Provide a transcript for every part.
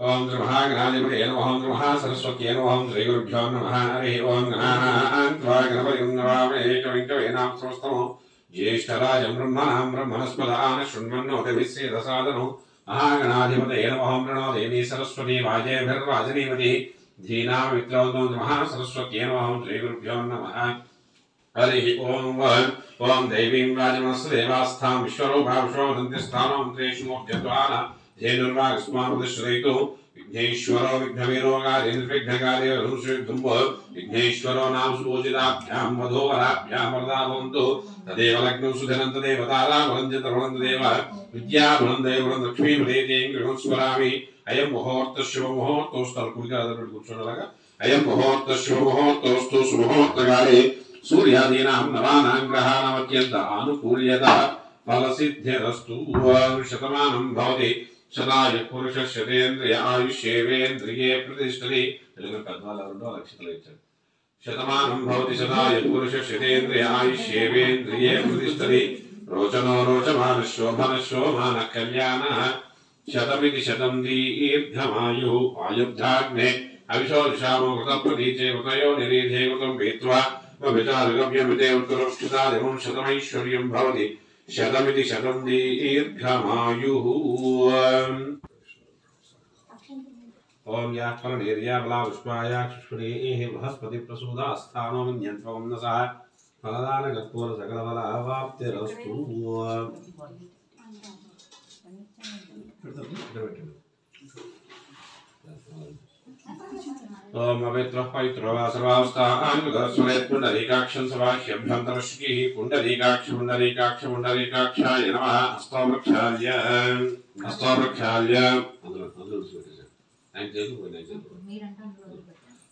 ओम श्री महागणाधिपतये नमः। ओम श्री महासरस्वत्यै नमः। ओम श्री गुरुभ्यो नमः। हरि ओम गणानान्त्वा गणपतिं नमामि कविं कवीनां समस्तमो ज्येष्ठराजं ब्रह्मणस्पदान शृण्वन्नोतिभिः सेदसादनो महागणाधिपतये नमः। ओम प्रणो देवी सरस्वती वाजेभिर्वाजनीवती धीनां विद्रौतो महासरस्वत्यै नमः। ओम श्री गुरुभ्यो नमः। हरि ओम ओम दैवीं वाजमनस्य देवास्थां विश्वरूपाविश्ववदन्तिस्थानं त्रेषु मोक्षद्वारा धेनुर्वागस्मानुदिश्रयितु विघ्नेश्वरो विघ्नवीरोगार्यनिर्विघ्नकार्य ऋषिधुम्बो विघ्नेश्वरो नाम सुपूजिताभ्यां वधूवराभ्यां वरदा भवन्तु तदेव लग्नं सुधनं तदेव ताराबलं च तरुणं तदेव विद्याबलं दैवबलं लक्ष्मीपदेतीं गृहं स्मरामि अयं मुहूर्तः शुभमुहूर्तोऽस्तु अयं मुहूर्तः शुभमुहूर्तोऽस्तु सुमुहूर्तकाले सूर्यादीनां नवानां ग्रहाणाम् अत्यन्त आनुकूल्यता फलसिद्धिरस्तु। शतमानं भवति शताय पुरुषः शतेन्द्रिय आयुष्येवेन्द्रिये प्रतिष्ठति। शतमानं भवति शताय पुरुषः शतेन्द्रिय आयुष्येवेन्द्रिये प्रतिष्ठति। रोचनो रोचमानः शोभनः शोभानः कल्याणः शतमिति शतं दीर्घमायुः आयुर्धाग्ने अविशो दिशामो कृतप्रतीचे कृतयो निरीधे कृतं वेत्वा विचारगम्यमिते उत्तरोक्षितादिवं शतमैश्वर्यं भवति शतमिति शतं दीर्घमायुः। ओम याक्फलनेर्याबलापुष्पायाक्षुष्फुरेः बृहस्पतिप्रसूदास्थानो मन्यन्त्वं न सः फलदानगत्पूर्वसकलफलावाप्तिरस्तु। ओम अवेत्रः पवित्रो वा सर्वावस्थानुदर्शनेत् पुण्डरीकाक्षं सवाह्यभ्यन्तरश्रीः पुण्डरीकाक्षाय नमः। हस्तोप्रक्षाल्य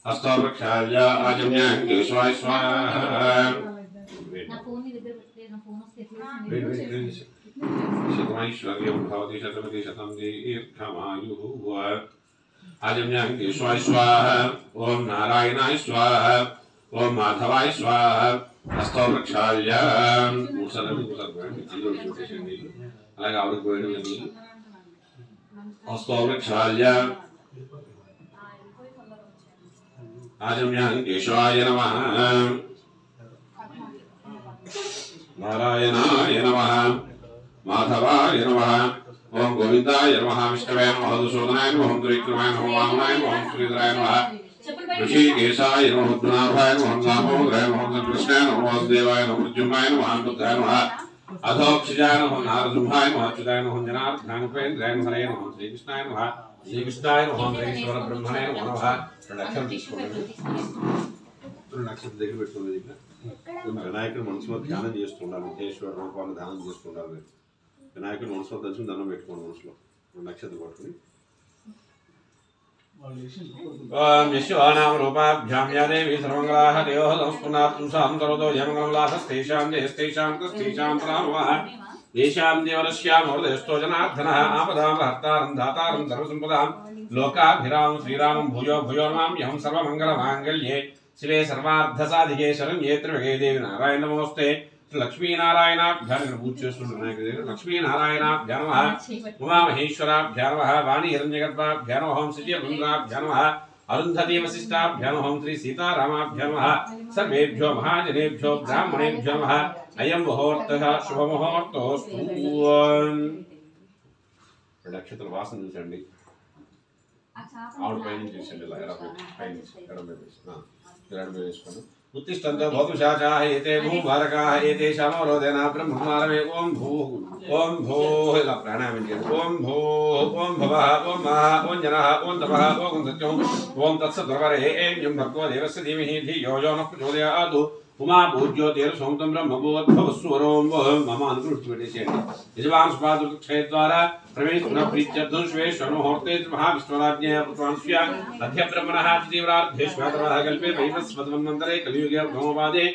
हस्तोप्रक्षाल्य आजम्याङ्गेश्वाय स्वाहा। शतमैश्वर्यं भवति शतमिति शतं दीर्घमायुः। आजम्याङ्गेश्वाय स्वाहा। ओम नारायणाय स्वाहा। ओम माधवाय स्वाहा। हस्तो प्रक्षाल्य అలాగే ఆవిడకి పోయండి। హస్తో ప్రక్షాల్య ఆజమ్యాङ्गेश्वाय नमः। नारायणाय नमः। माधवाय नमः। ओम गोविंदाय नमः। विष्णवे नमः। मधुसूदनाय नमः। त्रिविक्रमाय नमः। वामनाय नमः। श्रीधराय नमः। ऋषिकेशाय नमः। पद्मनाभाय नमः। दामोदराय नमः। कृष्णाय नमः। वासुदेवाय नमः। प्रद्युम्नाय नमः। बुद्धाय नमः। अधोक्षजाय नमः। नारसिंहाय नमः। अच्युताय नमः। जनार्दनाय उपेन्द्राय नमः। हरे नमः। श्रीकृष्णाय नमः। श्रीकृष्णाय नमः। श्रीश्वर ब्रह्मणे नमः। अक्षर తీసుకోండి। అక్షర దగ్గర పెట్టుకోండి। వినాయకుడి మనసులో ధ్యానం చేస్తుండాలి। విఘ్నేశ్వర రూపాన్ని ధ్యానం చేస్తుండాలి। వినాయకుడి మనసులో దర్శనం దండం పెట్టుకోండి। మనసులో నక్షత్రం పట్టుకుని ओम यशोनाम रूपाभ्यां या देवी सर्वमंगलाः देवः संस्पुनात्तुं सान्तरोदो यमंगलाभस्तेषां जयस्तेषां तस्तेषां प्राणवः येषां देवरस्यां हृदयस्थो जनार्दनः आपदां हर्तारं धातारं सर्वसम्पदां लोकाभिरामं श्रीरामं भूयो भूयो नमाम्यहं सर्वमंगलमाङ्गल्ये शिवे सर्वार्थसाधिके शरण्ये त्र्यम्बके देवी नारायण नमोस्ते। लक्ष्मीनारायणाभ्यां लक्ष्मीनारायणाभ्यां नमः। उमामहेश्वराभ्यां नमः। वाणी हिरण्यगर्भाभ्यां नमः। श्रीजयमन्द्राभ्यां नमः। अरुन्धती वसिष्ठाभ्यां नमः। श्री सीतारामाभ्यां नमः। सर्वेभ्यो महाजनेभ्यो ब्राह्मणेभ्यो नमः। अयं मुहूर्तः शुभमुहूर्तोऽस्तु। నక్షత్ర వాసన చూసండి। ఆవిడ పైన చూసండి। ఇలా ఎడమ వేసుకోండి। उत्तिष्ठन्तो भवतुशाचाः एते भूभारकाः एतेषामवरोधेन ब्रह्ममारवे। ओम भूः ఇలా ప్రాణాయామం చేయండి। ओम भूः ओम भवः ओम महः ओम जनः ओम तपः ओम सत्यं ओम तत्सद्वरेण्यं भर्गो देवस्य धीमहि धियो यो नः प्रचोदयात्। उमा भूज्योतिर्सोमतं ब्रह्मभूद्भवस्वरों मम अनुकृतिपेटेసేయండి। यजमान् स्वादुक्षय द्वारा प्रवेशुन प्रीत्यर्थं श्वेश्वरमुहूर्ते महाविष्णुराज्ञया पुत्रांश्य मध्य ब्रह्मणः तीव्रार्धेष्वतरः कल्पे वैवस्वतमन्वन्तरे कलियुगे प्रथमपादे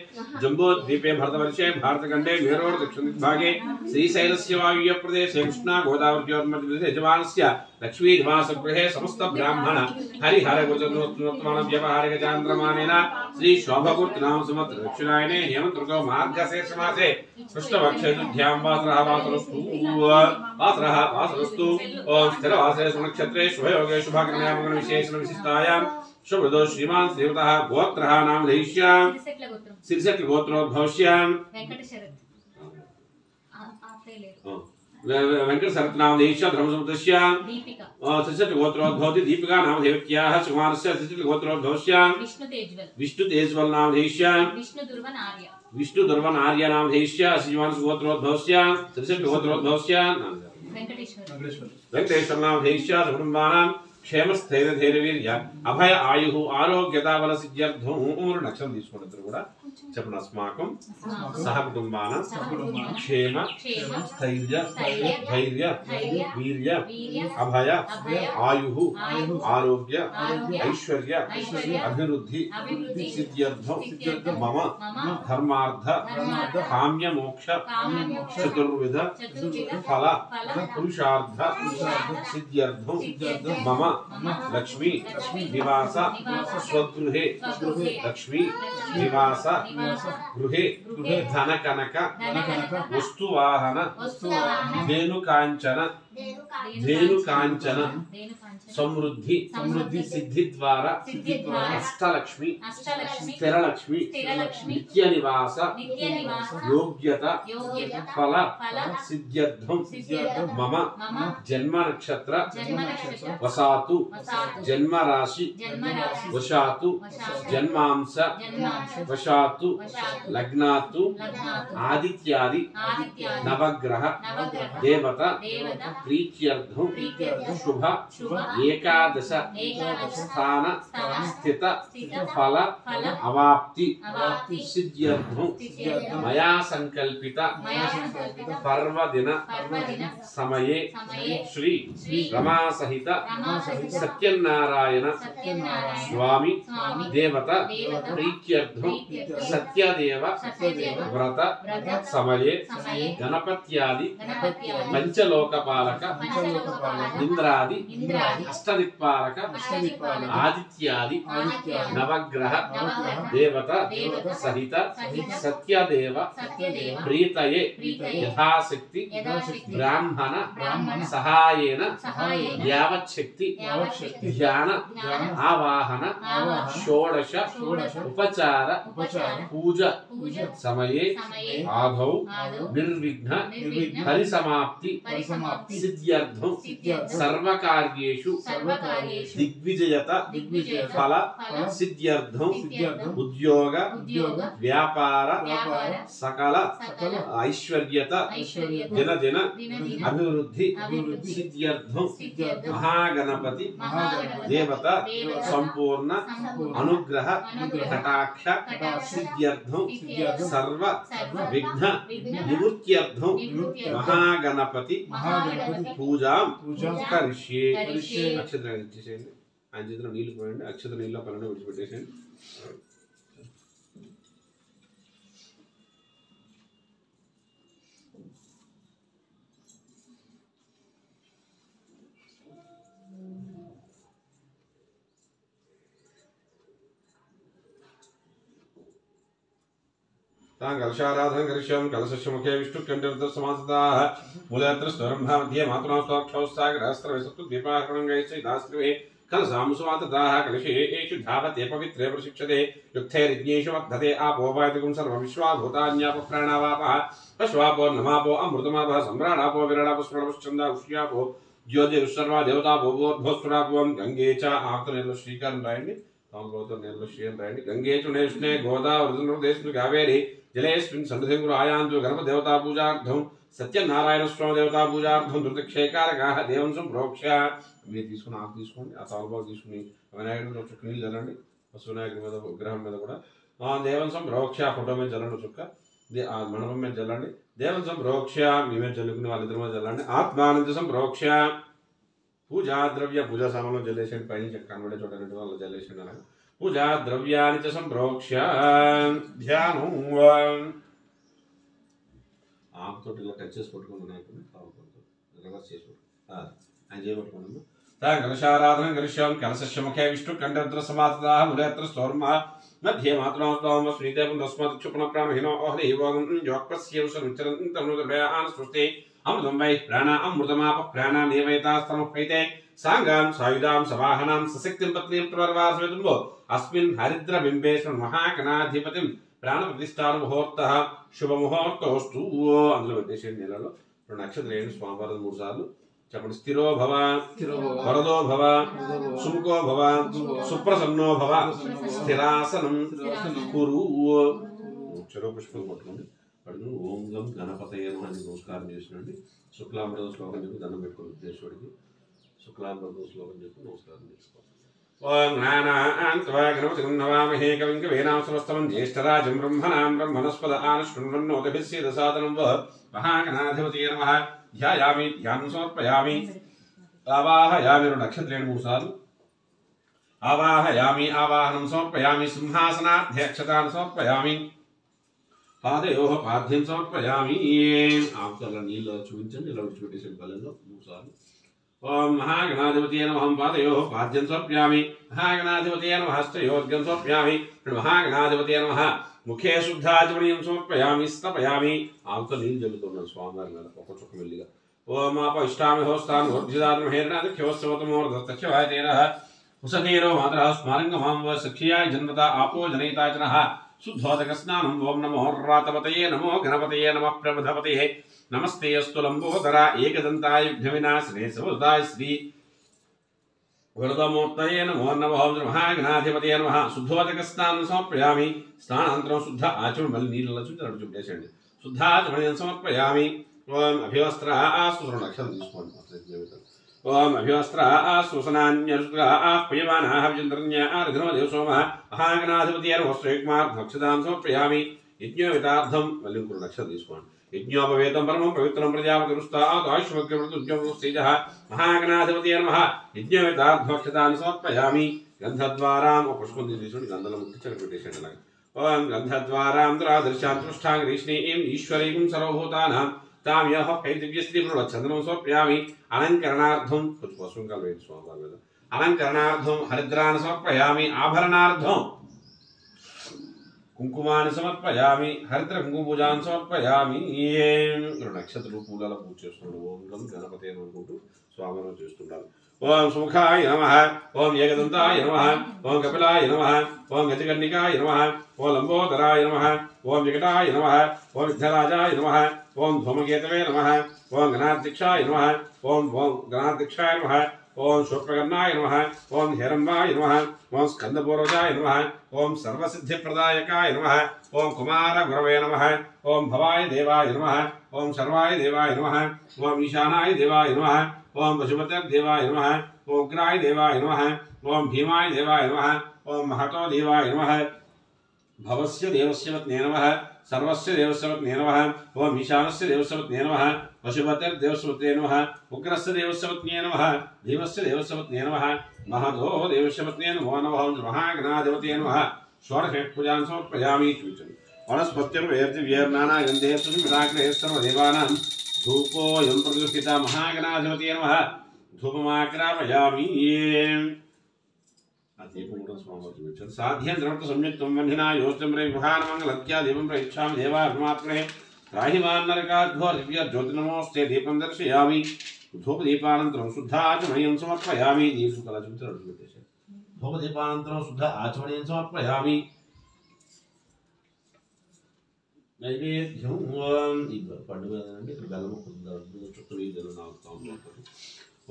जम्बूद्वीपे भरतवर्षे भारतखण्डे मेरोर् दक्षिणदिग्भागे श्रीशैलस्य वायुव्य प्रदेशे कृष्णा गोदावरीयोर्मध्ये यजमानस्य लक्ष्मी निवासगृहे समस्त ब्राह्मण हरिहर गोचरोत्तमान व्यवहारिक चान्द्रमानेन श्री शोभकृत नाम संवत्सर दक्षिणायने हेमन्तऋतौ मार्गशीर्षमासे पृष्ठवक्षेभ्यां वासरः वासरस्तु ओम स्थिरवासेषु नक्षत्रेषु शुभयोगेषु भाग्यमङ्गलविशेषणविशिष्टायां शुभदो श्रीमान् श्रीवतः गोत्रः नाम देहिष्यां सिरिसेट्ल गोत्रोद्भवस्यां वेंकट शरत् नाम देहिष्यां धर्मसमुद्रस्यां सिरिसेट्ल गोत्रोद्भवति दीपिका नाम देवक्याः सुकुमारस्य सिरिसेट्ल गोत्रोद्भवस्यां विष्णु तेजवल नाम देहिष्यां विष्णु दुर्वन आर्य नाम देहिष्यां श्रीमान् गोत्रोद्भवस्यां सिरिसेट्ल गोत्रोद्भवस्यां वेंकटेश्वर नाम देहिष्यां कुटुंबानां क्षेमस्थैर्यधैर्यवीर्य अभय आयु आरोग्यता बल सिद्ध्यर्थं नक्षत्रं తీసుకుంటారు కూడా చెప్పండి अस्माकं सह कुटुंबानां क्षेम स्थैर्य धैर्य वीर्य अभय आयु आरोग्य ऐश्वर्य अभिवृद्धि सिद्ध्यर्थं मम धर्मार्थ काम्य मोक्ष चतुर्विध फल पुरुषार्थ सिद्ध्यर्थं मम लक्ष्मी निवास स्वगृहे लक्ष्मी निवास गृहे धन कनक वस्तुवाहन धेनुकांचन समृद्धि सिद्धि द्वारा अष्टलक्ष्मी स्थिरलक्ष्मी नित्य निवास योग्यता फल सिद्ध्यर्थं मम जन्म नक्षत्र वसातु जन्म राशि वशातु जन्मांश वशातु लग्नातु आदित्यादि नवग्रह देवता प्रीत्यर्थं शुभ एकादश स्थान स्थित फल अवाप्ति सिद्ध्यर्थं मया संकल्पित पर्वदिन समये श्री रमा सहित सत्यनारायण स्वामी देवता प्रीत्यर्थं सत्यदेव व्रत समये गणपत्यादि पंचलोकपालक इंद्रादि अष्टदिक्पालक आदित्यादि नवग्रह देवता सहित सत्यदेव प्रीतये यथाशक्ति ब्राह्मण सहायेन यावच्छक्ति ध्यान आवाहन षोडश उपचार पूजा समये आदौ निर्विघ्न परिसमाप्ति सिद्ध्यर्थं सर्वकार्येषु दिग्विजयता फल सिद्ध्यर्थं उद्योग व्यापार सकल ऐश्वर्यता दिन दिन अभिवृद्धि सिद्ध्यर्थं महागणपति देवता संपूर्ण अनुग्रह कटाक्ष सिद्ध्यर्थं सर्व विघ्न निवृत्त्यर्थं महागणपति पूजा करिष्ये अक्षत्र इచ్చేసేయండి ఆయన చేతిలో నీళ్లు పోయండి అక్షత నీళ్ళ పళ్ళను విడిచిపెట్టేసేయండి कलशाराधन करिष्याम कलशस्य मुखे विष्णु कंठरद्र समासदाः मूलत्र स्वरंभा मध्ये मातुना स्तोक्षौस्ताग्रहस्त्र विसत्तु दीपाकरणं गैश्च दास्त्रिवे कलशामुसमातदाः कलशे एषु धावते पवित्रे प्रशिक्षते युक्तैर्यज्ञेषु वर्धते आपो वायुगुं सर्वविश्वाभूतान्यापप्राणावापः पश्वापो नमापो अमृतमापः सम्राणापो विरलापुष्पणपुश्चन्दा उष्यापो ज्योतिरुसर्वा देवतापो भोस्फुरापो गंगे च आक्तनेलो श्रीकरं रायण्डि रायण्डि गंगे च नेष्णे गोदावरी कावेरी जलेस्मिन् सन्निधिं आयान्तु गणपदेवता पूजार्थं सत्यनारायण स्वामी देवता पूजार्थं ధృతక్షేకారకాः దేవం సంప్రోక్ష్య మీరు తీసుకుని ఆకు తీసుకోండి ఆ తాల్బాగు తీసుకుని వినాయకుడి చుక్క నీళ్ళు చల్లండి వినాయకుడి మీద విగ్రహం మీద కూడా దేవం సంప్రోక్ష్య ఫోటో మీద చల్లండి చుక్క ఆ మండపం మీద చల్లండి దేవం సంప్రోక్ష్య మీ మీద చల్లుకుని వాళ్ళిద్దరి మీద చల్లండి ఆత్మానంద సంప్రోక్ష్య పూజా ద్రవ్య పూజా సామాన్లు జల్లేసేయండి పైనుంచి కనబడే చోట వాళ్ళు జల్లేసేయండి అలాగే पूजा द्रव्यानि च संप्रोक्ष्य ध्यानं ఆకుతో ఇలా టచ్ చేసి పట్టుకోండి వినాయకుడిని రివర్స్ చేసి ఆయన చేయబట్టుకోండి कलशाराधनं करिष्यामि कलशस्य मुखे विष्णुकण्ठरुद्रसमाधिताः मूलेऽत्र स्तोर्मः मध्ये मातृनामस्तावं श्रीदेवं तस्मात् क्षुपणप्राणहिनो ओहदेवं योक्पस्यं सर्वचरन्तमुदभयान् सृष्टे अमृतं वै प्राणा अमृतमाप प्राणा निवेतास्तमपैते सांगां सायुधां सवाहनां सशक्तिं पत्नीं प्रवर्वासवेतुम्बो अस्मिन् हरिद्रबिम्बेश्वर महागणाधिपतिं ప్రాణప్రతిష్ఠానుముహూర్తః శుభముహూర్తోస్తు అందులో పెట్టేసేయండి నెలలో 2 నక్షత్రాలు స్వామివారి 3 సార్లు చెప్పండి స్థిరో భవ వరదో భవ సుముఖో భవ సుప్రసన్నో భవ స్థిరాసనం కురు చెరో పుష్పం పట్టుకోండి పడుకుని ఓం గం గణపతయే నమః అని నమస్కారం చేసినండి శుక్లాంబరద శ్లోకం చెప్పి దండం పెట్టుకోండి ఉద్దేశుడికి శుక్లాంబరద శ్లోకం చెప్పి నమస్కారం చేసుకోండి ओम ज्ञानान्त्वा गणपतिं नमामहे कविं कवीनामस्तमं ज्येष्ठराजं ब्रह्मणस्पद आनशृण्वन्नोतिभिस्सीदसादनं वः महागणाधिपतये नमः ध्यायामि ध्यानं समर्पयामि आवाहयामि नक्षत्रेण 3 सार्लु आवाहयामि आवाहनं समर्पयामि सिंहासनाध्यक्षतां समर्पयामि पादयोः पाद्यं समर्पयामि आप्तल नील చూపించండి ఇలా విడిచిపెట్టేసి బలంలో 3 సార్లు ओम महागणाधिपतये नमः पादयोः पाद्यं समर्पयामि महागणाधिपतये नमः हस्तयोर्घ्यं समर्पयामि महागणाधिपतये नमः मुखे शुद्धाचमनीयं समर्पयामि स्तपयामि आंत नील जलुतुन्नानु स्वामिवारि मेल ఒక చుక్క మెల్లిగా ओम आपइष्टामि होस्तान् ऊर्जिदानं हेरणादिख्योत्सवतमोर्धत्यवायतेनः उषधीरो मातरः स्मारङ्गमां व सख्याय जन्मता आपो जनयिताचनः शुद्धोदकस्नानं ओम नमो रातपतये नमो गणपतये नमः प्रबुधपतये नमस्ते अस्तु लंबोदरा एकदंताय विघ्नविनाशिने सवदाय श्री वरदमूर्तये नमो नमः महागणाधिपतये नमः शुद्धोदकस्नानं समर्पयामि स्नानानन्तरं शुद्ध आचमन बल नील చుట్టూ చుట్టేసేయండి शुद्ध आचमनं समर्पयामि ओम अभिवस्त्र आसुर नक्षत्र తీసుకోండి ओम अभिवस्त्र आसुसनान्यरुद्र आप्यमानः विचन्द्रन्य आर्घ्नमदेव सोमः महागणाधिपतये नमः श्रीकुमार नक्षत्रां समर्पयामि यज्ञोवितार्थं वल्लिंकुर नक्षत्र తీసుకోండి यज्ञोपवेतं परमं पवित्रं प्रजापतिरुस्तात् आयुष्मग्रवृत्तुज्ञोस्तेजः महागणाधिपतये नमः यज्ञोपवेतार्थमक्षतानि समर्पयामि गन्धद्वारां पुष्पं తీసుకొని గంధంలో ముట్టించని పెట్టేసేయండి అలాగే ओम गन्धद्वारां दुरादर्शां तुष्टाङ्गरीष्णीं ईश्वरीं सर्वभूतानां तां यः कैदिव्यस्ति प्रवचन्दनं समर्पयामि अलङ्करणार्थं पुष्पं वेद स्वामिवारि अलङ्करणार्थं हरिद्रान् समर्पयामि आभरणार्थं कुंकुमानि समर्पयामि हरिद्र कुंकुम पूजां समर्पयामि नक्षत्र పూలల పూజ చేస్తున్నాడు ఓం గం గణపతే అనుకుంటూ స్వామివారం చేస్తున్నాడు ओम सुमुखाय नमः ओम एकदंताय नमः ओम कपिलाय नमः ओम गजकर्णिकाय नमः ओम लंबोदराय नमः ओम विकटाय नमः ओम विघ्नराजाय नमः ओम धूमकेतवे नमः ओम गणाध्यक्षाय नमः ओम गणाध्यक्षाय नमः ओम शूर्पकर्णाय नमः ओम हेरंबाय नमः ओम स्कंदपूर्वजाय नमः ओम सर्वसिद्धिप्रदायकाय नमः ओम कुमार गुरवे नमः ओम भवाय देवाय नमः ओम सर्वाय देवाय नमः ओम ईशानाय देवाय नमः ओम पशुपतिर्देवाय नमः ओम उग्राय देवाय नमः ओम भीमाय देवाय नमः ओम महतो देवाय नमः भवस्य देवस्य पत्न्ये नमः सर्वस्य देवस्य पत्न्ये नमः ओम ईशानस्य देवस्य पत्न्ये नमः पशुपतिर्देवस्य पत्न्ये नमः उग्रस्य देवस्य पत्न्ये नमः भीमस्य देवस्य पत्न्ये नमः महतो देवस्य पत्न्ये नमो नमः महागणाधिपतये नमः षोडशपूजां समर्पयामि वनस्पतिर्वेदिव्यर्नानागन्धे सुमिताग्रे सर्वदेवानां धूपोऽयं प्रतिष्ठिता महागणाधिपतये नमः धूपमाग्रापयामि साध्यं द्रवत संयुक्तं वह्निना योष्टम्रे गृहानमङ्गलत्या दीपं प्रयच्छामि देवाभिमात्मने ज्योतिर्नमोऽस्ते दीपं दर्शयामि धूपदीपानन्तरं शुद्ध आचमनीयं समर्पयामि धूपदीपानन्तरं शुद्ध आचमनीयं समर्पयामि नैवेद्यं पंడుగ ఇక్కడ బెల్లం చుట్టూ వీధులు నాకుతాం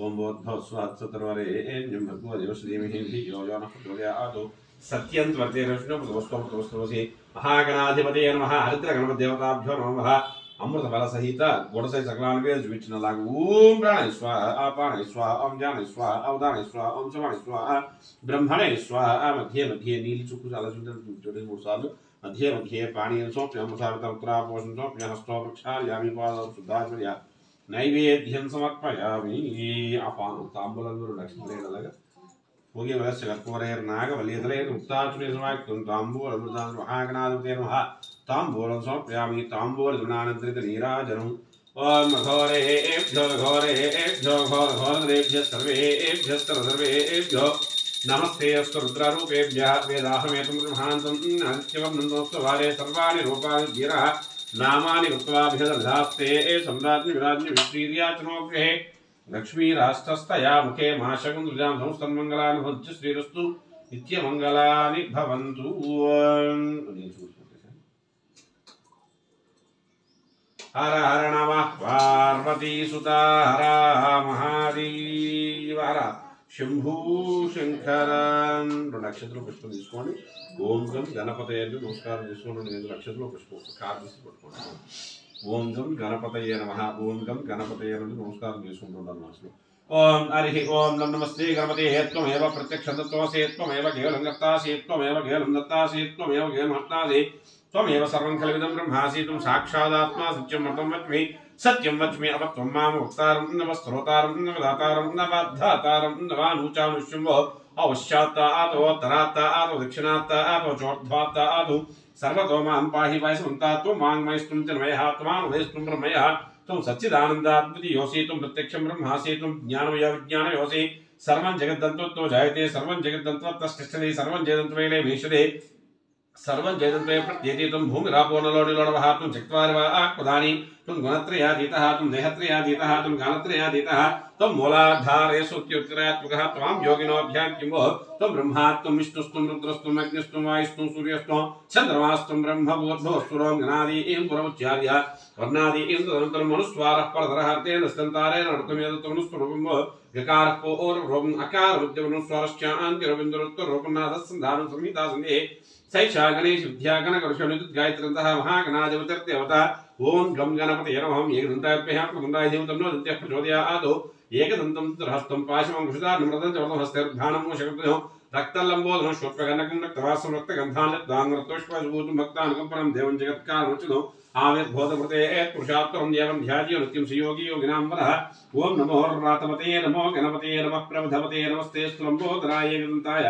ओम बोद्धस्वात्सतर्वरेण्यं भगवदेवश्रीमहि धियो यो नः प्रचोदयात् सत्यन्त्वर्तेरविष्णुपदवस्तुपदवस्तुवसि महागणाधिपतये नमः हरिद्रगणपतिदेवताभ्यो नमः अमृतफलसहित गुणसहि सकलान्वेद विष्णुलाग ओम प्राणाय स्वाहा अपानाय स्वाहा ओम ज्ञानाय स्वाहा अवदानाय स्वाहा ओम समानाय स्वाहा ब्रह्मणे स्वाहा मध्ये मध्ये नील चुक्कु చాలా చూడండి 3 సార్లు मध्ये मध्ये पाणिं सोप्यं सारतंत्रापोषं सोप्यं हस्तो प्रक्षालयामि पादं शुद्धाचर्या नैवेद्यं समर्पयामि अपान तांबूलंगुरु नक्षत्रेणलगा होगे वलस्य कर्पूरैर्नागवल्लीतलेन मुक्ताचुने समाक्तं तांबूलमृतान् महागणाधिपतये नमः तांबूलं समर्पयामि तांबूलगुणानन्तरित नीराजनं ओम घोरेभ्यो घोरेभ्यो घोरघोरेभ्यः सर्वेभ्यः सर्वेभ्यो नमस्ते अस्तु रुद्रारूपेभ्यः वेदाहमेतं ब्रह्माण्डं आदित्यवर्णन्दोत्सवारे सर्वाणि रूपाणि गिरः नामानि कृत्वाभिधधास्ते सम्राज्ञि विराज्ञि विश्रीर्याचनोग्रहे लक्ष्मीराष्ट्रस्तया मुखे माशकुन्दुजां संस्तन्मङ्गलानि भवन्तु श्रीरस्तु नित्यमङ्गलानि भवन्तु। हर हर नमः पार्वतीसुता हर महादेव हर शंभू शंकर। नक्षत्र पुष्प తీసుకోండి। ఓం గం గణపతయే నమస్కారం చేసుకోండి। 2 నక్షత్రాలు పుష్పం కార్డిసి పట్టుకోండి। ఓం గం గణపతయే నమః ఓం గం గణపతయే నమస్కారం చేసుకుంటున్నాను మనసులో। ఓం హరి ఓం నమస్తే గణపతే హేత్వమేవ ప్రత్యక్షదత్వసే త్వమేవ కేవలం కర్తాసి త్వమేవ కేవలం దత్తాసి త్వమేవ కేవలం హర్తాసి त्वमेव सर्वं खलविदं ब्रह्मासि त्वं साक्षादात्मा सत्यं मतं वच्मि सत्यं वच्मि अपत्वं मां वक्तारं न वस्त्रोतारं न वदातारं न वाद्धातारं न वानुचानुष्यं वो अवश्यात्ता आतो तरात्ता आतो दक्षिणात्ता आतो चोर्ध्वात्ता आतो सर्वतो मां पाहि वैसुन्ता त्वं वाङ्मयस्त्वं चिन्मयः त्वमानुदेस्त्वं ब्रह्मयः त्वं सच्चिदानन्दाद्वितीयोऽसि त्वं प्रत्यक्षं ब्रह्मासि त्वं ज्ञानमय विज्ञानयोऽसि सर्वं जगद्दन्तो जायते सर्वं जगद्दन्त्वत्तस्तिष्ठति सर्वं जगदन्त्वेले भीषते सर्वं जयदन्ते प्रत्येति तुम भूमिरापोनलोनिलोडवः तुम चक्वारवाक्पदानि तुम गुणत्रयातीतः तुम देहत्रयातीतः तुम गानत्रयातीतः तुम मूलाधारेषु उत्युत्तरात्मकः त्वां योगिनोऽभ्यां किं वो त्वं ब्रह्मा त्वं विष्णुस्त्वं रुद्रस्त्वं अग्निस्त्वं वायुस्त्वं सूर्यस्त्वं चन्द्रमास्त्वं ब्रह्मभूर्भुवस्सुरो गणादीन् पुरमुच्चार्य वर्णादीन् तदनन्तरं मनुस्वारः परतरः तेन स्तन्तारेण ऋतुमेतत्वनुस्वरूपं गकारः पूर्वरूपम् अकारविद्यमनुस्वारश्चान्तिरविन्दरुत्तररूपन्नादस्सन्धानं संहितासन्धेः सैषा गणेश विद्या गणकरुषणितुद्गायत्रन्तः महागणाधिपतिर्देवता ओम गं गणपतये नमः एकदन्ताभ्यां प्रदन्ताय देवतं नो दन्त्यः प्रचोदयात् एकदन्तं रहस्तं पाशमं कुशदानं मृदं च वर्णं हस्तेर्भानं शकुन्तयो रक्तलम्बोदनं श्वत्पगणकं रक्तवासं रक्तगन्धान् रक्ताङ्गरत्वष्पभूतं भक्तानुकम्पनं देवं जगत्कारणमुचितो आविर्भूतमृते पुरुषात्तरं देवं ध्याजीयो नित्यं सुयोगी योगिनां वरः ओम नमो रातमते नमो गणपतये नमः प्रभधमते नमस्ते स्तुलम्बोदराय एकदन्ताय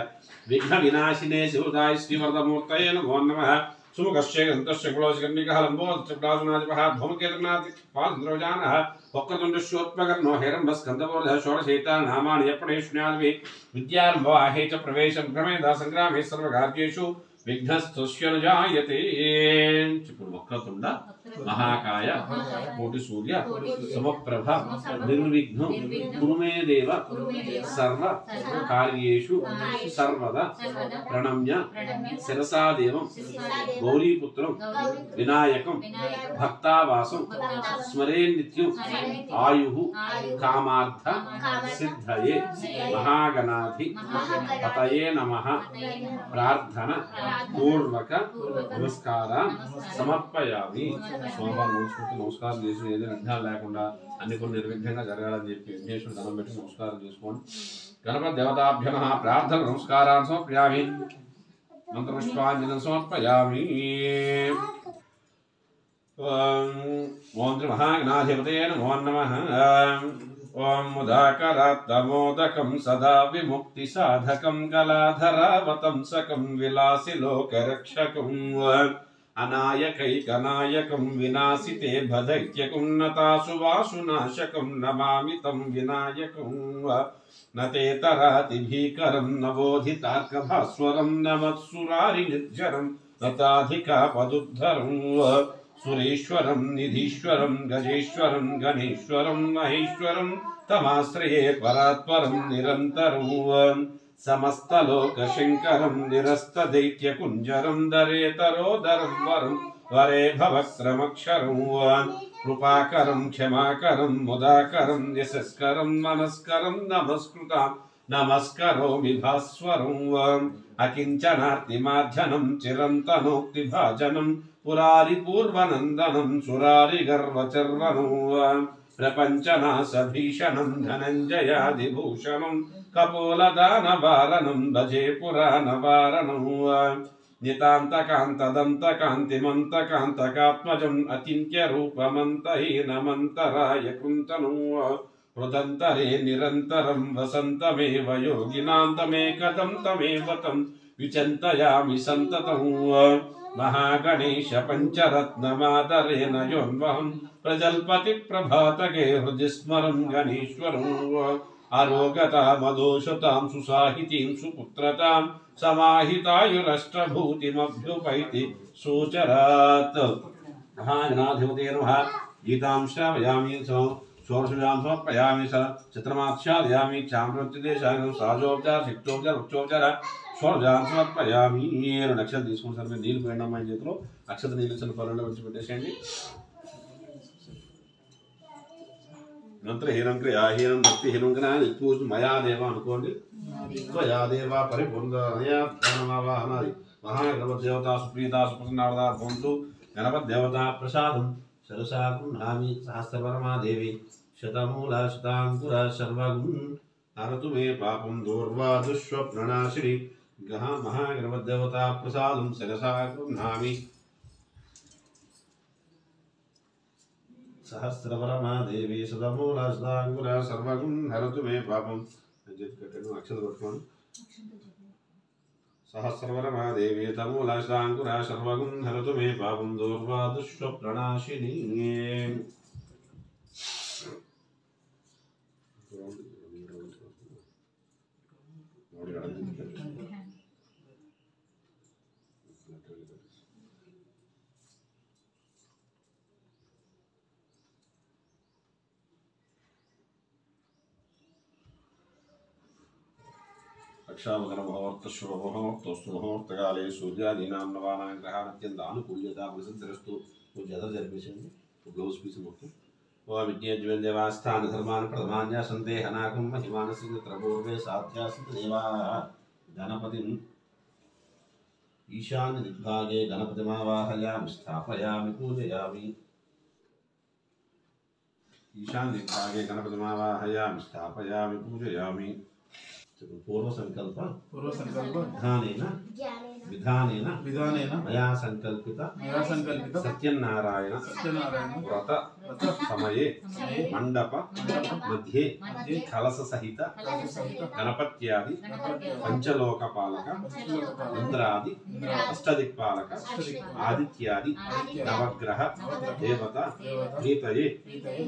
विघ्नविनाशिने शिवदाय श्रीवरदमूर्तये नमो नमः सुमुखस्य गन्तस्य कुलोचकर्णिकः लम्बोदरचक्रासनाधिपः धूमकेतुर्नादिपालद्रवजानः वक्रतुण्डश्योत्पकर्णो हेरम्बस्कन्दपूर्धः षोडशैतानामानि यपणेष्ण्यादिभिः विद्यारम्भवाहे च प्रवेशं प्रमेधा सङ्ग्रामे सर्वकार्येषु विघ्नस्तस्य न जायते। वक्रतुण्ड महाकाय कोटि सूर्य समप्रभ निर्विघ्न कुरु मे देव सर्व कार्येषु सर्वदा प्रणम्य शिरसा देवं गौरीपुत्रं विनायकं भक्तावासं स्मरे नित्यं आयुः कामार्थ सिद्धये महागणाधिपतये नमः। प्रार्थना पूर्वक नमस्कार समर्पयामि। సోమవారం నమస్కారం చేసి ఏదైనా విఘ్నాలు లేకుండా అన్ని కొన్ని నిర్విఘ్నంగా జరగాలని చెప్పి విఘ్నేశ్వరుడు దండం పెట్టి నమస్కారం చేసుకోండి। గణపతి దేవతాభ్య నమః ప్రార్థన నమస్కారాన్ని సమర్పయామి మంత్రపుష్పాంజలిం సమర్పయామి। ఓం శ్రీ మహాగణాధిపతయే నమో నమః। ఓం ముదాకరాత్తమోదకం సదా విముక్తి సాధకం కళాధరావతంసకం విలాసి లోకరక్షకం अनायकैकनायकं विनाशिते भदैत्यकं नतासु वासुनाशकं नमामि तं विनायकं न ते तराति भीकरं नवोधितार्कभास्वरं नमत्सुरारिनिर्जरं नताधिकापदुद्धरं सुरेश्वरं निधीश्वरं गजेश्वरं गणेश्वरं महेश्वरं तमाश्रये परात्परं निरन्तरं समस्तलोकशङ्करं निरस्तदैत्यकुञ्जरं दरेतरोदरं वरं वरे भवक्रमक्षरं कृपाकरं क्षमाकरं मुदाकरं यशस्करं मनस्करं नमस्कृतां नमस्करोमि भास्वरं अकिञ्चनार्तिमार्जनं चिरन्तनोक्तिभाजनं पुरारिपूर्वनन्दनं सुरारिगर्वचर्वनं प्रपञ्चनाशभीषणं धनञ्जयादिभूषणं कपोलदानवारणं भजे पुराणवारणं नितान्तकान्तदन्तकान्तिमन्तकान्तकात्मजम् अचिन्त्यरूपमन्तहीनमन्तराय कुन्तनं हृदन्तरे निरन्तरं वसन्तमेव योगिनां तमेकदं तमेव तं विचिन्तयामि सन्ततं महागणेश पञ्चरत्नमादरेण योन्वहं प्रजल्पतिप्रभातके हृदि स्मरन् गणेश्वरम् आरोगतां मदोषतां सुसाहितीं सुपुत्रतां समाहितायुरष्टभूतिमभ्युपैति सोचरात् महागणाधिपते नमः गीतां श्रावयामि षोडशां समर्पयामि चित्रमाच्छादयामि चाम्रदेशाय साजोपचार शिक्षोपचार वृक्षोपचार षोडशां समर्पयामि నక్షత్రం తీసుకుని సార్ నీళ్ళు పోయండి అమ్మాయి చేతిలో నక్షత్ర నీళ్ళు చిన్న పనులు విడిచిపెట్టేసేయండి अनंतर हिरण्यक्रिया हिरण्यं भक्ति हिरण्यज्ञान पूज मया देव अनुकोंडि त्वया देव परिपूर्णतया ध्यानमावाहनादि महागणपति देवता सुप्रीता सुप्रसन्नावता भवन्तु गणपति देवता प्रसादं सरसा गृह्णामि सहस्रवर्मा देवी शतमूला शताङ्कुरा सर्वगुण हरतु मे पापं दूर्वा दुष्स्वप्ननाशिनी महागणपति देवता प्रसादं सरसा गृह्णामि सहस्रवरमा देवी सदमूला सदांगुरा सर्वगुण हरतु मे पापं अक्षत पట్టుకోండి सहस्रवरमा देवी तमूला सदांगुरा सर्वगुण हरतु मे पापं दूर्वा दुष्स्वप्ननाशिनी रक्षामगन मुहूर्त शुभ मुहूर्तस्तु मुहूर्तकाले सूर्यादीनां नवानां ग्रहाणां अत्यंत अनुकूल्यता प्रसिद्धिरस्तु पूज्यता जर्पिषन्ति ब्लाउज पीस मोक्तु ओम विज्ञेज्वल देवास्थान धर्मान् प्रथमान्या संदेहनाकं महिमानसिं त्रपूर्वे साध्यासन्त देवाः गणपतिं ईशान्य दिग्भागे गणपतिमावाहयामि स्थापयामि पूजयामि ईशान्य दिग्भागे गणपतिमावाहयामि स्थापयामि पूजयामि पूर्व संकल्प विधानेन मया संकल्पित सत्यनारायण व्रत समये मंडप मध्ये कलश सहित गणपत्यादि पंचलोकपालक इंद्रादि अष्टदिक्पालक आदित्यादि नवग्रह देवता प्रीतये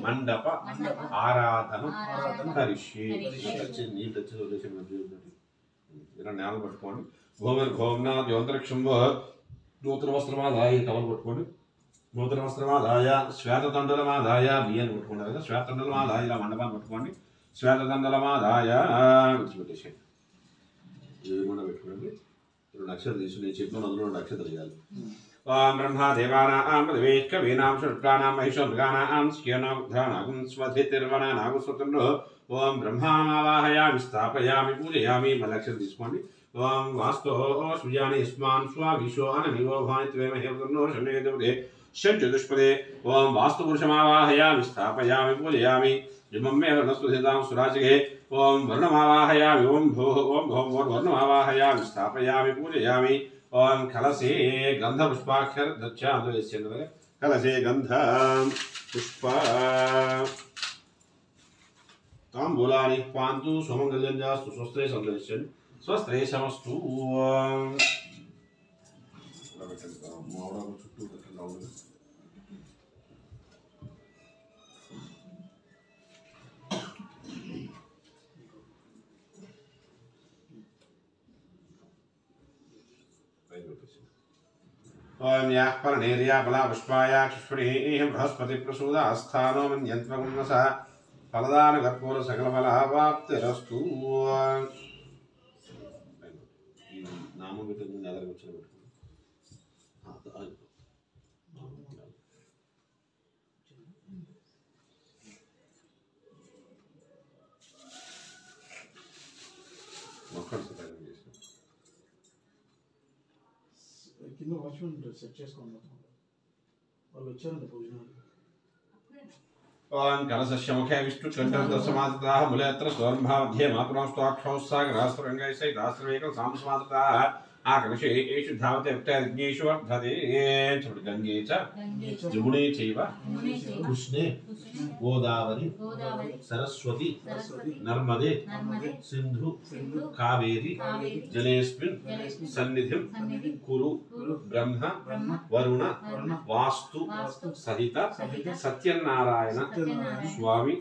मंडप आराधन करिष्ये జ్ఞానం పట్టుకోండి భోమనాథ్ యోంతరిక్షం నూతన వస్త్రమాదాయ కవలు పట్టుకోండి నూతన వస్త్రమాదాయ శ్వేతదండలమాదాయ బియ్యాన్ని పట్టుకుంటారు కదా శ్వేతదండలమాదాయ ఇలా మండపాన్ని పట్టుకోండి శ్వేతదండలమాదాయ విడిచిపెట్టేసేయండి ఏమన్నా పెట్టుకోండి రెండు అక్షరాలు తీసుకుని చెప్పిన అందులో రెండు అక్షరాలు చేయాలి ओम ब्रह्मा देवानां पृथिवीः कवीनां षट्प्राणां महिषो मृगाणां स्येनोग्धानां स्वधितिर्वनानां स्वतन्त्रो ओम ब्रह्मावाहयामि स्थापयामि पूजयामि मलक्षर తీసుకోండి ओम वास्तो सुजानि स्मान् स्वाविशो अनमिवो भानि त्वेमहे तन्नो शनेदेवते षट्चतुष्पदे ओम वास्तुपुरुषमावाहयामि स्थापयामि पूजयामि इममेव नस्तुधितां सुराजिगे ओम वर्णमावाहयामि ओम भोः ओम भोः वर्णमावाहयामि स्थापयामि पूजयामि ओम कलशे गंध पुष्पाक्षर दच्छामि यस्यन्द्र कलशे गंध पुष्प तांबूलानि पान्तु सुमंगल्यञ्जास्तु स्वस्त्रे सन्दर्शन् स्वस्त्रे समस्तु ओम याः परनेर्या बला पुष्पाया क्षुष्पणीः बृहस्पति प्रसूदास्थानो मन्यन्त्वगुण्मसः फलदान कर्पूर सकल फलावाप्तिरस्तु नाम बिट नेदर కూర్చొని మొక్కలు సహాయం చేసి కింద వాచ్మెన్ సెట్ చేసుకోండి వాళ్ళు వచ్చారండి భోజనాలు ओम कलशस्य मुखे विष्णु कंठस्थमादिताः मूलेऽत्र स्वरंभामध्ये मातुरास्त्वाक्षौ सागरास्त्रंगैः सहितास्त्रवेकं सामसमादिताः आकर्षे एषु धावते उत्तरज्ञेषु वर्धते गंगे च यमुने चैव कृष्णे गोदावरी सरस्वती नर्मदे सिंधु कावेरी जलेस्मिन् सन्निधिं कुरु ब्रह्म वरुण वास्तु सहित सत्यनारायण स्वामी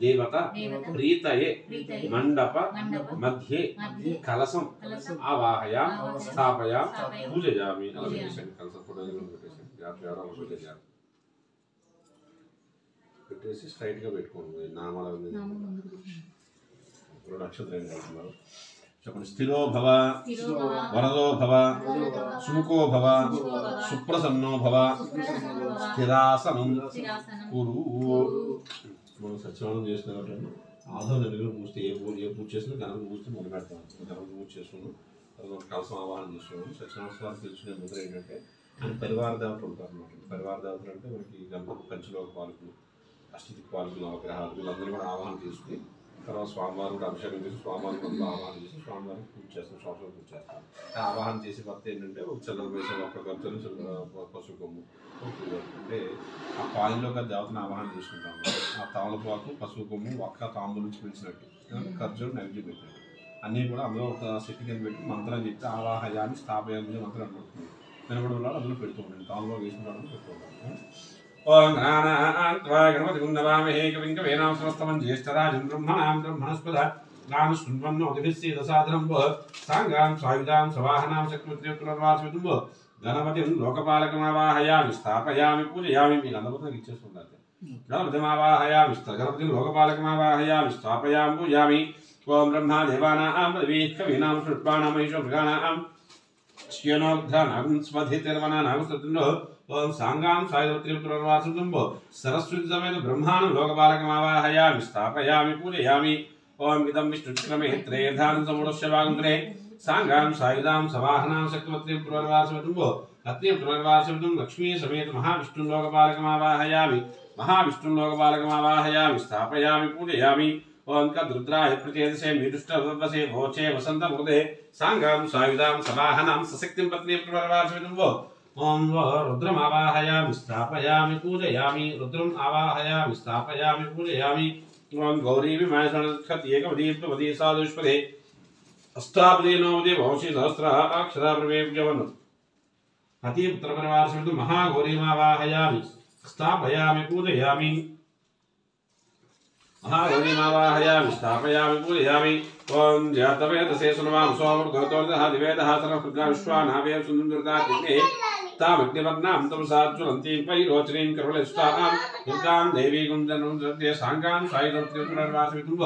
देवता प्रीतये मंडप मध्ये कलशं आवाहयामि स्थापयामि पूजयामि పెట్టేసి స్ట్రైట్ గా పెట్టుకోండి నామాల నక్షత్రం కలుపుతున్నారు చెప్పండి స్థిరో భవ వరదో భవ సుముఖో భవ సుప్రసన్నో భవ స్థిరాసనం కురు మనం సత్యనారాయణ చేస్తున్నారు ఆధార్ దగ్గర పూస్తే ఏ పూజ చేసినా గణపతి పూస్తే మొదలు పెడతాం గణపతి పూజ చేసుకున్నాం తర్వాత కలసం ఆవాహన చేస్తున్నాం సత్యనారాయణ స్వామి తెలుసుకునే ముద్ర ఏంటంటే ఆయన పరివార దేవతలు ఉంటారు అన్నమాట పరివార దేవతలు అంటే మనకి గణపతి పంచలోక పాలకులు అష్టదిక్ పాలకులు నవగ్రహాలు వీళ్ళందరూ కూడా ఆవాహన చేసుకుని తర్వాత స్వామివారు కూడా అభిషేకం చేసి స్వామివారికి కొంత ఆవాహన చేసి స్వామివారికి పూజ చేస్తాం సంవత్సరం పూజ చేస్తాం ఆవాహన చేసే భర్త ఏంటంటే ఒక చంద్ర వేసాలు ఒక గంటలు పశువు కొమ్ము అంటే ఆ కాయిన్లో దేవతను ఆవాహన చేసుకుంటాం ఆ తమలపాకు పశువు కొమ్ము ఒక్క తాంబూలు నుంచి పిలిచినట్టు ఖర్జూరు నైవేద్యం పెట్టినట్టు అన్నీ కూడా అందులో ఒక సిట్టి కింద పెట్టి మంత్రం చెప్తే ఆవాహయాన్ని స్థాపయాన్ని మంత్రం అనుకుంటుంది వినబడి వాళ్ళు అందులో పెడుతూ ఉంటాను తాంబూలో వేసుకుంటాను పెడుతూ ఉంటాను ఓం గణానాన్త్వా గణపతిం నమామహే కవిం కవీనాం సమస్తమం జ్యేష్ఠరాజం బ్రహ్మణాం బ్రహ్మణస్పద గానం శృణ్వన్నోతిభిः सीदसादनं वः साङ्गां स्वायुधां सवाहनां शक्तिमुद्रेपुनर्वासविदुं वः गणपतिं लोकपालकमावाहयामि स्थापयामि पूजयामि మీ గణపతిని ఇచ్చేసుకుంటారు गणपतिमावाहयामि गणपतिं लोकपालकमावाहयामि स्थापयामि पूजयामि ओम ब्रह्मा देवानां पृथिवी कवीनां षट्पाणां महेशो मृगाणां श्यनोग्धानां स्वधितिर्वनानां स्तुतिनो ओम सांगां सायुधत्रिपुरवासुं सरस्वती समेत ब्रह्माणं लोकपालकमावाहयामि स्थापयामि पूजयामि ओम इदं विष्णुक्रमे त्रयधानं समुडस्यवागुन्द्रे सांगां सायुधां सवाहनां शक्तिवत्रिपुरवासुं अत्रिपुरवासुं लक्ष्मी समेत महाविष्णुं लोकपालकमावाहयामि महाविष्णुं लोकपालकमावाहयामि स्थापयामि पूजयामि ओम कद्रुद्राय प्रचेदसे मीदुष्टवसे भोचे वसन्तमुदे सांगां सायुधां सवाहनां सशक्तिं पत्नीपुरवासुं ओम रुद्रमावाहयामि स्थापयामि पूजयामि रुद्रम् आवाहयामि स्थापयामि पूजयामि ओम गौरी विमायसनक्षत एकवदीप्तवदी साधुष्पदे अष्टापदी नवदे भवसि सहस्रः अक्षरा प्रवेव्यवन अति पुत्रपरिवारसमेत महागौरीमावाहयामि स्थापयामि पूजयामि महागौरीमावाहयामि स्थापयामि पूजयामि ओम जातवेदसे सुनवां सोमर्गतोर्दः दिवेदः सर्वभृगा विश्वानावेव सुन्दरदातिने तामग्निवर्णां तमसाज्वलन्तीं पैरोचनीं करवलष्टां दुर्गां देवीं गुञ्जनोद्य सांगां सायुधत्रिपुरवासविदुं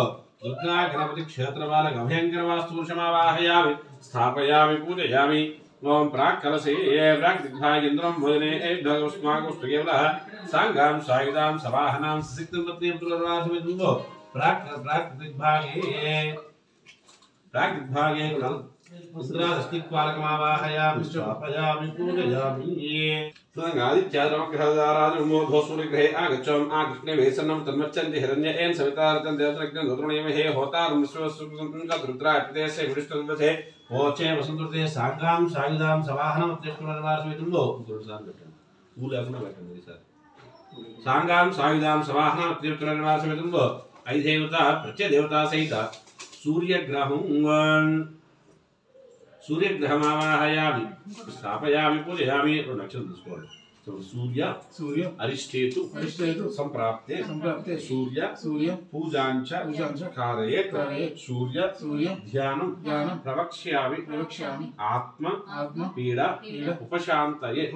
दुर्गा गणपति क्षेत्रबालगभयङ्करवास्तुषमावाहयामि स्थापयामि पूजयामि ओम प्राक्कलसे प्राक्दिग्भागेन्द्रं भजने भगवस्माकुष्टकेवलः सांगां सायुधां सवाहनां सशक्तिं पत्नीपुरवासविदुं प्राक्दिग्भागे उद्रादस्तिक्पालकमावाहयामि स्थापयामि पूजयामि आदित्याद्रमग्रहदाराजमोधोसूर्यग्रहे आगच्छम् आकृष्णे वेसन्नं तन्मच्छन्ति हिरण्येन सवितारतं देवतरज्ञं दोत्रणीमहे होतारं विश्वसुरुद्राय प्रदेशे विष्णुवसे ओचे वसंतृते सांगां सायुधां सवाहनं त्रिपुरवासविदुं दुर्सान పెట్టండి ఊ లేకుండా పెట్టండి సార్ सांगां सायुधां सवाहनं त्रिपुरवासविदुं ఐదేవత ప్రత్యదేవతా సహిత सूर्यग्रहमावाहयामि स्थापयामि पूजयामि नक्षत्रं తీసుకోండి सूर्य अरिष्टेतु संप्राप्ते सूर्य पूजांच कारयेत् सूर्य ध्यानं प्रवक्ष्यामि आत्म पीडा उपशान्तये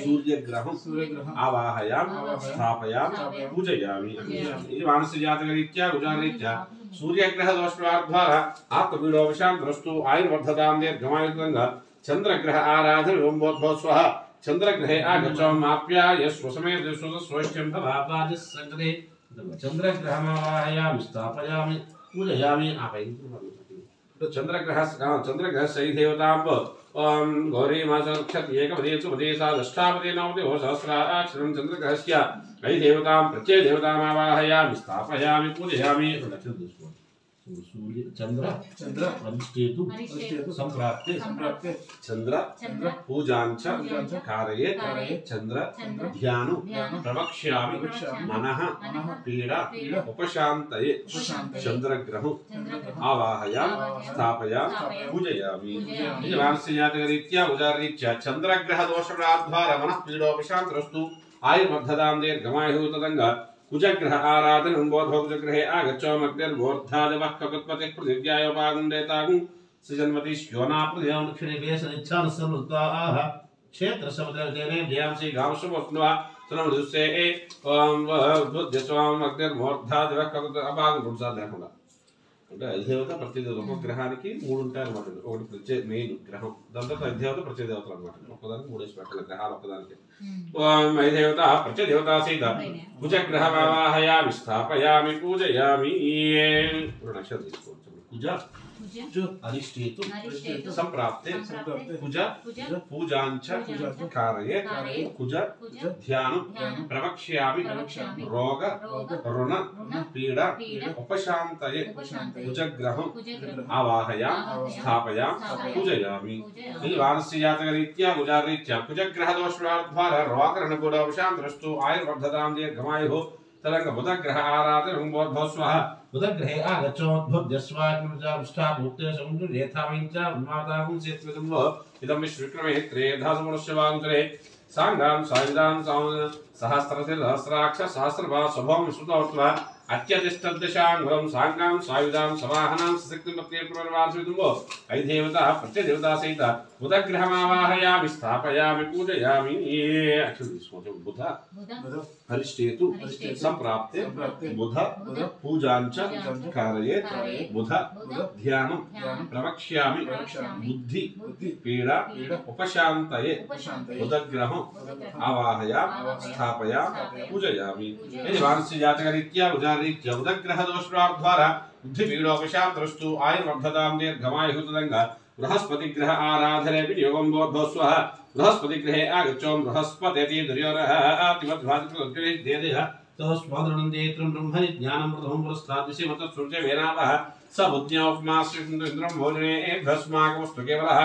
सूर्यग्रहं आवाहयामि स्थापयामि पूजयामि ఇది మానసిక జాతకరీత్యా గుజారీత్యా सूर्यग्रह दोषद्वारा आत्मपीडोपशान्तरस्तु आयुर्वर्धतां दीर्घमायुर्गंगा चंद्रग्रह आराधन ओंभोद्भवस्वः चंद्रग्रहे आगच्छमाप्याय स्वसमेत स्वस्वैष्ठ्यं भवापादिसंगते चंद्रग्रहमावाहयामि स्थापयामि पूजयामि तो चंद्रग्रह सही देवतां ओम गौरी मासनक्षत एकपदेषु पदेशादष्टापदे नवदे सहस्राक्षरं चंद्रग्रहस्य वै देवतां प्रत्यय देवतामावाहयामि स्थापयामि पूजयामि सूर्य चंद्र अरिष्टेतु संप्राप्ते चंद्र पूजांच कारयेत् चंद्र ध्यानु प्रवक्ष्यामि मनः पीडा उपशान्तये चंद्रग्रहं आवाहयामि स्थापयामि पूजयामि वार्षिकरीत्या उदाररीत्या चंद्रग्रह दोषप्राद्वारा मनः पीडोपशान्तरस्तु आयुर्वर्धतां दीर्घमायुः तदङ्गा कुजग्रह आराधनं बोधो कुजग्रहे आगच्छोमग्निर्बोर्धादिवः ककुत्पतिः पृथिव्यायोपागुण्डेतागुं सृजन्वती श्योना पृथिव्यां दक्षिणेभ्यः क्षेत्रसमुद्रदेने ध्यांसि गांशुवस्नुवा सुनमदुस्से ओम बुद्ध्यस्वाम अग्निर्बोर्धादिवः ककुत्पतिः अपागुण्डुसा लेకుండా అంటే అధిదేవత ప్రతిదేవత ఒక గ్రహానికి మూడు ఉంటాయి అన్నమాట. ఒకటి ప్రత్యేక మెయిన్ గ్రహం, దాని తర్వాత అధిదేవత ప్రత్యేకదేవతలు అన్నమాట. ఒక్కదానికి మూడేసి పెట్టాలి గ్రహాలు ఒక్కదానికి. ఓం అధిదేవత ప్రత్యేకదేవత సహిత కుజగ్రహమావాహయామి స్థాపయామి పూజయామి. ఇప్పుడు నక్షత్రం తీసుకోవచ్చు. కుజ अरिष्टेतु संप्राप्ते कुज पूजांच कारयेत् कुज ध्यानं प्रवक्ष्यामि रोग ऋण पीडा उपशान्तये कुजग्रहं आवाहयामि स्थापयामि पूजयामि. इति वारस्यजातकरीत्या गुजारीत्या कुजग्रहदोषद्वारा रोगरणगुणोपशान्तरस्तु आयुर्वर्धतां दीर्घमायुः तदङ्ग बुधग्रह आराधनं बोधो स्वः बुधग्रहे आगच्छोद्भुज्यस्वाग्निजाविष्ठाभूते समुद्ररेथाविञ्च उन्मादाहुं सेत्विदुम्बो इदं विश्वविक्रमे त्रेधासमुनश्यवान्तरे सांगां सायुधां सहस्रशिरसहस्राक्ष सहस्रपाद स्वभवं विश्रुतोत्वा अत्यतिष्ठद्दशाङ्गुलं सांगां सायुधां सवाहनां सशक्तिं प्रत्येकप्रवासिदुम्बो ऐदेवता प्रत्यदेवता सहित बुधग्रहमावाहयामि स्थापयामि पूजयामि. बुध अरिष्टेतु संप्राप्ते बुध पूजांच कारयेत् बुध ध्यानं प्रवक्ष्यामि बुद्धि पीडा उपशान्तये बुधग्रहं आवाहयामि स्थापयामि पूजयामि. यदि वार्षिकजातकरीत्या उदाररीत्या बुधग्रहदोषद्वारा बुद्धिपीडोपशान्तरस्तु आयुर्वर्धतां दीर्घमायुः तदङ्ग बृहस्पतिग्रह आराधने विनियोगं बोधो स्वः बृहस्पतिग्रहे आगच्छों बृहस्पतिति दुर्योधनातिमद्भातिदेह तस्माद्रणन्देत्रं ब्रह्मणि ज्ञानं प्रथमं पुरस्ताद्विषे मतत्सृजवेनावः स बुद्ध्योपमाश्रिन्द्रं भोजने भस्माकमस्तु केवलः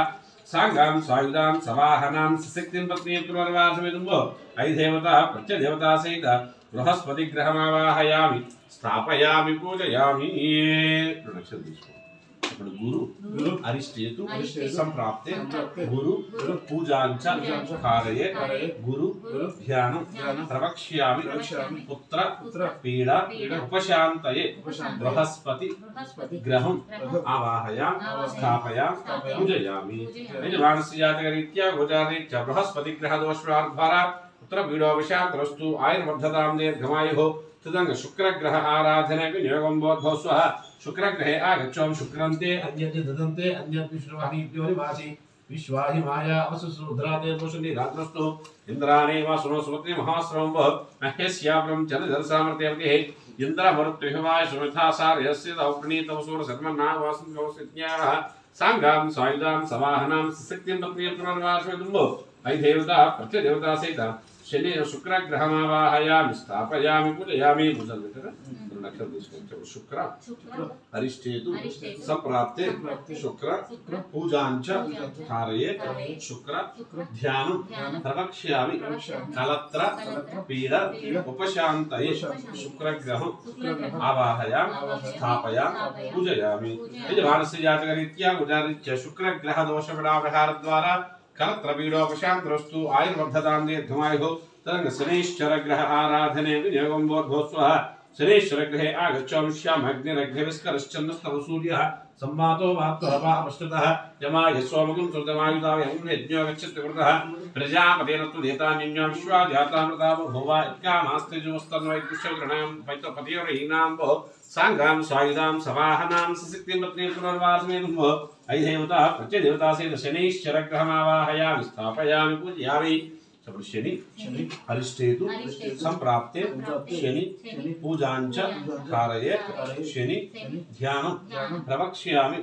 सांगां सायुधां सवाहनां सशक्तिं पत्नीपुरवासमेदुम्बो ऐदेवता प्रत्यदेवता सहित बृहस्पतिग्रहमावाहयामि स्थापयामि पूजयामि. गुरु अरिष्टेतु संप्राप्ते गुरु पूजांच कारयेत् गुरु ध्यानं प्रवक्ष्यामि पुत्र पीडा उपशान्तये बृहस्पति ग्रहं आवाहयामि स्थापयामि पूजयामि. यजमानस्यजातकरीत्या गोचाररीत्या बृहस्पति ग्रहदोषद्वारा पुत्र पीडोपशान्तरस्तु आयुर्वर्धतां दीर्घमायुः तदङ्ग शुक्रग्रह आराधने विनियोगं बोधो स्वः शुक्रग्रहे आगच्छों शुक्रन्ते अन्यते ददन्ते अन्यत् विश्वाहिभ्यो निवासि विश्वाहि माया वसुरुद्राते दोषनि रात्रस्तु इन्द्राणि वा सुनो सुमति महाश्रवं वह महेश्याब्रं चलदर्सामर्त्यवतिः इन्द्रमरुत्विहवाय सुमिथा सार्यस्य दौप्रणीतवसूर शर्मन्ना वासुन्योसिज्ञाः सांगां सायुधां सवाहनां सशक्तिं तत्प्रियपुनर्वासुदुम्बो ऐदेवता प्रत्यदेवता सहित शनि शुक्रग्रहमावाहयामि स्थापयामि पूजयामि. शुक्र अरिष्टेतु संप्राप्ते शुक्र पूजांच कारयेत् शुक्र ध्यानं प्रवक्ष्यामि कलत्र पीडा उपशान्तये शुक्रग्रहं आवाहयामि स्थापयामि पूजयामि. यदि वारस्यजातकरीत्या उदाररीत्या शुक्रग्रहदोषविडाव्यहारद्वारा कलत्रपीडोपशान्तरस्तु आयुर्वर्धतां दीर्घमायुः तदङ्ग शनैश्चरग्रह आराधने विनियोगं बोधो स्वः शनैश्चरग्रहे आगच्छों श्यामग्निरग्निविस्करश्चन्द्रस्तव सूर्यः सम्मातो वात्तरपापश्चितः यमाय सोमगुं सुतमायुधाय यज्ञो गच्छति कृतः प्रजापतेन तु देतान्यो विश्वाध्यातामृता बभूव इत्कामास्त्रिजुस्तन्वैकुश्यग्रणां पैतपतियोरहीनां भो सांगां सायुधां सवाहनां सशक्तिं पत्नीपुनर्वासमेदुम्बो ऐदेवता प्रत्यदेवता सहित शनैश्चरग्रहमावाहयामि स्थापयामि पूजयामि. शनि अरिष्टेतु संप्राप्ते शनि पूजांच कारयेत् शनि ध्यानं प्रवक्ष्यामि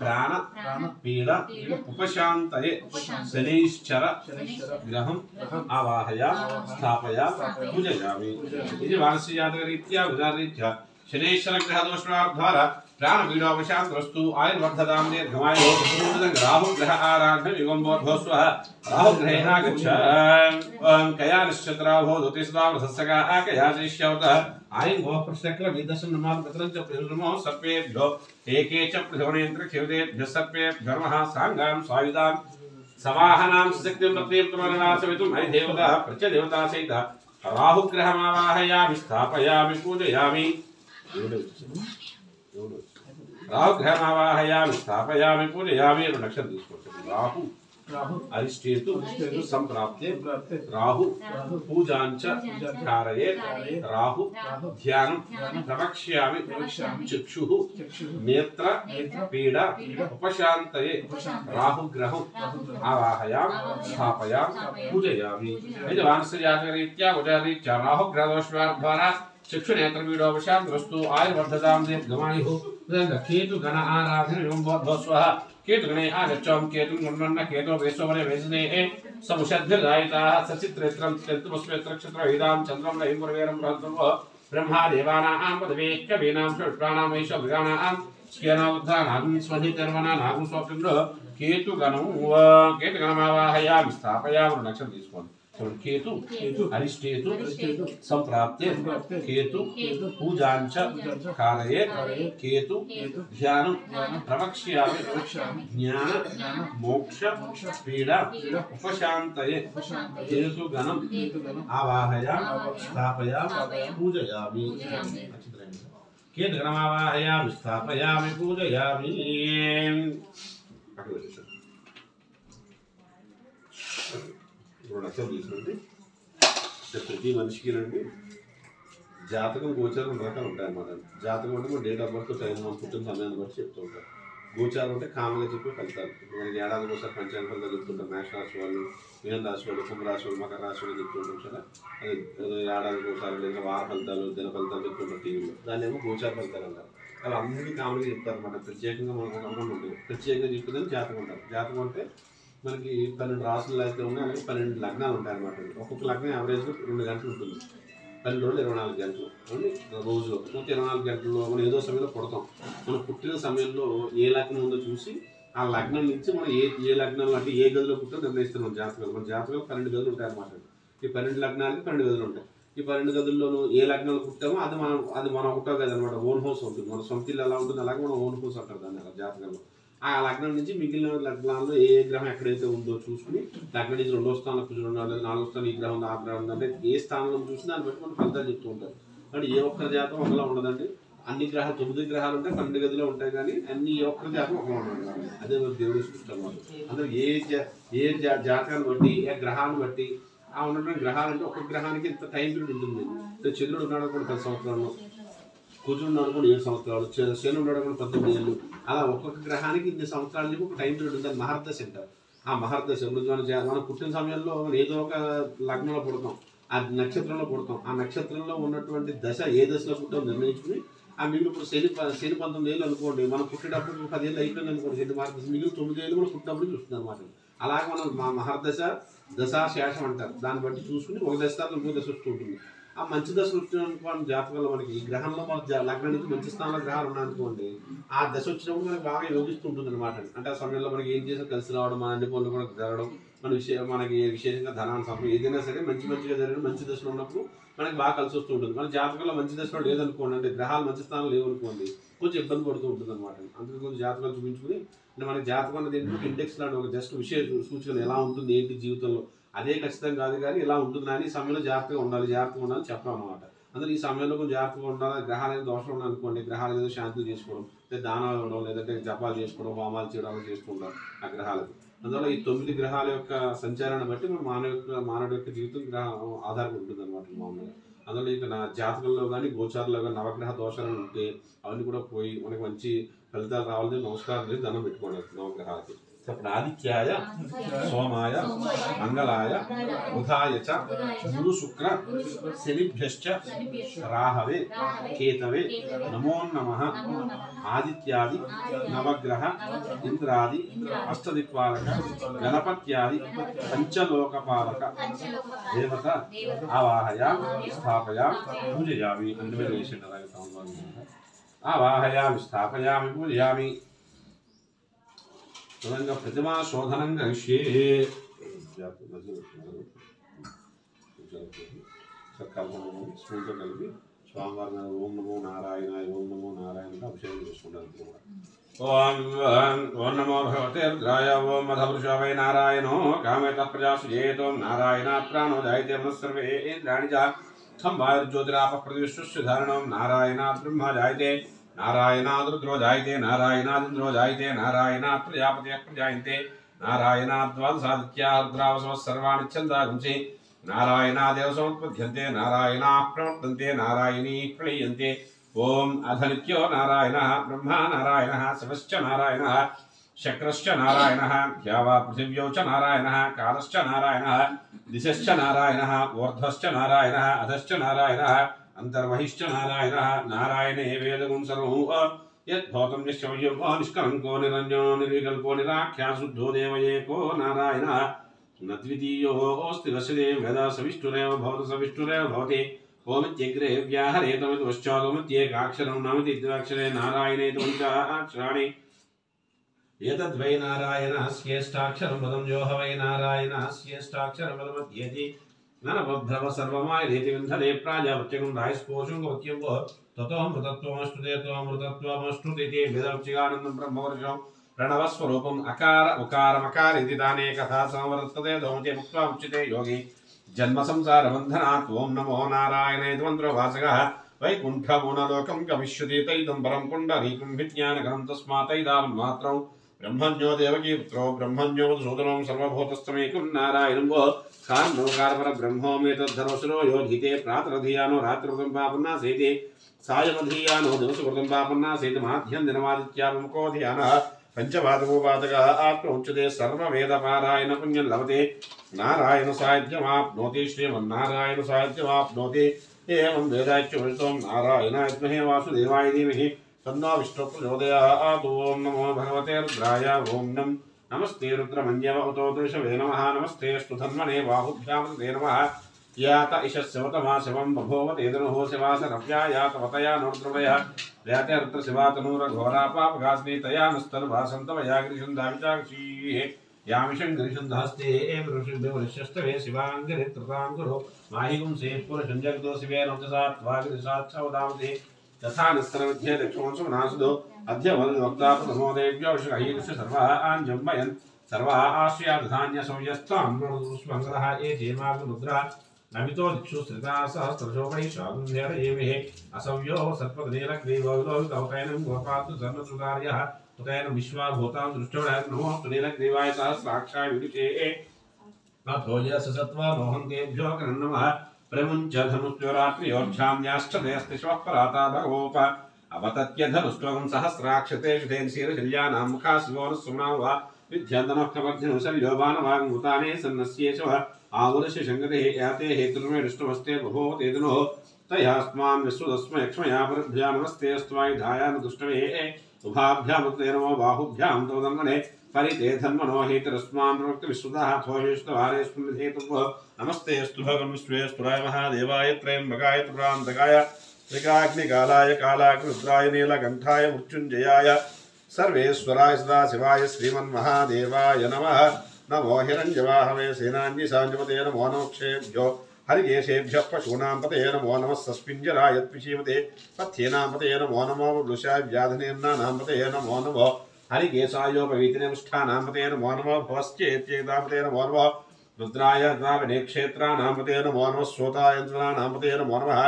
प्राण पीडा उपशान्तये शनैश्चर ग्रहं आवाहयामि स्थापयामि पूजयामि. इति वारस्यजातकरीत्या उदाररीत्या शनैश्चरग्रहदोषद्वारा प्राणपीडोपशान्तरस्तु आयुर्वर्धतां दीर्घमायुः राहुग्रह आराध्य युगम्बोद्भवस्वः राहुग्रहेण गच्छ कया निश्चतराभो ज्योतिषदावृतस्सका कया शिष्यवतः आयुर्भोः प्रश्नक्रविदशं नमात् पितरं च प्रियनमो सर्पेभ्यो एके च प्रथमनेन्द्रक्षेवतेभ्यः सर्पेभ्यो नमः साङ्गां स्वायुधां सवाहनां सशक्तिं पत्नीं पुनर्नाशवितुम् देवता प्रत्यदेवता सहित राहुग्रहमावाहयामि स्थापयामि पूजयामि राहुग्रहमावाहयामि स्थापयामि पूजयामि नक्षत्र తీసుకోండి రాహు అరిష్టేతు సంప్రాప్తే రాహు పూజాంచ కారయే రాహు ధ్యానం ప్రవక్ష్యామి చక్షుః నేత్ర పీడ ఉపశాంతయే రాహుగ్రహం ఆవాహయామి స్థాపయామి పూజయామి ఇది వానస్యాగరీత్యా ఉదయరీత్యా రాహుగ్రహదోషాద్వారా चक्षुनेत्रपीडोपशान्तरस्तु आयुर्वर्धतां दीर्घमायुः केतु गण आराधन युगम्बोद्भवस्वः केतु गणे आगच्छां केतुं गणन्न केतो वेशोवरे वेशने समुषद्भिर्दायिताः सचित्रेत्रं चतुर्मस्वेत्रक्षत्रवेदां चन्द्रं लयिमुरवेरं बृहद्भव ब्रह्मा देवानां पदवे कवीनां षट्प्राणां वैश्वमृगाणां स्केनावृद्धानां स्वधिकर्मणानां स्वप्निन्द्र केतुगणमावाहयामि स्थापयामि नक्षत्र తీసుకోండి केतु अरिष्टेतु संप्राप्ते केतु पूजांच कारये केतु ध्यानं प्रवक्ष्यामि ज्ञान मोक्ष पीडा उपशान्तये केतु गणं आवाहयामि स्थापयामि पूजयामि केतु गणमावाहयामि स्थापयामि पूजयामि నక్షత్రం తీసుకుంటే ప్రతి మనిషికి రండి జాతకం గోచారం రకాలు ఉంటాయన్నమాట. జాతకం అంటే మన డేట్ ఆఫ్ బర్త్ టైం మనం పుట్టిన సమయాన్ని బట్టి చెప్తూ ఉంటారు. గోచారం అంటే కామన్గా చెప్పే ఫలితాలు. ఇప్పుడు మనకి ఏడాదికి ఒకసారి పంచాంగ ఫలితాలు చెప్తుంటారు. మేష రాశి వాళ్ళు, మీన రాశి వాళ్ళు, కుంభ రాశి వాళ్ళు, మకర రాశి వాళ్ళు చెప్తుంటాం కదా. అది ఏడాదికి ఒకసారి లేదా వార ఫలితాలు, దిన ఫలితాలు చెప్తుంటారు టీవీలో. దాన్ని ఏమో గోచార ఫలితాలు అంటారు. అవి అందరికీ కామన్గా చెప్తారు అన్నమాట. ప్రత్యేకంగా మనకు నమ్మకం ఉంటుంది. ప్రత్యేకంగా చెప్పేదని జాతకం అంటారు. జాతకం అంటే మనకి 12 రాసులు అయితే ఉన్నాయి, అలాగే 12 లగ్నాలు ఉంటాయి అన్నమాట. ఒక్కొక్క లగ్నం యావరేజ్గా 2 గంటలు ఉంటుంది. 12 రోజులు 24 గంటలు అండి రోజులో. మొత్తం 24 గంటల్లో మనం ఏదో సమయంలో పుడతాం. మనం పుట్టిన సమయంలో ఏ లగ్నం ఉందో చూసి ఆ లగ్నం నుంచి మనం ఏ లగ్నంలో అంటే ఏ గదిలో పుట్టో నిర్ణయిస్తాం మన జాతకాలు. మన జాతకాలు 12 గదులు ఉంటాయి అన్నమాట. ఈ 12 లగ్నాలకి 12 గదులు ఉంటాయి. ఈ 12 గదుల్లోనూ ఏ లగ్నంలో పుట్టామో అది మనం ఒకటో గది అనమాట. ఓన్ హౌస్ ఉంటుంది. మన సొంత ఇల్లు ఎలా ఉంటుంది అలాగే మనం ఓన్ హౌస్ అంటారు దాన్ని అలా జాతకంలో. ఆ లగ్నం నుంచి మిగిలిన లగ్నాల్లో ఏ గ్రహం ఎక్కడైతే ఉందో చూసుకుని లగ్నం నుంచి 2వ స్థానంలో కుజుడు ఉన్నాడు, లేదా 4వ స్థానం ఈ గ్రహం ఉంది, ఆ గ్రహం ఉంది అంటే ఏ స్థానంలో చూసి దాన్ని బట్టి మనం ఫలితాలు చెప్తూ ఉంటారు. అంటే ఏ ఒక్కరి జాతకం ఒకలా ఉండదండి. అన్ని గ్రహాలు 9 గ్రహాలు ఉంటాయి, 12 గదిలో ఉంటాయి. కానీ అన్ని ఏ ఒక్కరి జాతకం ఒకలా ఉండదు. అదే దేవుడు సృష్టి అన్నమాట. అందులో ఏ జాతకాన్ని బట్టి ఏ గ్రహాన్ని బట్టి ఆ ఉన్నటువంటి గ్రహాలు అంటే ఒక్కొక్క గ్రహానికి ఇంత టైం పీరియడ్ ఉంటుంది. చంద్రుడు ఉన్నాడు కూడా 10 సంవత్సరాలు, కుజుడు ఉన్నాడు కూడా 7 సంవత్సరాలు, శని ఉన్నాడు కూడా 18 ఏళ్ళు. అలా ఒక్కొక్క గ్రహానికి ఇన్ని సంవత్సరాల నుంచి ఒక టైం పీరియడ్ ఉంటుంది. మహర్దశ అంటారు. ఆ మహర్దశ మనం పుట్టిన సమయంలో ఏదో ఒక లగ్నంలో పుడతాం, ఆ నక్షత్రంలో పుడతాం. ఆ నక్షత్రంలో ఉన్నటువంటి దశ ఏ దశలో పుట్టామో నిర్ణయించుకుని ఆ మిగిలిన ఇప్పుడు శని 19 ఏళ్ళు అనుకోండి, మనం పుట్టేటప్పుడు 10 ఏళ్ళు అయిపోయింది అనుకోండి శని మహర్దశ, మిగిలిన 9 ఏళ్ళు మనం పుట్టినప్పుడు చూస్తుంది అనమాట. అలాగే మనం మా మహర్దశ దశాశేషం అంటారు. దాన్ని బట్టి చూసుకుని ఒక దశ తర్వాత ఇంకో దశ వస్తూ ఉంటుంది. ఆ మంచి దశలు వచ్చినటువంటి జాతకంలో మనకి ఈ గ్రహంలో మన లగ్నం నుంచి మంచి స్థానంలో గ్రహాలు ఉన్నాయనుకోండి, ఆ దశ వచ్చినప్పుడు మనకి బాగా యోగిస్తూ ఉంటుంది అనమాట. అంటే ఆ సమయంలో మనకి ఏం చేసినా కలిసి రావడం, మన అన్ని పనులు కూడా జరగడం, మనకి విశేషంగా ధనాన్ని సంపద ఏదైనా సరే మంచిగా జరిగిన మంచి దశలో ఉన్నప్పుడు మనకి బాగా కలిసి వస్తూ ఉంటుంది. మన జాతకంలో మంచి దశలో లేదనుకోండి, అంటే గ్రహాలు మంచి స్థానంలో లేవనుకోండి, కొంచెం ఇబ్బంది పడుతూ ఉంటుంది అనమాట. అందుకే కొంచెం జాతకాలు చూపించుకుని అంటే మన జాతకం అనేది ఏంటంటే ఇండెక్స్ లాంటి ఒక జస్ట్ విషయ సూచన ఎలా ఉంటుంది ఏంటి జీవితంలో అదే ఖచ్చితంగా కాదు, కానీ ఇలా ఉంటుంది అని ఈ సమయంలో జాగ్రత్తగా ఉండాలి చెప్పడం అనమాట. అందులో ఈ సమయంలో కొంచెం జాగ్రత్తగా ఉండాలి. గ్రహాలు ఏదో దోషం ఉన్నాయనుకోండి, గ్రహాలు ఏదో శాంతులు చేసుకోవడం, లేదా దానాలు ఉండడం, లేదంటే జపాలు చేసుకోవడం, హోమాలు చేయడం చేసుకుంటాం ఆ గ్రహాలకు. అందువల్ల ఈ 9 గ్రహాల యొక్క సంచారాన్ని బట్టి మన మానవుడి యొక్క జీవితం గ్రహం ఆధారపడి ఉంటుంది అనమాట మామూలుగా. అందులో ఇక నా జాతకంలో కానీ గోచారంలో కానీ నవగ్రహ దోషాలు ఉంటే అవన్నీ కూడా పోయి మనకి మంచి ఫలితాలు రావాలని నమస్కారం చేసి దండం పెట్టుకోండి నవగ్రహాలకి. ఇప్పుడు ఆదిత్యాయ సోమాయ మంగళాయ బుధాయ చ గురు శుక్ర శనిభ్యశ్చ రాహవే కేతవే నమో నమః. ఆదిత్యాది నవగ్రహ ఇంద్రాది అష్టదిక్పాలక గణపత్యాది పంచలోకపాలక దేవత ఆవాహయ స్థాపయ పూజయామి. 2,000 వేసేట అలాగే आवाहयामि स्थापयामि पूजयामि तदंग प्रतिमा शोधनं करिष्ये स्वामिवार ओम नमो नारायणाय ओम नमो नारायण अभिषेकం చేసుకుంటారు ओम नमो भगवते रुद्राय ओम मधुपुरुषा वै नारायणो कामेतः प्रजासु येतो नारायणात् प्राणो जायते मनस्सर्वे इंद्राणि च खं वायुर्ज्योतिरापः प्रतिविश्वस्य धारणं नारायणात् ब्रह्मा जायते नारायणात् रुद्रो जायते नारायणात् इन्द्रो जायते नारायणात् प्रजापतयः प्रजायन्ते नारायणात् द्वादशादित्याः रुद्रावसवः सर्वाणि छन्दागुंसि नारायणादेव समुत्पद्यन्ते नारायणाः प्रवर्तन्ते नारायणी प्रलीयन्ते ओम अधनित्यो नारायणः ब्रह्मा नारायणः शिवश्च नारायणः शक्रश्च नारायणः द्यावा पृथिव्यौ च नारायणः कालश्च नारायणः दिशश्च नारायणः ऊर्ध्वश्च नारायणः अधश्च नारायणः अंतर्बहिश्च नारायणः नारायणे वेदगुं सर्वं यद्भूतं निश्चयं निष्कलङ्को निरञ्जनो निर्विकल्पो निराख्याः शुद्धो देव एको नारायणः न द्वितीयोऽस्ति वसुदेव वेदा सविष्टुरेव भवति सविष्टुरेव भवति ओमित्यग्रे व्याहरेतमिदुश्चादोमित्येकाक्षरं नामिति द्विअक्षरे नारायणे पञ्चाक्षराणि एतद्वै नारायणस्येष्टाक्षरं पदं यो ह वै नारायणस्येष्टाक्षरं पदमध्येति ननवभ्रव सर्वमायेति विन्धने प्राजापत्यं रायस्पोषं गवत्यं वो ततो मृतत्वमस्तुते त्वमृतत्वमस्तुते वेदवच्चिगानन्दं ब्रह्मवर्षं प्रणवस्वरूपम् अकार उकारमकार इति दाने कथा संवर्तते दोमते मुक्त्वा उच्यते योगी जन्म संसार बंधनात् ओम नमो नारायणाय मंत्रवासगः वैकुंठमूललोकं गमिष्यति तैदं परं पुण्डरीकं विज्ञानकरं तस्मात्तैदां मात्रं ब्रह्मण्यो देवकी पुत्रो ब्रह्मण्यो सूदनं सर्वभूतस्थमेकं नारायणं वो कारणोकारपर ब्रह्मोमेतद्धरोसुरो योधिते प्रातरधियानो रात्रिवृतं पापन्नासेति सायमधियानो दिवसवृतं पापन्नासेति माध्यं दिनमादित्यामुको ध्यानः पंचपादकोपादकः आत्मोच्यते सर्ववेदपारायण पुण्यं लभते नारायण साहित्यमाप्नोति श्रीमन्नारायण साहित्यमाप्नोति एवं वेदाच्युतं नारायणाय विद्महे वासुदेवाय धीमहि तन्नो विष्णुः प्रचोदयात् ओम नमो भगवते रुद्राय ओम नमस्ते रुद्रमन्यव उतो दृशवे नमः नमस्ते स्तुधन्मने बाहुभ्यां ते नमः यात इशस्यवतमा शिवं बभूव तेदनुः शिवासरव्यायातवतया नोर्द्रवयः व्याते रुद्र शिवातनूरघोरा पापघास्नि तया नस्तर्भासन्तवया गिरिशन्दाविचाक्षीः यामिषं गिरिशन्दास्ते एव ऋषिभ्यवरिष्यस्तवे शिवाङ्गिरित्रताङ्कुरो माहिगुं से पुरुषं जगदो शिवेन उच्चसात्वागिरिसाच्छवदामते तथा नस्तरविद्ये दक्षोंसु नासुदो अद्य वक्ता प्रथमो देव्यो विषहैर्ष सर्वः आञ्जम्बयन् सर्वः आश्रयादधान्यसौयस्तां स्मङ्गलः ये जेमागुरुद्रा नमितो दिक्षु स्थिता सहस्रशो वैशागुन्ध्यरयेमिः असव्यो सर्पदनीलग्रीवौलोहितौतैनं गोपातु सर्वसुतार्यः तैनं विश्वाभूतां दृष्टोडः नमोऽस्तु नीलग्रीवाय सहस्राक्षाय विदुषे अथो यशसत्त्वा मोहन्तेभ्यो नमः प्रमुञ्च धनुष्योरात्र्योर्झाम्याश्चतेऽस्ति श्वः पराता भगवोप अवतत्य धनुष्टवं सहस्राक्षते शुतेन शीर्षल्यानां मुखा शिवो न सुम्ना वा विद्यान्तनः प्रवर्धिनो शल्यो बाणवाङ्मुताने सन्नस्येषवः आमुदस्य शङ्कते याते हेतुर्मे दृष्टमस्ते बभो तेदनो तयास्मान् विश्वदस्म यक्ष्मया परभ्या नमस्ते अस्त्वाय धायान दुष्टवे उभाभ्यां ते नमो बाहुभ्यां तवदन्मने परिते धन्मनो हेतरस्मान् प्रवक्ति विश्वतः थोयेष्टवारे स्मृतेतुः नमस्ते अस्तु भगवन् विश्वेश्वराय महादेवाय त्रयम्बकाय त्रिपुरान्तकाय त्रिकाग्निकालाय कालाग्निरुद्राय नीलकण्ठाय मृत्युञ्जयाय सर्वेश्वराय सदाशिवाय श्रीमन्महादेवाय नमः नमो हिरण्यवाहवे सेनान्यसाञ्जपते नमो नमोक्षेभ्यो हरिकेशेभ्यः पशूनां पते नमो नमः सस्पिञ्जराय त्विषीमते पथ्येनां पते नमो नमो वृषाय व्याधिनेन्नानां पते नमो नमो हरिकेशायोपवीतिनिष्ठानां पते नमो नमो भवश्चेत्येतां पते नमो नमः रुद्राय द्राविणेक्षेत्राणां पते नमो नमः श्रोतायन्द्राणां पते नमो नमः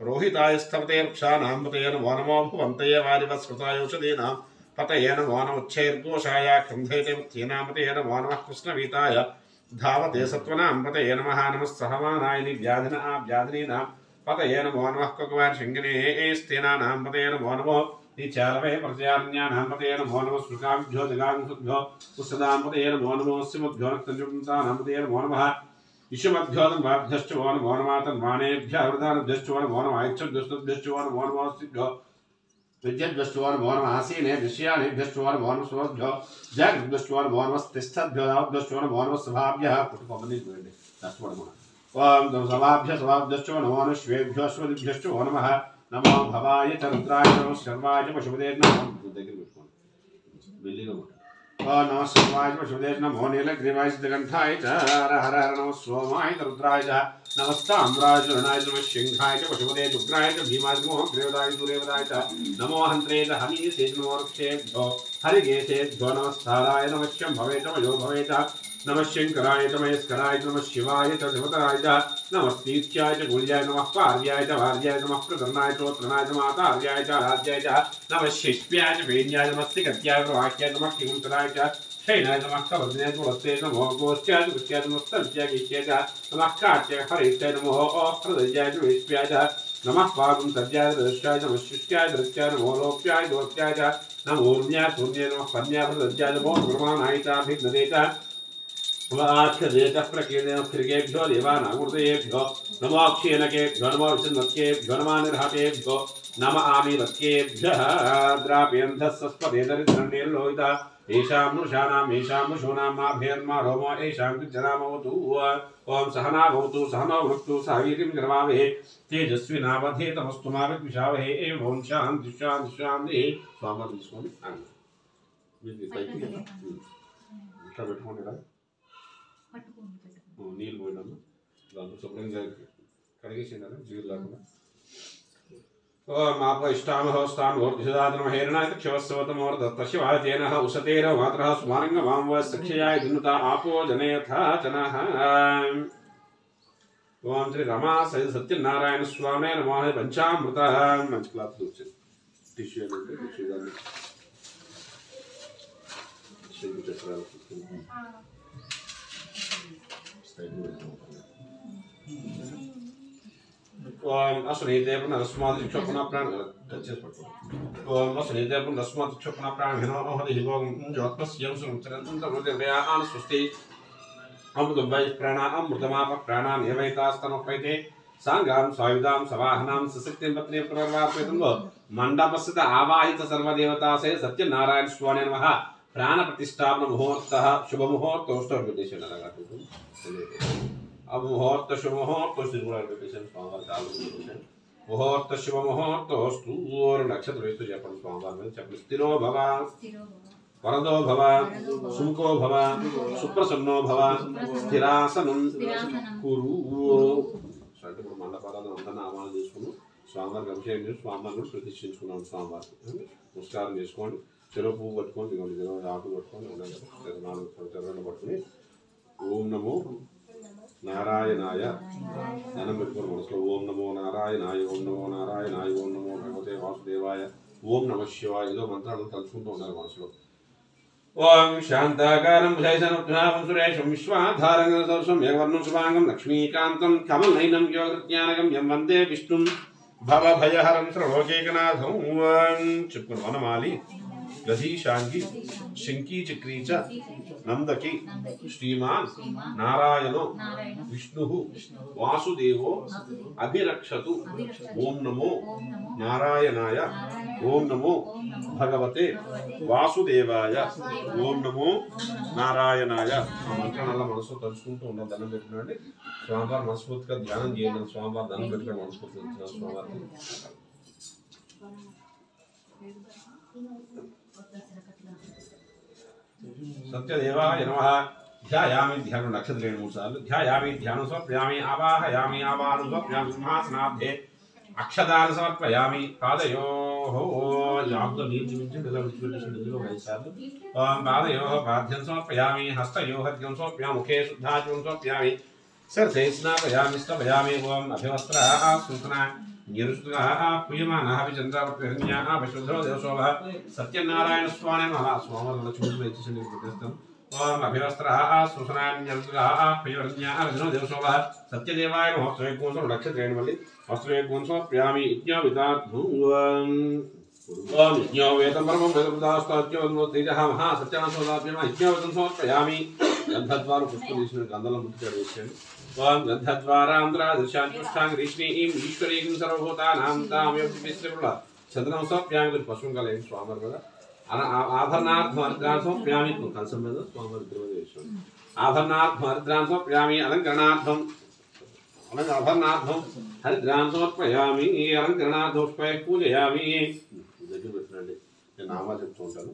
रोहिताय स्थपते वृक्षाणां पते नमो नमो भुवन्तये वारिवत्स्कृतायौषधीनां पतये नमो नमोच्छैर्घोषाय खन्धयते मथ्येनां पतये नमो नमः कृष्णवीताय धावते सत्त्वनां पतये नमः नमः सहमानाय व्याधिनीनां पतये नमो नमः कुक्वान् शङ्गिने स्तेनानां पतये नमो नमो निचालवे प्रत्यारण्यानां पतये नमो नमः शुकाभ्यो दिगांसुभ्यो पुष्पदां पतये नमो नमो स्यमुभ्यो नक्तञ्जुम्तानां पतये नमो नमः इषुमध्योदन्वाभ्यश्च वो नमो नमः तन्वाणेभ्यः वृदानभ्यश्च वो नमो नमः ऐच्छभ्यश्च वो नमो नमः स्थिभ्यो विद्युद्भ्यश्च वो नमो नमः आसीने दृश्यानेभ्यश्च वो नमो नमः स्वभ्यो जागृद्भ्यश्च वो नमो नमः तिष्ठद्भ्यो दावभ्यश्च वो नमो नमः सभाभ्यः ओम सभाभ्यश्च वो नमो नमः श्वेभ्यो अश्वदिभ्यश्च वो नमः నమో భవాయ చ రుద్రాయ నమః శర్వాయ పశుపతే నమః దగ్గర పెట్టుకోండి మెల్లిగా ఉంటుంది ఓం నమః శర్వాయ పశుపతే నమో నీలగ్రీవాయ సిద్ధకంఠాయ చ హర హర నమః సోమాయ చ రుద్రాయ చ నమస్తామ్రాయ చ రుణాయ చ నమః శంఖాయ చ పశుపతే దుగ్రాయ చ భీమాయ చ నమో గ్రీవదాయ సూర్యవదాయ చ నమో హంత్రే చ హనీయసే చ నమో వృక్షేభ్యో హరిగేసేభ్యో నమస్తారాయ నమః శంభవే చ వయో భవే చ नमः शंकराय च महेश्वराय च नमः शिवाय च शिवतराय च नमस्तीत्याय च गुल्याय नमः पार्याय च वार्याय नमः प्रकरणाय च उत्तरणाय च मातार्याय च आराध्याय च नमः शिष्याय च वेद्याय नमः सिकत्याय प्रवाक्याय नमः किंकुन्तराय च शयनाय नमः कवर्धनाय च वस्ते नमो गोष्ठ्याय च गुष्ठ्याय नमः स्तव्याय गीष्याय च नमः काट्याय हरेत्याय नमो प्रदज्याय च वेश्याय च नमः पागुंतर्याय दृष्ट्याय नमः शिष्याय दृष्ट्याय नमो लोप्याय दोत्याय च नमो ऊर्ण्याय शून्याय नमः पद्याय प्रदज्याय नमो ब्रह्माणाय च अभिज्ञते च प्रकीर्णेभ्यो देवानामूर्तयेभ्यो नमो अक्षेनकेभ्यो नमो विचन्वत्केभ्यो नमो निर्हतेभ्यो नम आमिवत्केभ्यः द्राप्यन्धस्सस्पदेदरिद्रण्येर्लोहिता येषां नृषाणां येषां नृषूणां माभेर्मा रोमो येषां कृज्जनामवतु ओं सहना भवतु सहनो भुनक्तु सह वीर्यं करवावहे तेजस्विनावधेतमस्तु मा विद्विषावहे ओं शान्ति शान्ति शान्तिः स्वामी తీసుకోండి మీకు పైకి ఇట్లా పెట్టుకోండి నీళ్ళు పోయినాము దాంట్లో శుభ్రంగా కడిగేసిందా జీవులు లేకుండా మాప ఇష్టామహోస్తాన్మోర్ధిషదాతనమహేరణాయ క్షవస్వతమోర్దత్తశివాయతేన ఉసతేన మాత్రः స్మారంగ మాం వశక్షయాయ దినుత ఆపో జనయథా జనః ఓం శ్రీ రమా సత్యనారాయణ స్వామి నమో పంచామృత మంచి క్లాత్ వచ్చింది టిష్యూ అంటే టిష్యూ దాన్ని శంకు చక్రాలు ओम असुनीदेव नरस्मात् क्षोपना प्राण अच्छे पढ़ो ओम असुनीदेव नरस्मात् क्षोपना प्राण हिनो हरि हिवों ज्योत्स्यं सुचरन्तं तमोदेवया आन सुस्ति अमृतमय प्राणा अमृतमाप प्राणान एवैतास्तनोपैते सांगां स्वायुधां सवाहनां सशक्तिं पत्नी प्रवर्वापयतं मंडपस्थित आवाहित सर्वदेवतासे सत्यनारायण स्वामी नमः प्राण प्रतिष्ठापन मुहूर्तः शुभ मुहूर्तोष्ट विदेश लगाते अब मुहूर्त शुभ मुहूर्त श्रीगुण स्वामी मुहूर्त शुभ मुहूर्तोस्तु और नक्षत्र वेस्तु చెప్పండి స్వామివారి మీద చెప్పండి స్థిరో భవ వరదో భవ సుముఖో భవ సుప్రసన్నో భవ స్థిరాసనం కురు అంటే ఇప్పుడు మండపాలను అంతా నామాలు చేసుకుని స్వామివారికి అభిషేకం చేసి స్వామివారిని ప్రతిష్ఠించుకున్నాం స్వామివారికి నమస్కారం చేసుకోండి చెరువు పువ్వు పట్టుకోండి ఇదిగోండి ఆకు పట్టుకొని ఉండాలి 4 చెరువులు పట్టుకుని ఓం నమో నారాయణాయ ధ్యానం పెట్టుకోండి మనసులో ఓం నమో నారాయణాయ ఓం నమో నారాయణాయ ఓం నమో భగవతే వాసుదేవాయ ఓం నమ శివాయ ఏదో మంత్రాలను తలుచుకుంటూ ఉండాలి మనసులో ఓం శాంతాకారం భుజైసనుజ్ఞానం సురేషం విశ్వాధారంగం సరస్వం ఏకవర్ణం శుభాంగం లక్ష్మీకాంతం కమలనయనం యోగజ్ఞానగం యం వందే విష్ణుం భవభయహరం త్రిలోకైకనాథం చెప్పుకుని వనమాలి గధీశాంగి శంకీ చక్రీ చ నందకి శ్రీమాన్ నారాయణో విష్ణు వాసుదేవో అభిరక్షతు ఓం నమో నారాయణాయ ఓం నమో భగవతే వాసుదేవాయ ఓం నమో నారాయణాయ ఆ మంత్రాల మనసు తలుచుకుంటూ ఉన్న దండం పెట్టుకునండి స్వామివారి మనస్ఫూర్తిగా ధ్యానం చేయండి స్వామివారి దండం పెట్టుకుని మనస్ఫూర్తిగా స్వామివారి सत्यदेवाय नमः ध्यायामि ध्यान नक्षत्रेण 3 साल ध्यायामि ध्यान समर्पयामि आवाहयामि आवाहनं समर्पयामि सिंहासनाब्धे अक्षदान समर्पयामि पादयोः याब्दो नीतिमिति निलविच्युतिषु 5 साल पादयोः पाद्यं समर्पयामि हस्तयोः हद्यं समर्पयामि मुखे शुद्धाचमनं समर्पयामि सर्वे स्नापयामि स्तपयामि ओम अभिवस्त्रः सूचना निरुष्टः पूयमानः विचन्द्रावत्यहन्याः विशुद्धो देवशोभः सत्यनारायण स्वामी नमः स्वामिवार लक्ष्मी इच्छिसन्ति प्रत्यस्तम् ओम अभिवस्त्रः सूचना निरुष्टः पूयमानः विशुद्धो देवशोभः सत्यदेवाय नमः स्वयंकोसं नक्षत्रेण मल्लि वस्त्रयोगोंसो प्रियामि इज्ञाविताद्धु ओम इज्ञावेतं परमं वेदप्रदास्ताज्ञो तेजः महा सत्यानासोदाप्यमा इज्ञावेतं समर्पयामि गन्धद्वार पुष्पदीशेन गन्धलं मुक्तिर्विष्यन् ओम गन्धद्वारान्द्रादृशान्तुष्टाङ्गरीष्णीं ईश्वरीं सर्वभूतानां तामयोगिश्रीपुला चन्द्रं समर्पयामि पशुङ्गलेन स्वामिवार आभरणार्थमर्द्रान् समर्पयामि कलसं स्वामिवार आभरणार्थमर्द्रान् समर्पयामि अलङ्करणार्थं అలంకరణార్థం హరిద్రాం సమర్పయామి అలంకరణార్థం పూజయామి దగ్గర పెట్టండి నేను నామా చెప్తూ ఉంటాను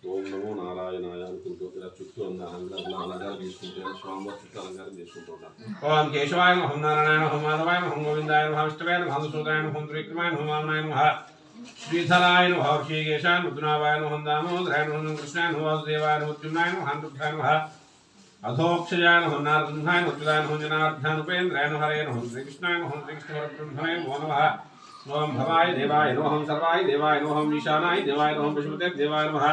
ఓం నమో నారాయణాయ అనుకుంటూ ఇలా చుట్టూ అలంకారం తీసుకుంటే స్వామివారి చుట్టూ అలంకారం చేసుకుంటూ ఉంటాను ఓం కేశవాయ నమః నారాయణాయ నమః మాధవాయ నమః గోవిందాయ నమః విష్ణువాయ నమః మధుసూదనాయ నమః త్రివిక్రమాయ నమః వామనాయ నమః శ్రీధరాయ నమః ఋషికేశాయ ముద్దునాభాయ నమః దామోదరాయ నమః కృష్ణాయ నమః వాసుదేవాయ నమః ఉద్యుమ్నాయ నమః హనుమద్భాయ నమః అధోక్షజాయ నమః నారసింహాయ నమః ఉచ్యుతాయ నమః జనార్దనానుపేంద్రాయ నమః హరే నమః శ్రీకృష్ణాయ నమః శ్రీకృష్ణపరబ్రహ్మణే నమో నమః ఓం భవాయ దేవాయ నమః సర్వాయ దేవాయ నమః ఈశానాయ దేవాయ నమః పశుపతే దేవాయ నమః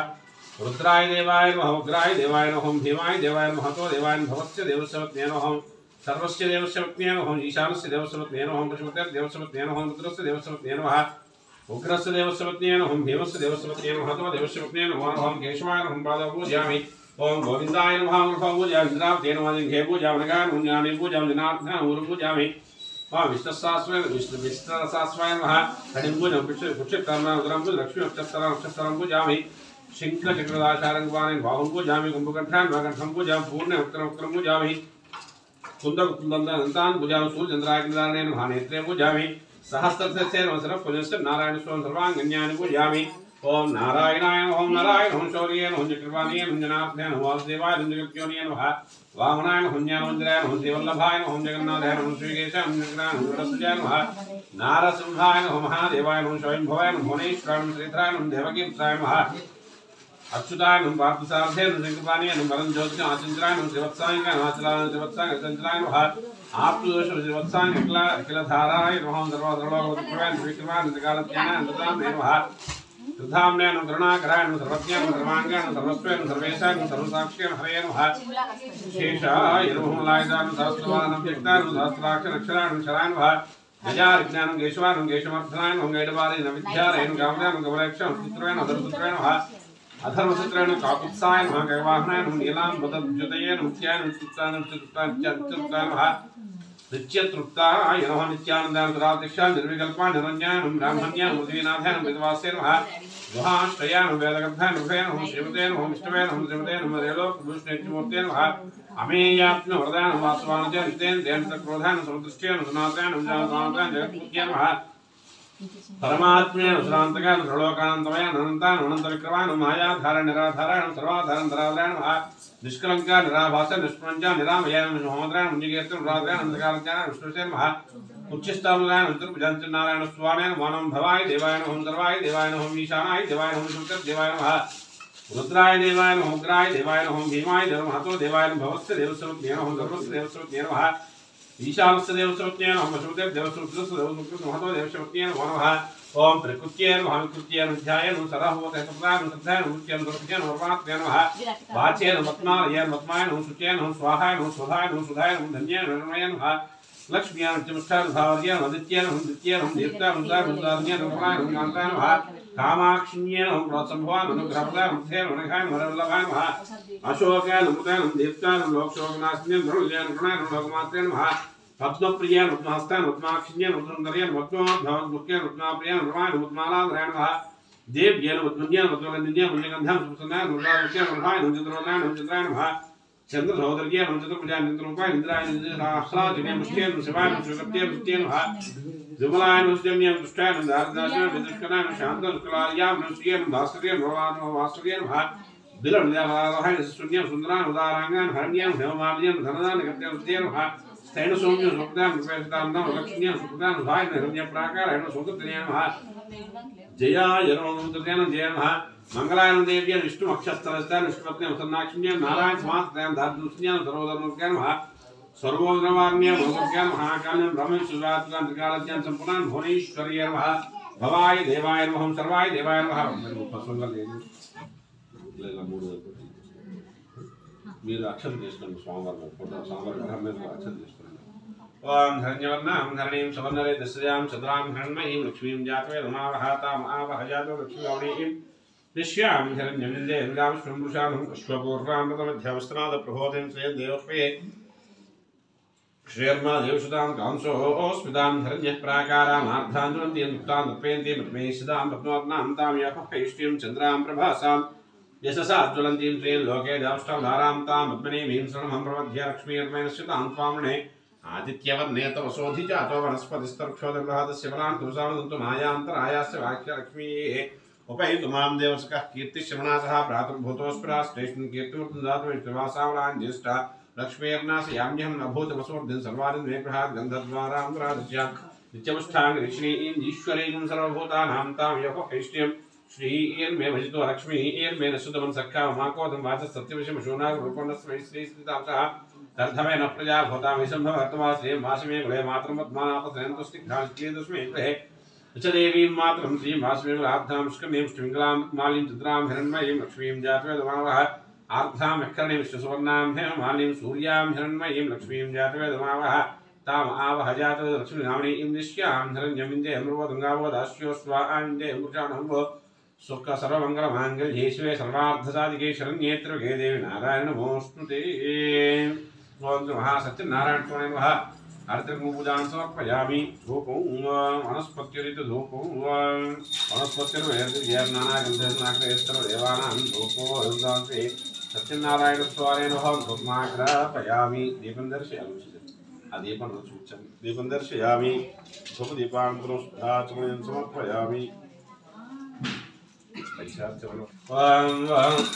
రుద్రాయ దేవాయ నమః ఉగ్రాయ దేవాయ నమః భీమాయ దేవాయ నమః తో దేవాయ భవస్య దేవస్యవత్నే నమః సర్వస్య దేవస్యవత్నే నమః ఈశానస్య దేవస్యవత్నే నమః పశుపతే దేవస్యవత్నే నమః రుద్రస్య దేవస్యవత్నే నమః ఉగ్రస్య దేవస్యవత్నే నమః భీమస్య దేవస్యవత్నే నమః తో దేవస్యవత్నే నమః కేశవాయ నమః పాదం పూజయామి ఓం గోవిందాయ నమః పూజయామి ఇంద్రావతే నమః జింఘే పూజయామి నగానుజ్ఞాని పూజయామి జనార్దన ఊరు పూజయామి విష్ణుసహస్రాయ నమః హరిం పూజం పుష్యకర్ణం లక్ష్మీ నక్షత్రం పూజయామి శంఖచక్రదాచారంగవాణి బాహుం పూజయామి కుంభకంఠాన్ కంఠం పూజామి పూర్ణ ఉత్తరం పూజయామి కుందకుదంతాన్ పూజామి సూర్యచంద్రాగ్నిదారణే నమః నేత్రే పూజయామి సహస్రస్య నమః పూజస్య నారాయణ స్వామి సర్వాంగన్యాని పూజయామి ఓం నారాయణాయ ఓం నారాయణ ఓం శౌర్యే ఓం చక్రవాణీయ ఓం జనార్దనాయ ఓం వాసుదేవాయ ఓం జగత్యోనియ నమః వామనాయ ఓం జ్ఞానవంజరాయ ఓం శ్రీవల్లభాయ ఓం జగన్నాథాయ ఓం శ్రీకేశాయ ఓం జగన్నాథాయ నమః నారసింహాయ ఓం మహాదేవాయ ఓం స్వయంభవాయ ఓం భువనేశ్వరాయ ఓం శ్రీధరాయ ఓం దేవకీపుత్రాయ నమః అచ్యుతాయ ఓం పార్థసారథే ఓం శంకపాణీయ ఓం వరం జ్యోతిష ఆచంద్రాయ ఓం శ్రీవత్సాయ ఆచలాయ శ్రీవత్సాయ చంద్రాయ నమః ఆప్తుదోష శ్రీవత్సాయ అఖిలధారాయ నమః సర్వసర్వోపక్రమాయ శ్రీకృమాయ త్రికాలజ్ఞానాయ నమః ధామ్యానం కరుణాకరాయణం సర్వజ్ఞానం సర్వాంగానం సర్వస్వేనం సర్వేశానం సర్వసాక్ష్యం హరే నమః శేషాయ నమః లాయదానం సహస్రవానం వ్యక్తానం సహస్రాక్షరక్షరాణం శరాయ నమః గజారిజ్ఞానం కేశవానం కేశమర్ధనాయ నమః గైడబాలైన విద్యాలయం గామయానం గమలక్షం పుత్రేణ అధర్పుత్రేణ నమః అధర్మపుత్రేణ కాకుత్సాయ నమః గైవాహనాయ నమః నీలాం బదజ్యుతయే నమః తుత్తానం తుత్తాయ నమః నిత్యతృప్తాయ నమః నిత్యానందానందరాధ్యక్ష నిర్వికల్ప నిరంజనం బ్రాహ్మణ్యాం ఉదయనాథానం విద్వాస్య నమః గుహాశ్రయానం వేదగర్భాయ నమః శ్రీమతే నమః విష్ణవే నమః శ్రీమతే నమః రేలోకభూషణేత్యమూర్తే నమః అమేయాత్మ వరదానం వాస్వానజ నితేంద్రేణ క్రోధానం సమదృష్ట్యానం సునాథానం జాతానం జగత్పూజ్య నమః పరమాత్మేన సురాంతకాన త్రిలోకానంతమయ అనంతానం అనంత విక్రమానం మాయాధార నిరాధారాయణం సర్వాధారం ధరాధారాయణ నమః నిష్కలంక నిరాభాస నిష్ప్రంజ నిరామయాన మహోదరాయణ ముంజిగేత్రం రాధాయణ అంధకారజ్ఞాన విష్ణుసేన మహా ఉచ్చిష్టానురాయణ విద్రుపజంచనారాయణ స్వామేన మానం భవాయ దేవాయ నమః సర్వాయ దేవాయ నమః ఈశానాయ దేవాయ నమః శుక్ర దేవాయ నమః రుద్రాయ దేవాయ నమః ఉగ్రాయ దేవాయ నమః భీమాయ నమః దేవాయ నమః భవస్య దేవస్వరూపే నమః సర్వస్య దేవస్వరూపే నమః ఈశానస్య దేవస్వరూపే నమః శుక్ర దేవస్వరూపే నమః దేవస్వరూపే నమః ఓం ప్రకృత్యే నమః వికృత్యే ధ్యాయ నమః సరహోతే సప్తాయ సప్తాయ నమః సర్వజ్ఞ నమః నమః వాచే నమః మత్మాయ నమః సుచే నమః స్వాహాయ నమః సుధాయ నమః సుధాయ నమః ధన్యాయ నమః నమః లక్ష్మీయ నమః భావర్య నమః దిత్య నమః దిత్య నమః దీప్త నమః నమః కాంతాయ నమః కామాక్షిణ్యే నమః ప్రోత్సంభవాయ నమః గ్రహపదాయ నమః నమః వరవల్లభాయ నమః అశోకాయ నమః దీప్తాయ నమః లోకశోకనాశిన్య ధనుర్యాయ నమః లోకమాత్రే నమః పద్మప్రియ పద్మహస్త పద్మాక్షిణ్య సుందర్య పద్మోద్భవముఖ్య పద్మప్రియ నమాయ పద్మాలాధరాయ నమః దేవ్య పద్మన్య పద్మగంధ్య పుణ్యగంధం సుసన్నాయ నమః నమః చంద్రోనాయ చంద్రాయ నమః చంద్ర సోదర్య చంద్రపూజా చంద్రూపాయ ఇంద్రాయ సహస్రాజనే ముష్ట్య శివాయ శివత్య ముష్ట్య నమః విమలాయ నమః దుష్టాయ దారదాయ విదుష్కనాయ శాంతస్కలాయ నమః భాస్కర్య భవాన వాసుర్య నమః బిలవదాయ శూన్య సుందరాయ ఉదారాంగాన హరణ్య హేమాలయ ధనదాన గత్య నమః స్థైన సౌమ్య సుఖదాన ఉపేతాంతం లక్ష్మీయ సుఖదాన భాయ హరణ్య ప్రాకార సుఖత్రియ నమః జయాయ నమః జయ నమః మంగళాయన దేవ్య విష్ణు అక్షస్థలస్థాన విష్ణుపత్ని ఉత్తరాక్షిణ్య నారాయణ సమాస్తాయం ధాతుష్ణ్య సర్వధర్మజ్ఞాన మహా సర్వోదరవార్ణ్య మహోజ్ఞాన మహాకాల్యం బ్రహ్మేశ్వరాత్మకాన్ త్రికాలజ్ఞాన సంపూర్ణ భువనేశ్వర్య నమః భవాయ దేవాయ నమః సర్వాయ దేవాయ నమః మీరు అక్షరం చేసుకోండి స్వామివారి అక్షరం చేసుకోండి ఓం ధన్యవర్ణాం ధరణీం సువర్ణరే దశ్రయాం చంద్రాం హిరణ్మయీం లక్ష్మీం జాతవే రమావహాతాం ఆవహజాతో లక్ష్మీవణీం నిశ్యాం హిరణ్యమిందే ఇంద్రాం శృంభృషాం అశ్వపూర్వామృతమధ్యవస్త్రాద ప్రబోధిం శ్రేయం దేవస్వే శ్రేర్మా దేవసుతాం కాంసోస్మితాం హిరణ్య ప్రాకారాం ఆర్ధాంజునంతి ముక్తాం తప్పేంతి మృతమేషిదాం పద్మవర్ణాం తాం యపైష్ట్యం చంద్రాం ప్రభాసాం యశసా జ్వలంతీం శ్రేయం లోకే దేవష్టాం ధారాం తాం పద్మనీమీం శరణమం ప్రమధ్య లక్ష్మీర్మేణస్యతాం త్వామణే आदित्यवर्णेतवसोधि जातो वनस्पतिस्तरुक्षोदर्गहादस्य फलान्तुसानुदन्तु मायान्तरायास्य वाक्यलक्ष्मीः उपैतु मां देवसकः कीर्तिश्रवणासः भ्रातुर्भूतोऽस्पराश्रेष्ठं कीर्तिमूर्तिदातुमित्रवासावलाञ्ज्येष्ठ लक्ष्मीर्नाशयाम्यहं न भूतमसोर्धिं सर्वादिं मे गृहात् गन्धद्वारान्तरादिश्य नित्यमुष्ठाङ्गरिक्ष्णीं ईश्वरीं सर्वभूतानां तां यः हैष्ट्यं श्रीयन्मे भजितो लक्ष्मीर्मे न सुदमं सख्या उमाकोदं वाचः सत्यविषमशूनागरूपणस्मै श्रीस्थितांसः तर्धमे न प्रजा भूता विसंभव वर्तमासे वासमे गुणे मातरं पद्मानापसयन्तुस्तिग्धास्मै गृहे च देवीं मातरं श्रीं वासमे गुलाब्धां स्कन्नीं श्रीमङ्गलां मालीं चित्रां हिरण्मयीं लक्ष्मीं जातवेदमावः आर्द्रां यक्षरणीं विश्वसुवर्णां हेममालीं सूर्यां हिरण्मयीं लक्ष्मीं जातवेदमावः ताम् आवह जातवेदलक्ष्मीनाम्नीं दिश्यां हिरण्यमिन्दे अमृवदङ्गावदास्योस्वान्दे अमृजानम्भो सुख सर्वमङ्गलमाङ्गल्ये शिवे सर्वार्थसाधिके शरण्ये त्र्यम्बके देवी नारायण नमोऽस्तुते। ओम महासत्यनारायण स्वामी नमः। अर्धपूजां समर्पयामि। धूपं वनस्पत्युरितधूपं वनस्पत्युर्वेदनानागन्धनाग्रहस्तरदेवानां धूपो रुद्रान्ते सत्यनारायण स्वामी नमः। धूपमाग्रापयामि। दीपं दर्शयामि। दीपं सूच्यं दीपं दर्शयामि। धूपदीपान्तरं शुद्धाचमनीं समर्पयामि।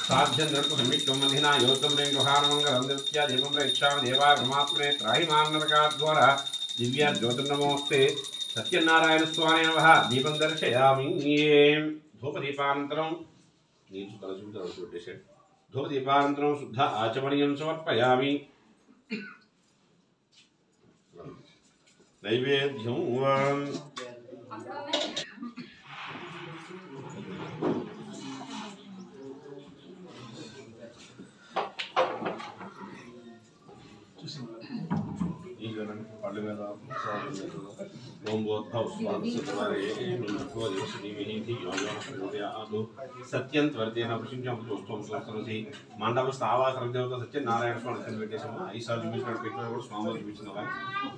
साध्यं नृपसंयुक्तं वन्दिना योतं रेणुहारमङ्गलं नृत्या दीपं प्रेक्षामि देवा ब्रह्मात्मने त्राहि मां नरकाद्वारा दिव्या ज्योतिर्नमोऽस्ते। सत्यनारायण स्वामी नमः। दीपं दर्शयामि। धूपदीपानन्तरं धूपदीपानन्तरं शुद्ध आचमनीयं समर्पयामि। नैवेद्यं सत्यं त्वरतेन प्रशिंचम दोस्तों संस्कृति मंडप स्थावासर देवता सत्यनारायण स्वामी वेंकटेश्वर ऐसा जिमिस्टर पेपर स्वामी जिमिस्टर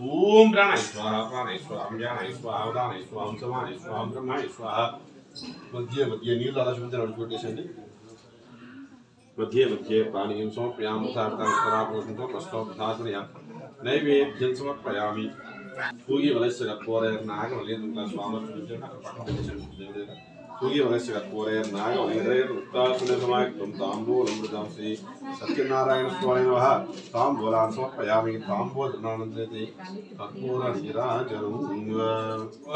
ओम प्राणाय स्वाहा प्राणाय स्वाहा ज्ञानाय स्वाहा उदानाय स्वाहा समानाय स्वाहा ब्रह्माय स्वाहा मध्य मध्य नील आला सुंदर वेंकटेश्वर मध्ये मध्ये पानीयं समर्पयामि सार्थं करापोषणं प्रस्तोत्थात्मया नैवेद्यं समर्पयामि। पूगी वलस्य गत्वरे नागवलेन्द्र स्वामर्पणं पूगी वलस्य गत्वरे नागवलेन्द्र उत्तासुनसमाक्तं ताम्बूलं मृदं श्री सत्यनारायण स्वामी नमः। ताम्बूलान् समर्पयामि। ताम्बूलदानन्ते कर्पूरनीराजनम्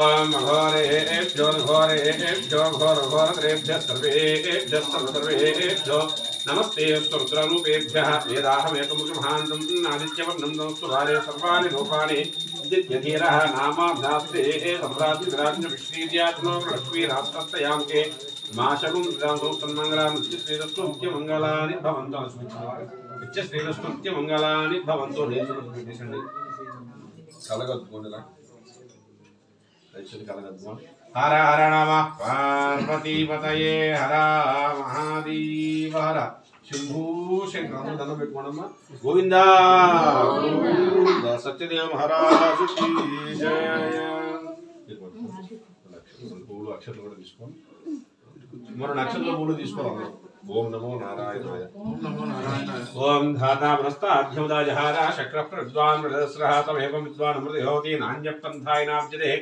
ओम घोरेभ्यो घोरेभ्यो घोरघोरत्रेभ्यः सर्वेभ्यः सर्वेभ्यो नमस्ते रुद्ररूपेभ्यः। वेदाहमेकमुखमहान्तं आदित्यवर्णं संस्तुभारे सर्वाणि रूपाणि दिव्यधीरः नामाभ्यास्ते सम्राज्ञविश्रीर्यात्नो लक्ष्मीरास्तयाङ्के माशगुं तन्मङ्गलानि नित्यश्रीरस्तुत्यमङ्गलानि भवन्तु नित्यश्रीरस्तुत्यमङ्गलानि भवन्तु। कलगद्गोण्डला हर हर नमः पार्वतीपतये हर महादेव हर शंभू शंकर धन पेट्कोणम्मा गोविंद गोविंद सत्यदेव महाराज की जय। పూలు అక్షతలు కూడా తీసుకోండి. మరి నక్షత్ర పూలు తీసుకోవాలి. ఓం నమో నారాయణాయ. ఓం నమో నారాయణాయ. ఓం ధాతా పునస్తాధ్యముదాజహార శక్రః విద్వాన్ మృదస్రః తమేవం విద్వాన్ అమృతయోతి నాణ్యపంథాయనాబ్జదే.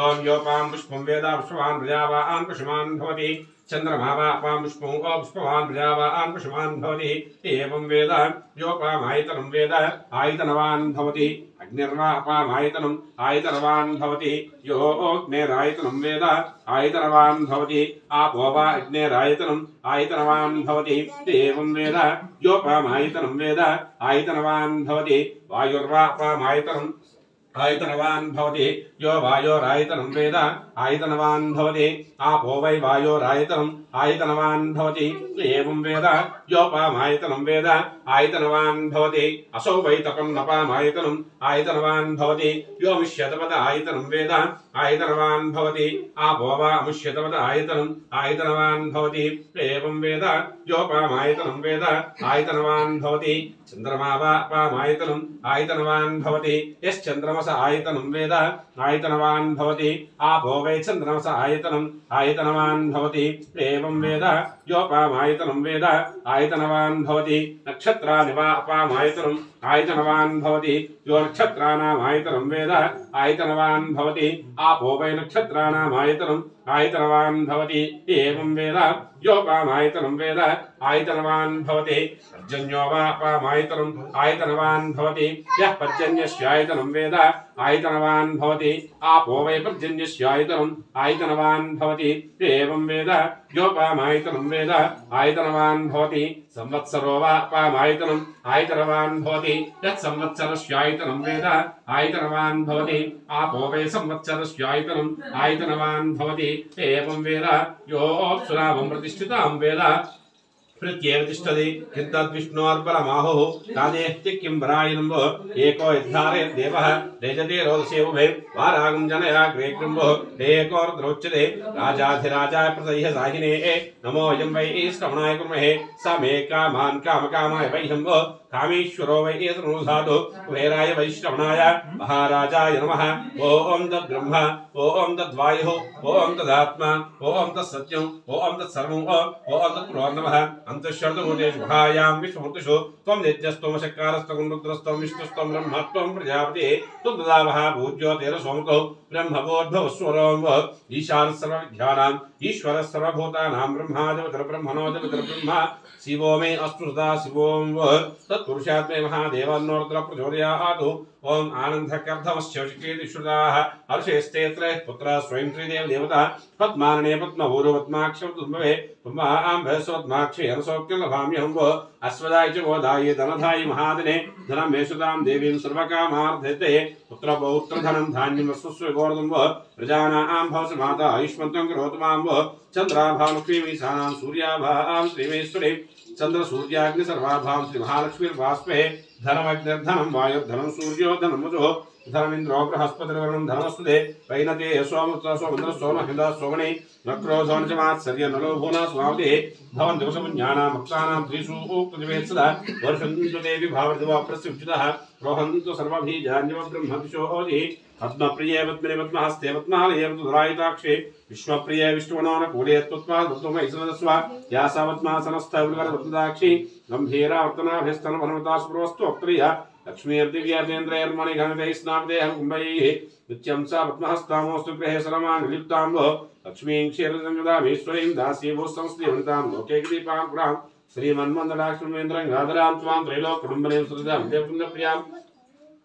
ओम योपां पुष्पं वेदा पुष्पवान् प्रजावान् पुष्पवान् भवति। चंद्रमा वा अपां पुष्पं पुष्पवान् प्रजावान् पुष्पवान् भवति। एवं वेद योपामायतनं वेद आयतनवान् भवति। अग्निर्वा अपामायतनं आयतनवान् भवति। यो अग्नेरायतनं वेद आयतनवान् भवति। आपो वा अग्नेरायतनं आयतनवान् भवति। एवं वेद योपामायतनं वेद आयतनवान् भवति। वायुर्वा अपामायतनं आयतनवान् भवति। यो वायोरायतनं वेद आयतनवान् भवति। आपो वै वायोरायतनं आयतनवान् भवति। एवं वेद योपामायतनं वेद आयतनवान् भवति। असौ वै तपं नपामायतनं आयतनवान् भवति। यो मुष्यतपद आयतनं वेद आयतनवान् भवति। आपो वा मुष्यतपद आयतनं आयतनवान् भवति। एवं वेद योपामायतनं वेद आयतनवान् भवति। चंद्रमा वा अपामायतनं आयतनवान् भवति। यश्चंद्रमस आयतनं वेद आयतनवान् भवति। आपो वै चंद्रमस आयतनं आयतनवान् भवति। एवं वेद योपामायतनं वेद आयतनवान् भवति नक्षत्राणि वा अपामायतनं आयतनवान् भवति यो नक्षत्राणामायतनं वेद आयतनवान् भवति आपो वै नक्षत्राणामायतनं आयतनवान् भवति एवं वेद योपामायतनं वेद आयतनवान् भवति पर्जन्यो वा अपामायतनं आयतनवान् भवति यः पर्जन्यस्यायतनं वेद आयतनवान् भवति आपो वै पर्जन्यस्यायतनं आयतनवान् भवति एवं वेद योपामायतनं वेद आयतनवान् भवति संवत्सरो वा अपामायतनं आयतनवान् भवति यत् संवत्सरस्यायतनं वेद आयतनवान् भवति आपो वै संवत्सरस्यायतनं आयतनवान् भवति एवं वेद यो अप्सुरामं प्रतिष्ठितां वेद प्रत्येव तिष्ठति यद्विष्णोर्बलमाहुः तादेह्ति किं वरायिनम्बो एको यद्धारयत् देवः रेजते रोदसे उभे वारागं जनयाग्रे कृम्बो एकोर्द्रोच्यते राजाधिराजाय प्रसह्य साहिने नमोऽयं वै श्रवणाय कुर्महे स मे कामान् कामकामाय वैहम्बो कामेश्वरो वै एतनुधातु कुबेराय वैश्रवणाय महाराजाय नमः ॐ तद्ब्रह्म ॐ तद्वायुः ॐ तदात्मा ॐ तत्सत्यम् ॐ तत्सर्वम् ॐ तत्पुरोर्नमः अंतःशर्दभूतेषु गुहायां विश्वमूर्तिषु त्वं नित्यस्त्वमशक्कारस्त्वं रुद्रस्त्वं विष्णुस्त्वं ब्रह्मत्वं प्रजापतिः त्वं ददावः पूज्योतिरसोमकौ ब्रह्मभूद्भवस्वरों ईशानः सर्वविद्यानाम् ईश्वरः सर्वभूतानां ब्रह्मादिवतरब्रह्मणो दिवतरब्रह्म शिवो मे अस्तु सदा शिवों तत्पुरुषात् मे महादेवान्नोर्द्र प्रचोदयातु ओम आनन्दकर्धमश्चेति श्रुताः हर्षेस्तेऽत्र पुत्रः स्वयं श्रीदेव देवता पद्मानने पद्मभूरो पद्माक्षवतुम्भवे पद्माम्भस्वद्माक्षे हरसौक्तिर्लभाम्यहं वो अश्वदाय च गोदाय धनधाय महादिने धनं मे सुतां देवीं सर्वकामार्थते पुत्रपौत्रधनं धान्यं वस्तुस्व गोर्धं वो प्रजानां भवस माता आयुष्मन्तं करोतु मां वो चन्द्राभानुक्रीमीशानां सूर्याभां श्रीमेश्वरी चंद्र सूर्याग्नि सर्वाभां श्री महालक्ष्मीर्वास्पे धनमग्निर्धनं वायुर्धनं सूर्यो धनमुजो धनमिन्द्रो बृहस्पतिर्वरुणं धनमस्तुते वैनते सोमत्र सोमन्द्र सोमहिन्दा सोमने नक्रोधो निजमात्सर्य नलोभूना स्वावते भवन्तु समज्ञानां भक्तानां त्रिषु प्रतिवेत्सदा वर्षन्तु देवी भावर्धवा प्रत्युचितः रोहन्तु सर्वबीजान्यव ब्रह्मदिशोऽधि पद्मप्रिये पद्मिने पद्महस्ते पद्मालये पद्मधरायिताक्षे विश्वप्रिये विष्णुवनानुकूले त्वत्पादत्वमैसनदस्व या सा पद्मासनस्थौलगरवत्दाक्षी गम्भीरावर्तनाभिस्तनपरमता स्पृहस्तु अप्रिया लक्ष्मीर्दिव्याजेन्द्रैर्मणिघनतैः स्नापदेहं कुम्भैः नित्यं सा पद्महस्तामोऽस्तु गृहे सरमाङ्गलिप्तां वो लक्ष्मीं क्षीरसंगदाभीश्वरीं दासीभूः संस्थीवनितां लोके दीपां पुरां श्रीमन्मन्दलाक्ष्मीन्द्रं गादरां त्वां त्रैलोककुटुम्बनीं सुहृदां देवकुन्दप्रियां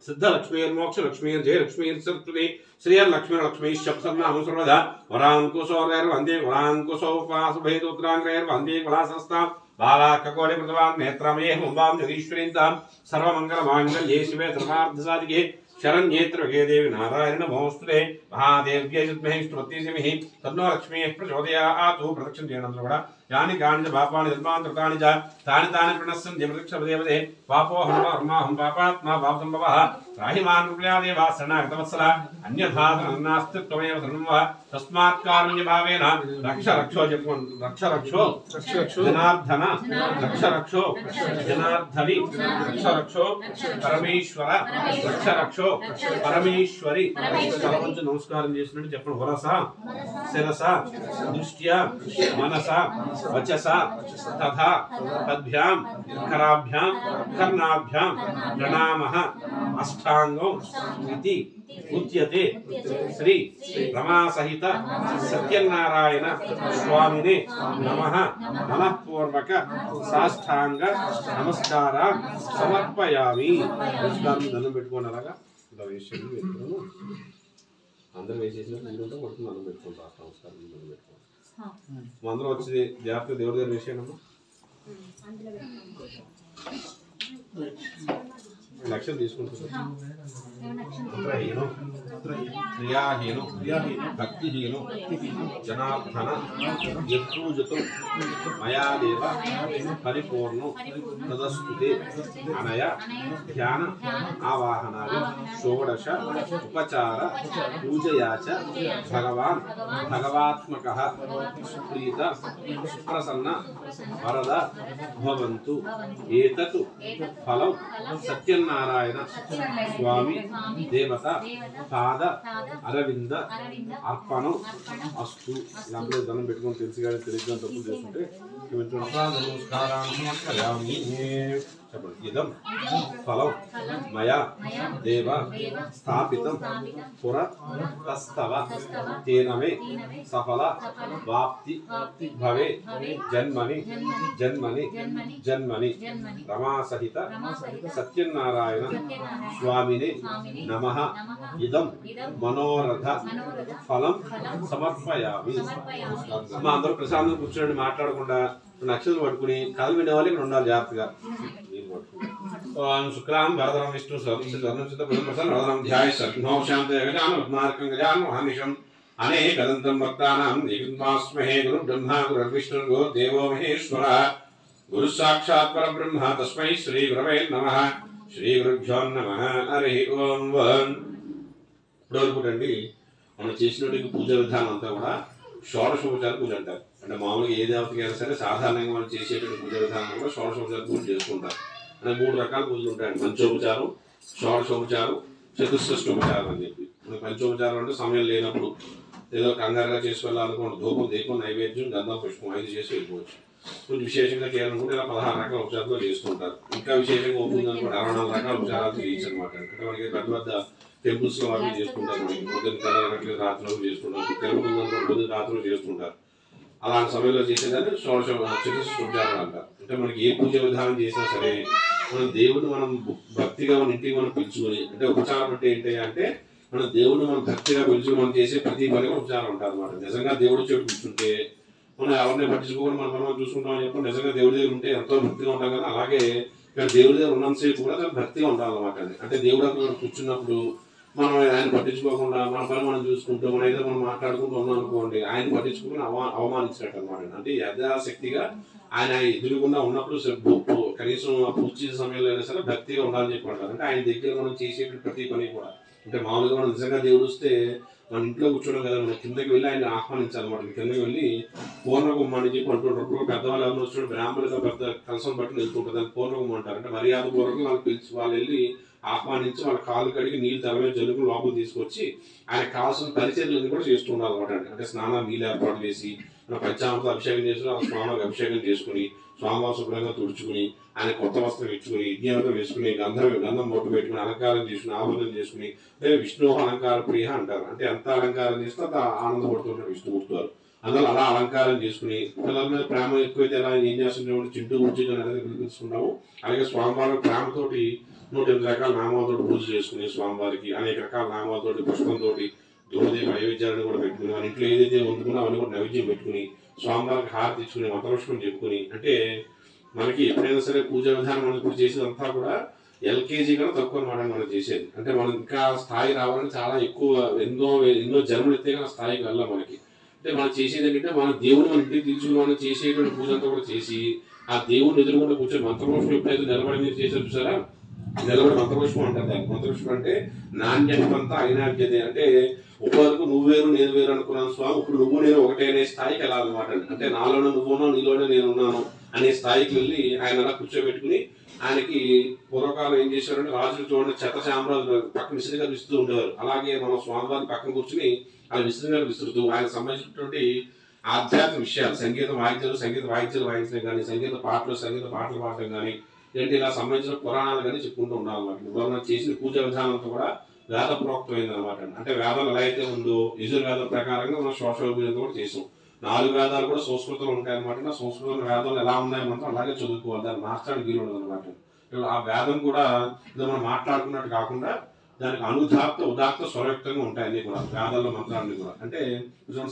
सिद्धलक्ष्मीर्मोक्ष लक्ष्मीर् जय लक्ष्मीर् सरस्वती श्रीयर्लक्ष्मीर्लक्ष्मी शब्दनाम सर्वदा वरांकुशोरैर्वन्दे वरांकुशोपासुभेदोत्राङ्गैर्वन्दे वरासंस्तां बालाककोटि कृतवान् नेत्रमये मुम्बां जगदीश्वरीन्तां सर्वमङ्गलमाङ्गल्ये शिवे सर्वार्थसाधिके शरण्येत्रगे देवी नारायण नमोस्तुते महादेव्यै विद्महे स्तुतिमहि तन्नो लक्ष्मीः प्रचोदयात् प्रदक्षिणेन यानि कानि पापानि धर्मान्तराणि च तानि तानि प्रणश्यन्ति प्रदक्षिणदेवते पापो हनुमाहं पापात्मा पापसम्भवः राहिमान् कृपयादेव शरणागतवत्सला अन्यथा नास्ति त्वमेव शरणं वा तस्मात् कारुण्यभावेन रक्ष रक्षो जनार्दन रक्ष रक्षो जनार्दनि रक्ष रक्षो परमेश्वर रक्ष रक्षो परमेश्वरी सर्वोच्च नमस्कारं చేసినట్టు చెప్పండి వరస శిరస దృష్ట్యా మనస वचसा तथा पद्भ्यां कराभ्यां कर्णाभ्यां प्रणामः अष्टांगो इति उच्यते श्री रमा सहित सत्यनारायण स्वामिने नमः मनःपूर्वक साष्टांग नमस्कार समर्पयामि नमस्कारं దండం పెట్టుకోనలాగా దవేశ్వరి పెట్టుకోను అందరూ వేసేసిన ముందుంటే కొడుకు దండం పెట్టుకుంటారు నమస్కారం దండం పెట్టుకోండి మందరం వచ్చి జాగ్రత్త దేవుడి దగ్గర వేసేయనమ్మా లక్ష్యం తీసుకుంటున్నాను క్రియాహీను భక్తిహీను జనార్దన యత్పూజతో మయాదేవ పరిపూర్ణు తదస్తుతే అనయ ధ్యాన ఆవాహనాది షోడశ ఉపచార పూజయాచ భగవాన్ భగవాత్మకః సుప్రీత సుప్రసన్న వరద భవంతు ఏతత్ ఫలం సత్యనారాయణ స్వామి దేవత పాద అరవింద అర్పణం అస్తు. ఇలాంటి దండం పెట్టుకొని తెలిసి కానీ తెలియదు తప్పు చేస్తుంటే చెప్పండి. ఇదం ఫలం మయా దేవ స్థాపితం పుర తస్తవ తేనమే సఫల వాప్తి భవే జన్మని జన్మని జన్మని రమాసహిత సత్యనారాయణ స్వామినే నమః. ఇదం మనోరథ ఫలం సమర్పయామి. మా అందరూ ప్రశాంతం కూర్చొని మాట్లాడకుండా నక్షత్రం పట్టుకుని కథలు వినేవాళ్ళు ఇక్కడ ఉండాలి జాగ్రత్తగా. శుక్లాం వరదరం విష్ణు సర్వం ధ్యాయ సర్నో శాంత గజానం అనేకదంతం భక్తానాం ఏకదంతాస్మహే గురు బ్రహ్మ గురుర్విష్ణు గురు దేవో మహేశ్వర గురు సాక్షాత్ పరబ్రహ్మ తస్మై శ్రీ గురవే నమః. శ్రీ గురుభ్యో నమః. హరి ఓం. ఇప్పటివరకుటండి మనం చేసినటువంటి పూజ విధానం అంతా కూడా షోడశోపచార పూజ అంటారు. అంటే మామూలుగా ఏ దేవతకి అయినా సరే సాధారణంగా మనం చేసేటువంటి పూజ విధానం కూడా షోడశోపచార పూజ చేసుకుంటారు. అంటే 3 రకాల పూజలు ఉంటాయండి. పంచోపచారం, షోడశోపచారం, చతుష్షష్టోపచారం అని చెప్పి. పంచోపచారం అంటే సమయం లేనప్పుడు ఏదో కంగారుగా చేసి వెళ్ళాలనుకోండి, ధూపం, దీపం, నైవేద్యం, గంధం, పుష్పం 5 చేసి వెళ్ళిపోవచ్చు. కొంచెం విశేషంగా చేయాలనుకుంటే ఇలా 16 రకాల ఉపచారాలు చేసుకుంటారు. ఇంకా విశేషంగా ఉంటుంది అనుకోండి 64 రకాల ఉపచారాలు చేయొచ్చు అనమాట. అంటే మనకి పెద్ద పెద్ద టెంపుల్స్ లో వాళ్ళు చేసుకుంటారు. మనకి పొద్దున్న రాత్రులు చేసుకుంటారు, తెలుగు పొద్దున్న రాత్రులు చేసుకుంటారు. అలాంటి సమయంలో చేసేదాన్ని చతుష్షష్టోపచారాలు అంటారు. అంటే మనకి ఏ పూజ విధానం చేసినా సరే మనం దేవుడిని మనం భక్తిగా మన ఇంటికి మనం పిలుచుకొని, అంటే ఉపచారం అంటే ఏంటి అంటే మన దేవుడిని మనం భక్తిగా పిలుచుకుని మనం చేసే ప్రతి పని ఉపచారం ఉంటుంది అనమాట. నిజంగా దేవుడి చోటు కూర్చుంటే మనం ఎవరిని పట్టించుకోకుండా మనం చూసుకుంటామని చెప్పి నిజంగా దేవుడి దగ్గర ఉంటే ఎంతో భక్తిగా ఉంటాం కదా. అలాగే ఇక్కడ దేవుడి దగ్గర ఉన్నంతసేపు కూడా భక్తిగా ఉండాలన్నమాట. అంటే దేవుడు అక్కడ కూర్చున్నప్పుడు మనం ఆయన పట్టించుకోకుండా మన పని మనం చూసుకుంటూ మనం ఏదో మనం మాట్లాడుకుంటూ ఉన్నాం అనుకోండి, ఆయన పట్టించుకుని అవమానించినట్టు అనమాట. అంటే యథాశక్తిగా ఆయన ఎదురుగుండా ఉన్నప్పుడు కనీసం ఆ పూజ చేసే సమయంలో అయినా సరే భక్తిగా ఉండాలని చెప్పి అంటారు. అంటే ఆయన దగ్గర మనం చేసే ప్రతి పని కూడా అంటే మామూలుగా మనం నిజంగా దేవుడు వస్తే మన ఇంట్లో కూర్చోడం కదా, మనం కిందకి వెళ్ళి ఆయన ఆహ్వానించాలన్నమాట. కిందకి వెళ్ళి పూర్ణగుమ్మ అని చెప్పి అంటుంటారు. పెద్దవాళ్ళు ఎవరు వచ్చిన బ్రాహ్మణులుగా పెద్ద కలసం బట్టి వెళ్తుంటారు, దాన్ని పూర్ణగుమ్మ అంటారు. అంటే మర్యాద పూర్వకంగా వాళ్ళు పిలిచి వాళ్ళు వెళ్ళి ఆహ్వానించి వాళ్ళ కాళ్ళు కడిగి నీళ్ళు తల మీద జల్లుకుని లోపల తీసుకొచ్చి ఆయన కావాల్సిన పరిచర్యలను కూడా చేస్తూ ఉండాలి అనమాట. అంటే స్నానం నీళ్ళు ఏర్పాటు చేసి పంచామృత అభిషేకం చేసుకుని ఆ స్వామికి అభిషేకం చేసుకుని స్వామివారి శుభ్రంగా తుడుచుకుని ఆయన కొత్త వస్త్రం ఇచ్చుకుని యజ్ఞాలతో వేసుకుని గంధం బొట్టు పెట్టుకుని అలంకారం చేసుకుని ఆభరణం చేసుకుని అంటే విష్ణు అలంకార ప్రియ అంటారు. అంటే ఎంత అలంకారం చేస్తే అంత ఆనందపడుతుంటారు విష్ణుమూర్తి వారు. అందులో అలా అలంకారం చేసుకుని పిల్లల మీద ప్రేమ ఎక్కువైతే ఎలా ఏం చేస్తుంటే చింటూ గురించి అనేది పిలిపించుకున్నాము. అలాగే స్వామివారి ప్రేమతోటి 108 రకాల నామాలతో పూజ చేసుకుని స్వామివారికి అనేక రకాల నామాలతో పుష్పంతో ధూమదీప నైవేద్యాలను కూడా పెట్టుకుని మన ఇంట్లో ఏదైతే వండుకున్నా అవన్నీ కూడా నైవేద్యం పెట్టుకుని స్వామివారికి హారతి ఇచ్చుకుని మంత్రపుష్పం చెప్పుకుని అంటే మనకి ఎప్పుడైనా సరే పూజ విధానం మనం ఇప్పుడు చేసేదంతా కూడా ఎల్కేజీ కన్నా తక్కువ అనమాట మనం చేసేది. అంటే మనం ఇంకా స్థాయి రావాలని చాలా ఎక్కువ ఎన్నో జన్మలు ఎత్తే కానీ స్థాయికి వెళ్ళాం మనకి. అంటే మనం చేసేది ఏంటంటే మన దేవుడు మన ఇంటికి తీసుకుని మనం చేసేటువంటి పూజ అంతా కూడా చేసి ఆ దేవుడిని ఎదురుకుండా కూర్చొని మంత్రపుష్పం ఎప్పుడైతే నిలబడి మీరు చేసారు చూసారా, నిలబడి మంత్రపుష్పం అంటారు. దాన్ని మంత్రపుష్పం అంటే నాణ్యతంతా అయినాడ్యత. అంటే ఒకవరకు నువ్వు వేరు నేను వేరు అనుకున్నాను స్వామి, ఇప్పుడు నువ్వు నేను ఒకటే అనే స్థాయికి వెళ్ళాలన్నమాట. అంటే నాలోనే నువ్వు ఉన్నావు నీలోనే నేను ఉన్నాను అనే స్థాయికి వెళ్ళి ఆయన అలా కూర్చోబెట్టుకుని ఆయనకి పూర్వకాలం ఏం చేశారంటే రాజులు చూడండి చెత్త చామరాజు పక్కన విసిరిగా విసురుతూ ఉండేవారు. అలాగే మనం స్వామివారిని పక్కన కూర్చుని ఆయన విసిరిగా విసురుతూ ఆయనకు సంబంధించినటువంటి ఆధ్యాత్మిక విషయాలు సంగీత వాయిద్యాలు వాయించడం కానీ సంగీత పాటలు పాడటం కానీ ఏంటి ఇలా సంబంధించిన పురాణాలు కానీ చెప్పుకుంటూ ఉండాలన్నమాట. మనం చేసిన పూజా విధానంతో కూడా వేద ప్రోక్తమైంది అనమాట. అంటే వేదాలు ఎలా అయితే ఉందో యజుర్వేద ప్రకారంగా మనం షోడశోపచార పూజతో కూడా చేసాం. 4 వేదాలు కూడా సంస్కృతంలో ఉంటాయన్నమాట. సంస్కృతంలో వేదాలు ఎలా ఉన్నాయో మనం అలాగే చదువుకోవాలి, దాన్ని మార్చడానికి వీలు ఉండదు అనమాట. ఆ వేదం కూడా ఇది మనం మాట్లాడుకున్నట్టు కాకుండా దానికి అనుదాత్త ఉదాత్త స్వరయుక్తంగా ఉంటాయి అన్ని కూడా వేదాల్లో మంత్రాలన్నీ కూడా. అంటే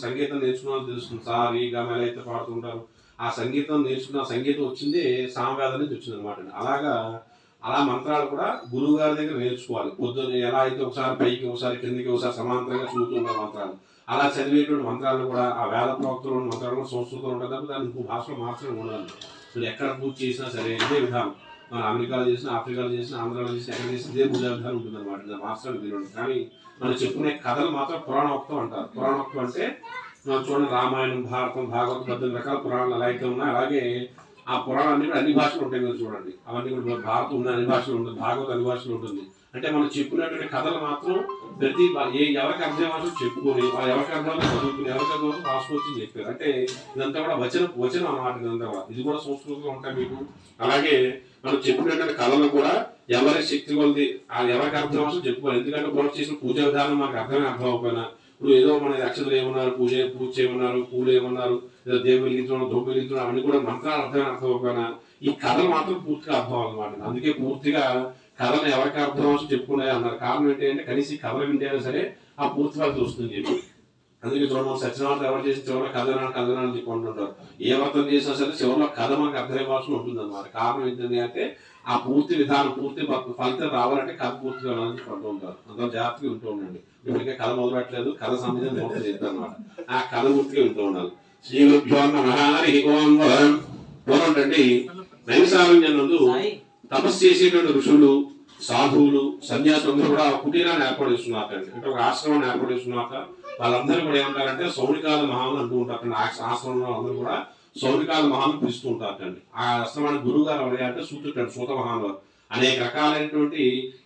సంగీతం నేర్చుకున్న తెలుస్తుంది సార్ ఈ గమ ఎలా అయితే పాడుతుంటారు ఆ సంగీతం నేర్చుకున్న సంగీతం వచ్చింది సామవేదం నుంచి వచ్చింది అనమాట. అలాగా అలా మంత్రాలు కూడా గురువు గారి దగ్గర నేర్చుకోవాలి. పొద్దున్న ఎలా అయితే ఒకసారి పైకి ఒకసారి కిందికి ఒకసారి సమాంతరంగా చదువుతున్నారు మంత్రాలు, అలా చదివేటువంటి మంత్రాలు కూడా ఆ వేద ప్రోక్తులు మంత్రాలు కూడా సంస్కృతం ఉంటుంది తప్ప దాన్ని ఇంకో భాషలో మార్చడం ఉండాలి. మీరు ఎక్కడ పూజ చేసినా సరే ఇదే విధానం, మనం అమెరికాలో చేసినా ఆఫ్రికాలో చేసినా ఆంధ్రాలో చేసినా ఎక్కడ చేసినా ఇదే పూజా విధానం ఉంటుంది అనమాట. దాన్ని మార్చడానికి వీలు ఉంటుంది. కానీ మనం చెప్పుకునే కథలు మాత్రం పురాణోక్తం అంటారు. పురాణోక్తం అంటే మనం చూడండి రామాయణం భారతం భాగవతం 18 రకాల పురాణాలు ఎలా అయితే ఉన్నాయి అలాగే ఆ పురాణాన్ని కూడా అన్ని భాషలు ఉంటాయి కదా చూడండి, అవన్నీ కూడా భారతం ఉన్న అన్ని భాషలు ఉంటుంది, భాగవతం అన్ని భాషలు ఉంటుంది. అంటే మనం చెప్పినటువంటి కథలు మాత్రం ప్రతి ఎవరికి అర్థం భాషలు చెప్పుకొని ఎవరికి అర్థం చదువుకుని ఎవరికి అర్థం రాసుకోవచ్చు చెప్పారు. అంటే ఇదంతా కూడా వచనం అన్నమాట. ఇదంతా కూడా ఇది కూడా సంస్కృతంలో ఉంటాయి మీకు. అలాగే మనం చెప్పినటువంటి కథలు కూడా ఎవరి శక్తి కొలది ఎవరికి అర్థం అవసరం చెప్పుకోవాలి. ఎందుకంటే మనం చేసిన పూజా విధానం మనకు అర్థం అవ్వకపోయినా, ఇప్పుడు ఏదో మన అక్షతలు ఏమన్నారు, పూజ చేయమన్నారు, పూలు ఏమన్నారు, ఏదో దేవుడు వెలిగించడం ధూపం వెలిగించడం అవన్నీ కూడా మంత్రాలు అర్థం అవ్వకపోయినా ఈ కథలు మాత్రం పూర్తిగా అర్థం అన్నమాట. అందుకే పూర్తిగా కథలు ఎవరికి అర్థం అవసరం చెప్పుకునే అన్నారు. కారణం ఏంటంటే కనీసం ఈ కథలు వింటేనే సరే ఆ పూర్తి ఫలితం వస్తుందని చెప్పి. అందుకే చూడండి సత్యనారాయణ ఎవరు చేసిన చివరిలో కథనా అని చెప్పుకుంటుంటారు. ఏ వ్రతం చేసినా సరే చివరిలో కథ మనకు అర్థమైపోవాల్సి ఉంటుంది అన్నమాట. కారణం ఏంటంటే అంటే ఆ పూర్తి విధానం పూర్తి ఫలితం రావాలంటే కథ పూర్తిగా అని చెప్పుకుంటూ ఉంటారు. అందరూ జాగ్రత్తగా వింటూ ఉండండి. ఇప్పటికే కథ మొదలట్లేదు, కథ సంబంధం మొదలు చేద్దాం అనమాట. ఆ కథ పూర్తిగా వింటూ ఉండాలి. శ్రీ గురుభ్యో నమః హరి ఓం. పూర్వంటండి నైమిషారణ్యం నందు తపస్సు చేసేటువంటి ఋషులు, సాధువులు, సన్యాసులందరూ కూడా కుటీరాన్ని ఏర్పాటు చేస్తున్నారండి. అంటే ఒక ఆశ్రమాన్ని ఏర్పాటు చేస్తున్నాక వాళ్ళందరూ కూడా ఏమంటారంటే సౌనికాల మహాలు అంటూ ఉంటారండి. ఆశ్రమంలో అందరూ కూడా సౌనికాల మహాలు పిలుస్తూ ఉంటారండి. ఆ ఆశ్రమానికి గురువు గారు ఎవరంటే సూత మహానులు. అనేక రకాలైనటువంటి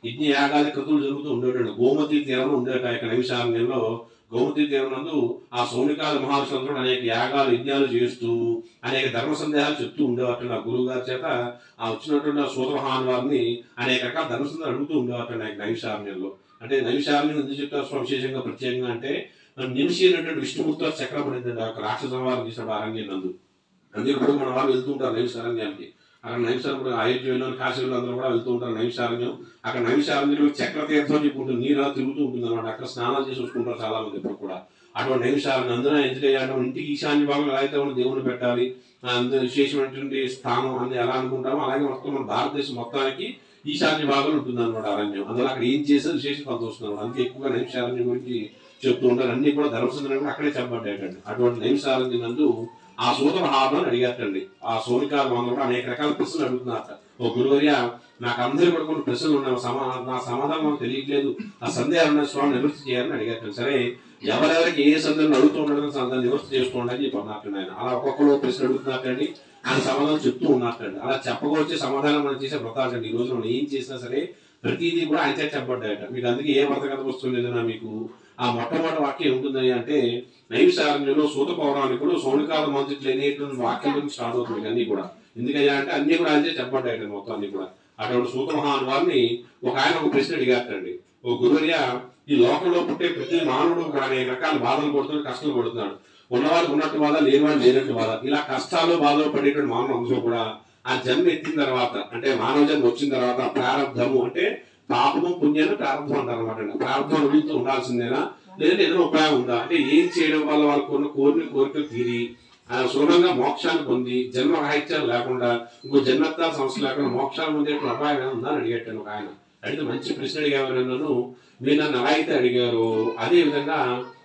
యజ్ఞ యాగాది కృతులు జరుగుతూ ఉండేటండి. గోమతి తీరంలో ఉండేట ఇక నైమిషారణ్యంలో గోమతి తీరం నందు ఆ సౌనికాల మహర్షులందరూ అనేక యాగాలు యజ్ఞాలు చేస్తూ అనేక ధర్మ సందేహాలు చెప్తూ ఉండేవారు. ఆ గురువు గారి చేత ఆ వచ్చినటువంటి సూత మహాన్ వారిని అనేక రకాల ధర్మ సందేహాలు అడుగుతూ ఉండేవారు నైమిషారణ్యంలో. అంటే నైమిషారణ్యం ఎందుకు చెప్తారు విశేషంగా ప్రత్యేకంగా అంటే నిమిషి అయినటువంటి విష్ణుమూర్తి చక్రం పడిందండి ఒక రాక్షస వారు చేసిన అరణ్యం నందు. అందుకే ఇప్పుడు మన వాళ్ళు వెళ్తూ ఉంటారు నైమిషారణ్యానికి. అక్కడ నైమిషారణ్యం అయోధ్యలో కాశీలో అందరూ కూడా వెళ్తూ ఉంటారు నైమిషారణ్యం. అక్కడ నైమిషారణ్యంలో చక్ర తీర్థం అని చెప్పి ఉంటుంది, నీరు తిరుగుతూ ఉంటుంది అనమాట. అక్కడ స్నానాలు చేసి వస్తుంటారు చాలా మంది ఇప్పుడు కూడా. అటువంటి నైమిషారణ్యం అందులో ఎందుకు చేయడం ఇంటికి ఈశాన్య భాగం ఎలా అయితే మనం దేవుని పెట్టాలి, అందులో విశేషమైనటువంటి స్థానం అని ఎలా అనుకుంటామో అలాగే మొత్తం మన భారతదేశం మొత్తానికి ఈశాన్య భాగంలో ఉంటుంది అనమాట అరణ్యం. అందులో అక్కడ ఏం చేసేది విశేషం కొంత వస్తుంది. అందుకే ఎక్కువగా నైమిషారణ్యం గురించి చెప్తూ ఉంటారు. అన్ని కూడా ధర్మసంద్రం కూడా అక్కడే చెప్పబడ్డాయండి. అటువంటి నైమిషారణ్యం నందు ఆ సూత మహాత్మని అడిగారండి. ఆ సౌనికాల మహాత్మ కూడా అనేక రకాల ప్రశ్నలు అడుగుతున్నారట. ఓ గురువర్య నాకు అందరూ కూడా కొన్ని ప్రశ్నలు ఉన్నాయి, నా సమాధానం నాకు తెలియట్లేదు, ఆ సందేహాలను స్వామి నివృత్తి చేయాలని అడిగారు. సరే ఎవరెవరికి ఏ సందేహం అడుగుతూ ఉండడం సందేహం నివృత్తి చేసుకోండి అని చెప్పి అన్నట్టు ఆయన. అలా ఒక్కొక్కరు ప్రశ్న అడుగుతున్నట్టండి, ఆయన సమాధానం చెప్తూ ఉన్నట్టండి. అలా చెప్పకొచ్చే సమాధానం మనం చేసే వ్రతాలండి. ఈ రోజు మనం ఏం చేసినా సరే ప్రతిదీ కూడా ఆయన చేత చెప్పబడ్డాయట. మీకు అందుకే ఏ వ్రత కథ వస్తుంది ఏదైనా మీకు ఆ మొట్టమొదటి వాక్యం ఉంటుంది అంటే నైమిషారణ్యంలో సూత పౌరాణికుడు సౌనికాల మంత్రులు అనేటువంటి వాక్యం గురించి స్టార్ట్ అవుతుంది అన్ని కూడా. ఎందుకయ్యా అంటే అన్ని కూడా ఆయన చెప్పబడ్డాయి మొత్తం అన్ని కూడా. అటువంటి సూత మహాన్ వారిని ఒక ఆయన ఒక ప్రశ్న అడిగారండి. ఓ గురువర్య ఈ లోకంలో పుట్టే ప్రతి మానవుడు కూడా అనేక రకాల బాధలు పడుతున్నాడు, కష్టాలు పడుతున్నాడు. ఉన్నవాడు ఉన్నట్టు బాధ, లేనివాడు లేనట్టు బాధ. ఇలా కష్టాలు బాధలు పడేటువంటి మానవ అంశం కూడా ఆ జన్మ ఎత్తిన తర్వాత అంటే మానవ జన్మ వచ్చిన తర్వాత ప్రారంధము అంటే పాపము పుణ్యాన్ని ప్రారంభం అంటారు అనమాట. ప్రారంభం అనుభవిస్తూ ఉండాల్సిందేనా లేదంటే ఏదైనా ఉపాయం ఉందా అంటే ఏం చేయడం వల్ల వాళ్ళకు ఉన్న కోరికలు తీరి సులభంగా మోక్షాన్ని పొంది జన్మ రాహిత్యాలు లేకుండా ఇంకో జన్మత్వ సమస్య లేకుండా మోక్షాన్ని పొందే ఉపాయం ఏమైనా ఉందా అని అడిగాను ఒక ఆయన. అడిగితే మంచి ప్రశ్న అడిగారు నన్ను. మీరు నన్ను ఎలా అయితే అడిగారు అదే విధంగా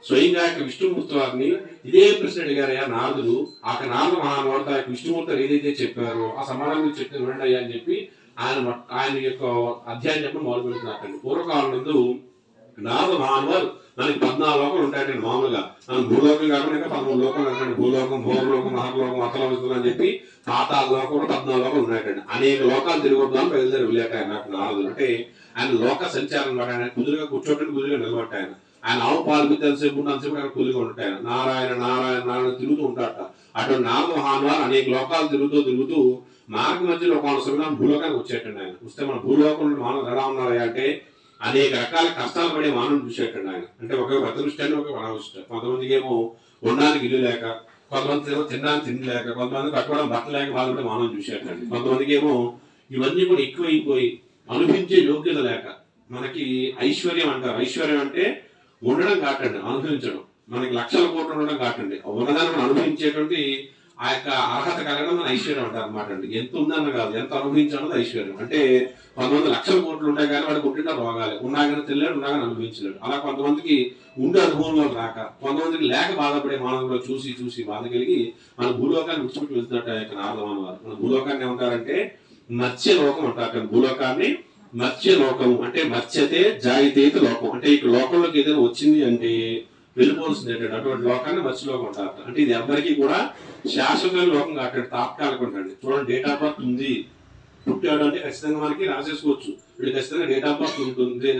స్వయంగా విష్ణుమూర్తి వారిని ఇదే ప్రశ్న అడిగారయ్యా నారదుడు. ఆ నారద మహానుభావుడు విష్ణుమూర్తి ఏదైతే చెప్పారో ఆ సమాధానం చెప్తే వినండి అయ్యా అని చెప్పి ఆయన యొక్క అధ్యాయం చెప్పడం మొదలు పెడుతున్నట్టండి. పూర్వకాలం నందు నారద మహానుభావుడు మనకి 14 లోకాలు ఉంటాయండి మామూలుగా. మనం భూలోకం కాకుండా ఇంకా 13 లోకాలు ఉంటాయండి. భూలోకం, భోగలోకం, మహర్లోకం, అతలోకం అని చెప్పి పాతాళ లోకం 14 లోకాలు ఉన్నాయండి. అనేక లోకాలు తిరిగొద్దామని బయలుదేరి వెళ్ళాక నాకు నారదుడు. అంటే ఆయన లోక సంచారం అనమాట. ఆయన కుదురుగా కూర్చోటం కుదురుగా నిలబట్ట ఆయన ఆవు పాలు అంతసేపు ఆయన కుదురుగా ఉంటాయి. నారాయణ నారాయణ నారాయణ తిరుగుతూ ఉంటాడట. అటువంటి నారద మహానుభావులు అనేక లోకాలు తిరుగుతూ మార్గ మధ్యలో ఒక సమయం భూలోకానికి వచ్చేటండి. ఆయన వస్తే మన భూలోకంలో మానవులు ఎలా ఉన్నారా అంటే అనేక రకాల కష్టాలు పడే మానవుని చూసేటండి ఆయన. అంటే ఒక వ్రతనిష్టాన్ని ఒక వనవిష్ట. కొంతమందికి ఏమో ఉండడానికి ఇల్లు లేక, కొంతమంది ఏమో తినడానికి తిండి లేక, కొంతమంది కట్టుకోవడం బట్టలు లేక బాధపడే మానవుని చూసేటండి. కొంతమందికి ఏమో ఇవన్నీ కూడా ఎక్కువైపోయి అనుభవించే యోగ్యత లేక మనకి ఐశ్వర్యం అంటారు. ఐశ్వర్యం అంటే ఉండడం కాటండి, అనుభవించడం. మనకి లక్షల కోట్లు ఉండడం కాటండి, ఉన్నదాన్ని అనుభవించేటువంటి ఆ యొక్క అర్హత కలగడం మన ఐశ్వర్యం అంటారు అనమాట అండి. ఎంత ఉందన్న కాదు, ఎంత అనుభవించడం ఐశ్వర్యం. అంటే కొంతమంది లక్షల కోట్లు ఉంటాయి కానీ వాడికి ఉంటుంటే రోగాలి, ఉన్నా కానీ తెలియడు, ఉన్నా కానీ అనుభవించలేడు. అలా కొంతమందికి ఉండే అనుభవంలో రాక, కొంతమందికి లేక బాధపడే మానవులు చూసి బాధ కలిగి మన భూలోకాన్ని విడిచిపెట్టి వెళ్తున్నట్టు ఆ యొక్క నారదమాన వారు. మన భూలోకాన్ని ఏమంటారంటే మత్స్యలోకం అంటారు. భూలోకాన్ని మత్స్యలోకము అంటే మత్స్యతే జాయితే లోకం. అంటే ఈ లోకంలోకి ఏదైనా వచ్చింది అంటే వెళ్ళిపోవాల్సింది ఏంటంటే అటువంటి లోకాన్ని మత్స్యలోకం అంటారు. అంటే ఇది ఎవరికి కూడా శాశ్వతమైన లోకం కాకండి, తాత్కాలికం అంటండి. చూడండి, డేట్ ఆఫ్ బర్త్ ఉంది, పుట్టాడు అంటే ఖచ్చితంగా మనకి రాసేసుకోవచ్చు. వీళ్ళు ఖచ్చితంగా డేట్ ఆఫ్ బర్త్ ఉంటుంది,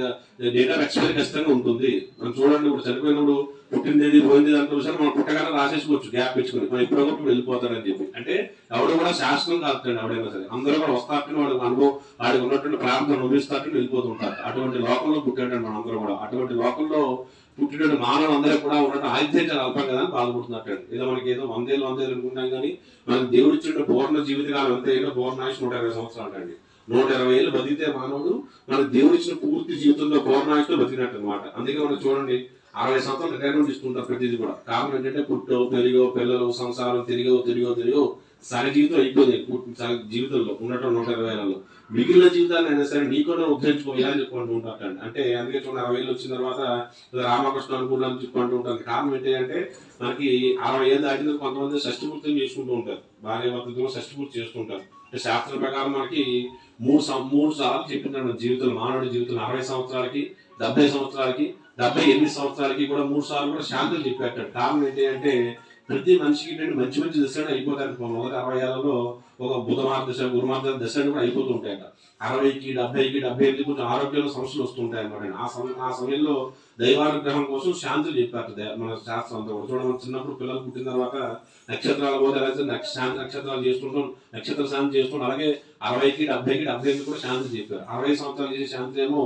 డేట్ ఆఫ్ ఎక్స్పైరీ ఖచ్చితంగా ఉంటుంది. మనం చూడండి, ఇప్పుడు చనిపోయినప్పుడు పుట్టింది పోయింది దాంట్లో సరే మనం పుట్టగానే రాసేసుకోవచ్చు, గ్యాప్ ఇచ్చుకుని మనం ఎప్పుడో ఒకటి వెళ్ళిపోతాడని చెప్పి. అంటే ఎవడు కూడా శాశ్వతం కాదండి, ఎవడైనా సరే అందరూ కూడా వస్తారని వాడు అనుభవం, వాడికి ఉన్నటువంటి ప్రాంతం నవ్విస్తారని వెళ్ళిపోతూ ఉంటారు. అటువంటి లోకంలో పుట్టాడండి మనం అందరూ కూడా. అటువంటి లోకంలో పుట్టినటువంటి మానవులు అందరూ కూడా ఉన్నట్టు ఆయుధ్యం చాలా అల్పం కదా అని బాధపడుతున్నట్టు. ఏదో మనకి ఏదో 100 ఏళ్ళు అనుకుంటాం కానీ మనకి దేవుడు ఇచ్చిన పూర్ణ జీవితకాలం ఎంత ఏదో పూర్ణాయుష్ 120 సంవత్సరాలు అండి. 120 ఏళ్ళు బతికితే మానవుడు మనకు దేవుడు ఇచ్చిన పూర్తి జీవితంలో పూర్ణాయుష్లో బతికినట్టు అనమాట. అందుకే మనం చూడండి 60 సంవత్సరాలు రిటైర్మెంట్ ఇస్తుంటారు ప్రతిదీ కూడా. కారణం ఏంటంటే పుట్టో పెరిగో పిల్లలు సంసారం తిరిగో సగ జీవితం అయిపోయింది. జీవితంలో ఉన్నటువంటి 120 ఏళ్ళలో మిగిలిన జీవితాన్ని అయినా సరే నీ కూడా ఉద్ధరించుకోవాలని చెప్పుకుంటూ ఉంటారు. అంటే అందుకే చూడండి 60 ఏళ్ళు వచ్చిన తర్వాత రామకృష్ణ అనుకూలని చెప్పుకుంటూ ఉంటారు. కారణం ఏంటంటే మనకి 60 ఏళ్ళు దాటిన కొంతమంది షష్టిపూర్తి చేసుకుంటూ ఉంటారు, భార్య భర్తతో షష్టిపూర్తి చేసుకుంటారు. అంటే శాస్త్రం ప్రకారం మనకి మూడు సార్లు చెప్పింటాడు జీవితంలో, మానవుడి జీవితంలో 60 సంవత్సరాలకి 70 సంవత్సరాలకి 78 సంవత్సరాలకి కూడా 3 సార్లు కూడా శాంతులు చెప్పేటాడు. కారణం ఏంటి అంటే ప్రతి మనిషికి మంచి దశలు అయిపోతాయి. మొదటి 60 ఏళ్లలో ఒక బుధమార్గ దశ గురుమార్గ దశలు కూడా అయిపోతూ ఉంటాయట. 60కి 70కి 75 కొంచెం ఆరోగ్యంలో సమస్యలు వస్తుంటాయి అన్నమాట. ఆ సమయంలో దైవానుగ్రహం కోసం శాంతులు చెప్పారు మన శాస్త్రం అంతా కూడా. చూడండి, చిన్నప్పుడు పిల్లలు పుట్టిన తర్వాత నక్షత్రాల పోతే శాంతి నక్షత్రాలు చేస్తుంటాం, నక్షత్ర శాంతి చేస్తుంటాం. అలాగే 60కి 70కి 75 కూడా శాంతి చెప్పారు. 60 సంవత్సరాలు చేసే శాంతి ఏమో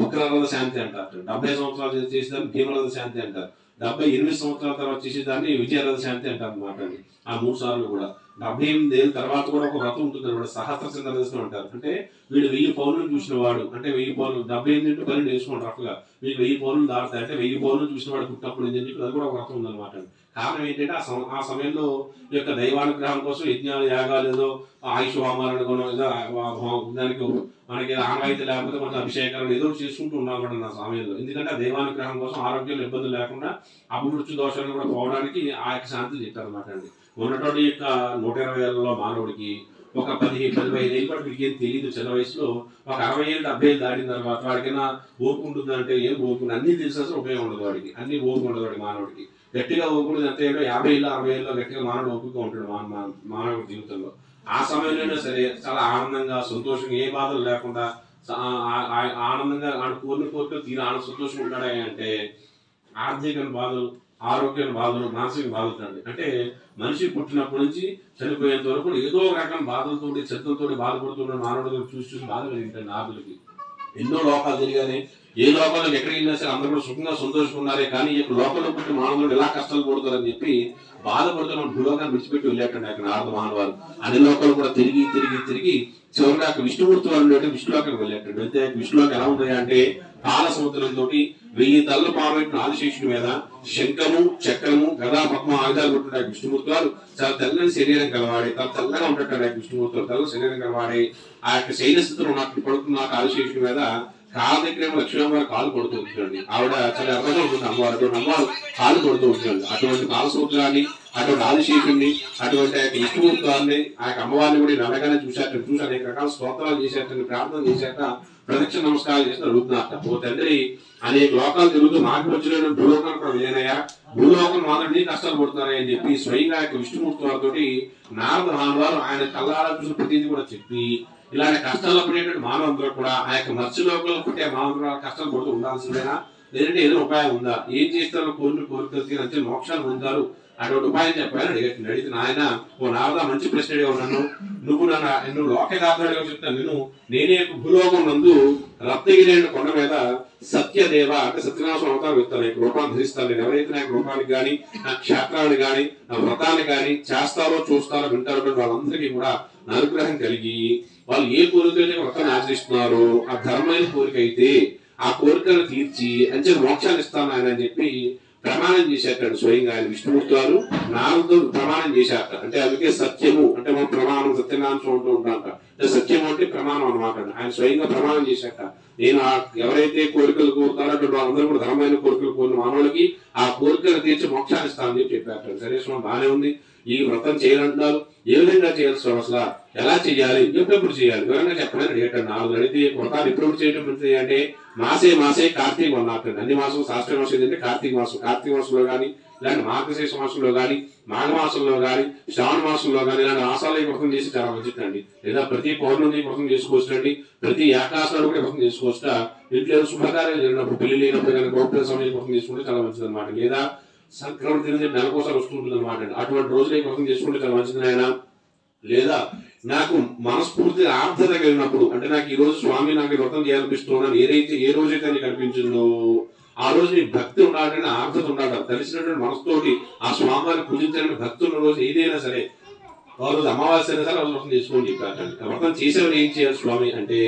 ఉగ్రరథ శాంతి అంటారు. 70 సంవత్సరాలు చేసేదాన్ని భీమరథ శాంతి అంటారు. 78 సంవత్సరాల తర్వాత చేసేదాన్ని విజయరథ శాంతి అంటారు అనమాట అండి. ఆ 3 సార్లు కూడా 78 ఏళ్ళ తర్వాత కూడా ఒక వ్రతం ఉంటుంది అనమాట, సహస్ర చంద్రదర్శనం అంటారు. అంటే వీడు 1000 పౌరులను చూసిన వాడు, అంటే 1000 పౌరులు 78 into 12 వేసుకోండి రఫ్గా, వీళ్ళు 1000 పౌరులు దాటుతాయి. అంటే 1000 పౌరులను చూసిన వాడు పుట్టినప్పుడు అని చెప్పి అది కూడా ఒక వ్రతం ఉందన్నమాట. కారణం ఏంటంటే ఆ సమయంలో ఈ యొక్క దైవానుగ్రహం కోసం యజ్ఞాలు యాగాలు ఏదో ఆయుష్ హోమాలను కొనో ఏదో దానికి మనకి ఆనవాయితీ లేకపోతే మన అభిషేకాలు ఏదో చేసుకుంటూ ఉన్నామన్నమాట ఆ సమయంలో. ఎందుకంటే ఆ దైవానుగ్రహం కోసం ఆరోగ్యంలో ఇబ్బందులు లేకుండా అభివృద్ధి దోషాలను కూడా పోవడానికి ఆ యొక్క శాంతి చెప్పారు అనమాట అండి. ఉన్నటువంటి యొక్క 120 ఏళ్లలో మానవుడికి ఒక 15 ఏళ్ళ పాటు వీడికి ఏం తెలియదు. చిన్న వయసులో ఒక 60 ఏళ్ళు 70 ఏళ్ళు దాటిన తర్వాత వాడికైనా ఓపు ఉంటుందంటే ఏం ఓపు అన్ని తెలిసిన ఉపయోగం ఉండదు వాడికి, అన్ని ఓపు ఉండదు వాడికి. మానవుడికి గట్టిగా ఓపుడు ఎంత ఏదో 50 ఏళ్ళు 60 ఏళ్ళు గట్టిగా మానవుడు ఓపిక ఉంటాడు మానవుడి జీవితంలో. ఆ సమయంలోనే సరే చాలా ఆనందంగా సంతోషంగా ఏ బాధలు లేకుండా ఆనందంగా కోరికలు తీరు సంతోషంగా ఉంటాడా అంటే ఆర్థిక బాధలు, ఆరోగ్య బాధలు, మానసిక బాధలు. అంటే మనిషి పుట్టినప్పటి నుంచి చనిపోయేంత వరకు ఏదో ఒక రకం బాధలతో చెత్తలతో బాధపడుతున్న మానవుడు చూసి బాధ కలిగింటండి. ఆర్థికకి ఎన్నో లోకాలు తిరిగానే ఏ లోకంలో ఎక్కడికి వెళ్ళినా సరే అందరూ కూడా సుఖంగా సంతోషిస్తున్నారే, కానీ ఈ లోకంలో పుట్టి మానవులు ఎలా కష్టాలు పడుతారని చెప్పి బాధపడుతున్న భూలోకాన్ని విడిచిపెట్టి వెళ్ళేటండి అక్కడ నారద మహానుభావులు. అన్ని లోకాలు కూడా తిరిగి చివరిగా విష్ణుమూర్తి వాళ్ళు ఉండే విష్ణులోకానికి వెళ్ళేటండి. వెళ్తే విష్ణులోకి ఎలా ఉంది అంటే పాల సముద్రంతో 1000 తలలు పాల్గొట్టిన ఆదిశేషుడి మీద శంఖము చక్రము గదా పద్మ ఆయుధాలు ఉంటుంటాయి విష్ణుమూర్తి వారు. చాలా తెల్లని శరీరం కలవాడి, చాలా తెల్లగా ఉంటుంటాడు విష్ణుమూర్తి వారు, తెల్ల శరీరం కలవాడి ఆ యొక్క శైలస్థితిలో ఉన్నట్టు పడుతున్న ఆదిశేషుడి మీద కాళ్ళ దగ్గర లక్ష్మీవారు కాలు కొడుతూ ఉంటుందండి. ఆవిడ చాలా ఎర్రగా ఉంటుంది అమ్మవారు కాలు కొడుతూ ఉంటుంది. అటువంటి కాలసూత్రాన్ని, అటువంటి ఆదిశేషుడిని, అటువంటి విష్ణుమూర్తి వారిని, ఆ యొక్క అమ్మవారిని కూడా నడగానే చూసి అనేక రకాల స్తోత్రాలు చేసేట, ప్రార్థన చేసేట, ప్రదక్షిణ నమస్కారాలు చేసిన అడుగుతున్నట్ట. ఓ తండ్రి, అనేక లోకాలు తిరుగుతూ నాకు వచ్చిన భూలోకాలు కూడా వెళ్ళినాయా, భూలోకం మాత్రం నీ కష్టాలు పడుతున్నాయి అని చెప్పి స్వయంగా విష్ణుమూర్తి వారితో నారద మహానుభావులు ఆయన కళ్ళారా చూసిన ప్రతిదీ కూడా చెప్పి ఇలాంటి కష్టాల్లో పడేటువంటి మానవులందరూ కూడా ఆ యొక్క మత్స్యలోకంలో పుట్టే మానవులు కష్టాలు పడుతూ ఉండాల్సిందేనా, లేదంటే ఏదో ఉపాయం ఉందా, ఏం చేస్తారో కోరికలు తీరంటే మోక్షాలు పొందారు అటువంటి ఉపాయం చెప్పాను అడిగితే నాయన ఓ నారద మంచి ప్రశ్న అడిగావు నువ్వు లోకదారుడిగా చెప్తాను నేనే భూలోకం నందు రత్నగిరి కొండ మీద సత్యదేవ అంటే సత్యనారాయణ అవతారం ఇస్తాను, రూపాన్ని ధరిస్తాను. నేను ఎవరైతే నాకు రూపానికి కానీ నా క్షేత్రాన్ని కానీ నా వ్రతాన్ని కానీ చేస్తారో చూస్తారో వింటారో వాళ్ళందరికీ కూడా అనుగ్రహం కలిగి వాళ్ళు ఏ కోరికైతే వ్రతాన్ని ఆచరిస్తున్నారో ఆ ధర్మైన కోరిక అయితే ఆ కోరికను తీర్చి అంచె మోక్షాన్ని ఇస్తాను ఆయన అని చెప్పి ప్రమాణం చేశారు. స్వయంగా ఆయన విష్ణుమూర్తి వారు నారదుడు ప్రమాణం చేశారట. అంటే అందుకే సత్యము అంటే మనం ప్రమాణం సత్యనారాయణ ఉంటూ ఉంటాం. అంటే సత్యము అంటే ప్రమాణం అనమాట. ఆయన స్వయంగా ప్రమాణం చేశారట. నేను ఎవరైతే కోరికలు కోరుతారో అటువంటి వాళ్ళందరూ కూడా ధర్మమైన కోరికలు కోరిన మానవులకి ఆ కోరికలు తీర్చి మోక్షాన్ని ఇస్తానని చెప్పి చెప్పారు. సరే స్వామి బాగానే ఉంది, ఈ వ్రతం చేయాలంటున్నారు, ఏ విధంగా చేయాలి స్వామి, అసలు ఎలా చేయాలి, ఎప్పుడెప్పుడు చేయాలి వివరంగా చెప్పమని అడిగేటాడు. నాలుగు అడిగితే వ్రతాలు ఎప్పుడు చేయడం మంచిది అంటే మాసే కార్తీక అన్నారు. అన్ని మాసం శాస్త్రీయ మాసం ఏంటంటే కార్తీక మాసం. కార్తీక మాసంలో కానీ ఇలాంటి మార్గశీర్ష మాసంలో కానీ మాఘమాసంలో కానీ శ్రావణ మాసంలో కానీ ఇలాంటి మాసాలు వ్రతం చేసి చాలా మంచిదండి. లేదా ప్రతి పౌర్ణమి వ్రతం చేసుకోవచ్చండి, ప్రతి ఏకాశాలు కూడా వ్రతం చేసుకోవచ్చా. ఇంట్లో శుభకార్యాలు జరిగినప్పుడు, పెళ్లి లేనప్పుడు కానీ గౌరవ సమయం వ్రతం చేసుకుంటే చాలా మంచిది అనమాట. లేదా సంక్రమణ తిరిగి నెలకోసారి వస్తుంటుంది అనమాట. అటువంటి రోజులు వ్రతం చేసుకుంటే చాలా మంచిది ఆయన. లేదా నాకు మనస్ఫూర్తిగా ఆర్ధత కలిగినప్పుడు, అంటే నాకు ఈ రోజు స్వామి నాకు వ్రతం చేయాలనిపిస్తున్నాను, ఏ రోజైతే నీకు అనిపించిందో ఆ రోజు నీ భక్తి ఉండాలంటే ఆర్ధత ఉండాలి. తెలిసినటువంటి మనసుతోటి ఆ స్వామిని పూజించాలని భక్తి ఉన్న రోజు ఏదైనా సరే, ఆ రోజు అమావాస్య అయినా సరే వ్రతం చేసుకోండి. వ్రతం చేసేవారు ఏం చేయాలి స్వామి అంటే,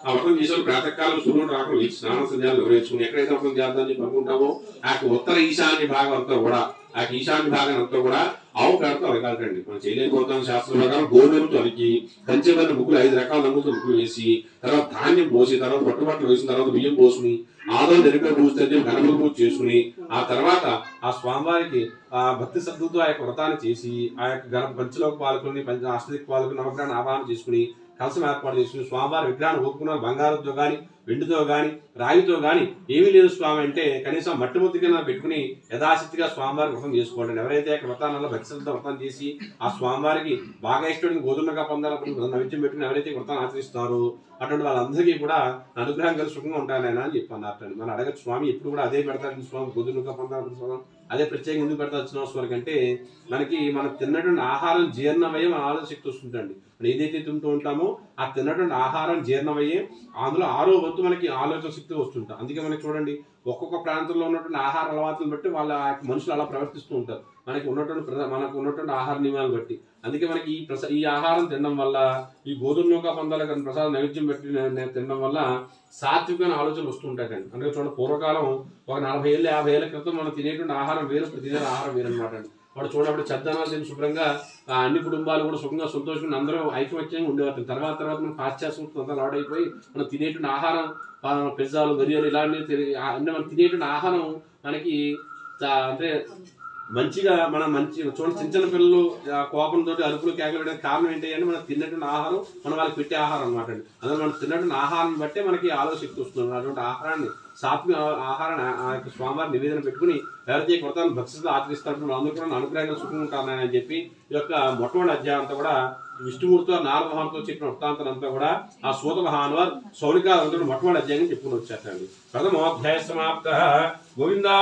ఆ వ్రతం చేసేవారు ప్రాతకాలం సూర్యుడు రాకుండా స్నాన సంధ్యాలు నిర్వహించుకుని ఎక్కడైతే వ్రతం చేద్దామని చెప్పి అనుకుంటామో ఆ ఉత్తర ఈశాన్య భాగం అంతా కూడా, ఆ ఈశాన్య భాగం అంతా కూడా ఆవు పేడతో అలకాలండి. మనం చేయలేకపోతాం శాస్త్రం ప్రకారం. గోధుమతో అలికి కంచెమైన ముగ్గులు 5 రకాల నమ్ముతో ముగ్గులు వేసి, తర్వాత ధాన్యం పోసి, తర్వాత పట్టుబట్టలు వేసిన తర్వాత బియ్యం పోసుకుని, ఆదరణ నిరపై పూజ గణపతి పూజ చేసుకుని, ఆ తర్వాత ఆ స్వామివారికి ఆ భక్తి శ్రద్ధతో ఆ యొక్క వ్రతాన్ని చేసి, ఆ యొక్క గణప పంచలోకి పాల్గొని అష్టదిక్ పాల్గొని నవగ్రహాన్ని ఆవాహన చేసుకుని కలసం ఏర్పాటు చేసుకుని స్వామివారి విగ్రహాన్ని ఒప్పుకున్నారు. బంగారంతో కానీ వెండితో కానీ రాగితో కానీ ఏమీ లేదు స్వామి అంటే కనీసం మట్టి ముద్దుగా పెట్టుకుని యథాశక్తిగా స్వామివారికి వ్రతం చేసుకోండి. ఎవరైతే వ్రతాలలో భక్తితో వ్రతం చేసి ఆ స్వామివారికి బాగా ఇష్టమైన గోధుమగా పొందాలని నైవేద్యం పెట్టుకుని ఎవరైతే వ్రతాన్ని ఆచరిస్తారో అటువంటి వాళ్ళందరికీ కూడా అనుగ్రహం కలిసి సుఖంగా ఉంటానైనా అని చెప్పి అన్నట్టు. మనం అడగచ్చు స్వామి ఎప్పుడు కూడా అదే పెడతారు స్వామి, గోధుమగా పొందాలి అదే ప్రత్యేకంగా ఎందుకు పెడతా వచ్చిన స్వామికి అంటే, మనకి మనం తిన్నటువంటి ఆహారం జీర్ణమయ్యే మన ఆలోచన శక్తి వస్తుందండి. మనం ఏదైతే తింటూ ఉంటామో ఆ తిన్నటువంటి ఆహారం జీర్ణమయ్యే అందులో 6వ వంతు మనకి ఆలోచన శక్తి వస్తుంటాం. అందుకే మనకి చూడండి ఒక్కొక్క ప్రాంతంలో ఉన్నటువంటి ఆహార అలవాట్లను బట్టి వాళ్ళ మనుషులు అలా ప్రవర్తిస్తూ ఉంటారు. మనకు ఉన్నటువంటి ఆహార నియమాలను బట్టి. అందుకే మనకి ఈ ఆహారం తినడం వల్ల, ఈ గోధుమగా పొందాలి కానీ ప్రసాదం నైవేద్యం పెట్టి తినడం వల్ల సాత్వికమైన ఆలోచనలు వస్తుంటాయి. అందుకే చూడండి పూర్వకాలం ఒక 40 ఏళ్ళు 50 ఏళ్ల క్రితం మనం తినేటువంటి ఆహారం వేరు, ఇప్పుడు తినే ఆహారం వేరు అనమాట అండి. వాడు చూడప్పుడు చద్దనాలు తిని శుభ్రంగా అన్ని కుటుంబాలు కూడా సుఖంగా సంతోషంగా అందరూ ఐకమత్యంగా ఉండేవారు. తర్వాత మనం పాశ్చాత్య అంతా లాడైపోయి మనం తినేటువంటి ఆహారం పిజ్జాలు గరియలు ఇలాంటివి అంటే మనం తినేటువంటి ఆహారం మనకి అంటే మంచిగా చూడండి చిన్న పిల్లలు కోపంతో అరుపులు కేకలేయడానికి కారణం ఏంటి అంటే మనం తిన్నటువంటి ఆహారం మనం వాళ్ళకి పెట్టే ఆహారం అనమాట అండి. అందులో మనం తిన్నటువంటి ఆహారాన్ని బట్టే మనకి ఆలోశక్తి వస్తుంది. అటువంటి ఆహారాన్ని సాత్విక ఆహారాన్ని ఆ యొక్క స్వామివారి నివేదన పెట్టుకుని ఎవరైతే వ్రతాన్ని భక్తితో ఆచరిస్తారు అందరూ కూడా అనుగ్రహంగా సుఖంగా ఉంటారని అని చెప్పి ఈ యొక్క మొట్టమొదటి అధ్యాయం అంతా కూడా విష్ణుమూర్తితో నారద మహాన్తో చెప్పిన వృత్తాంతం అంతా కూడా ఆ సూత మహాన్వారు సౌనికాలంతో మొట్టమొదటి అధ్యాయం చెప్పుకుని వచ్చారండి. ప్రథమోధ్యాయ సమాప్త. గోవిందా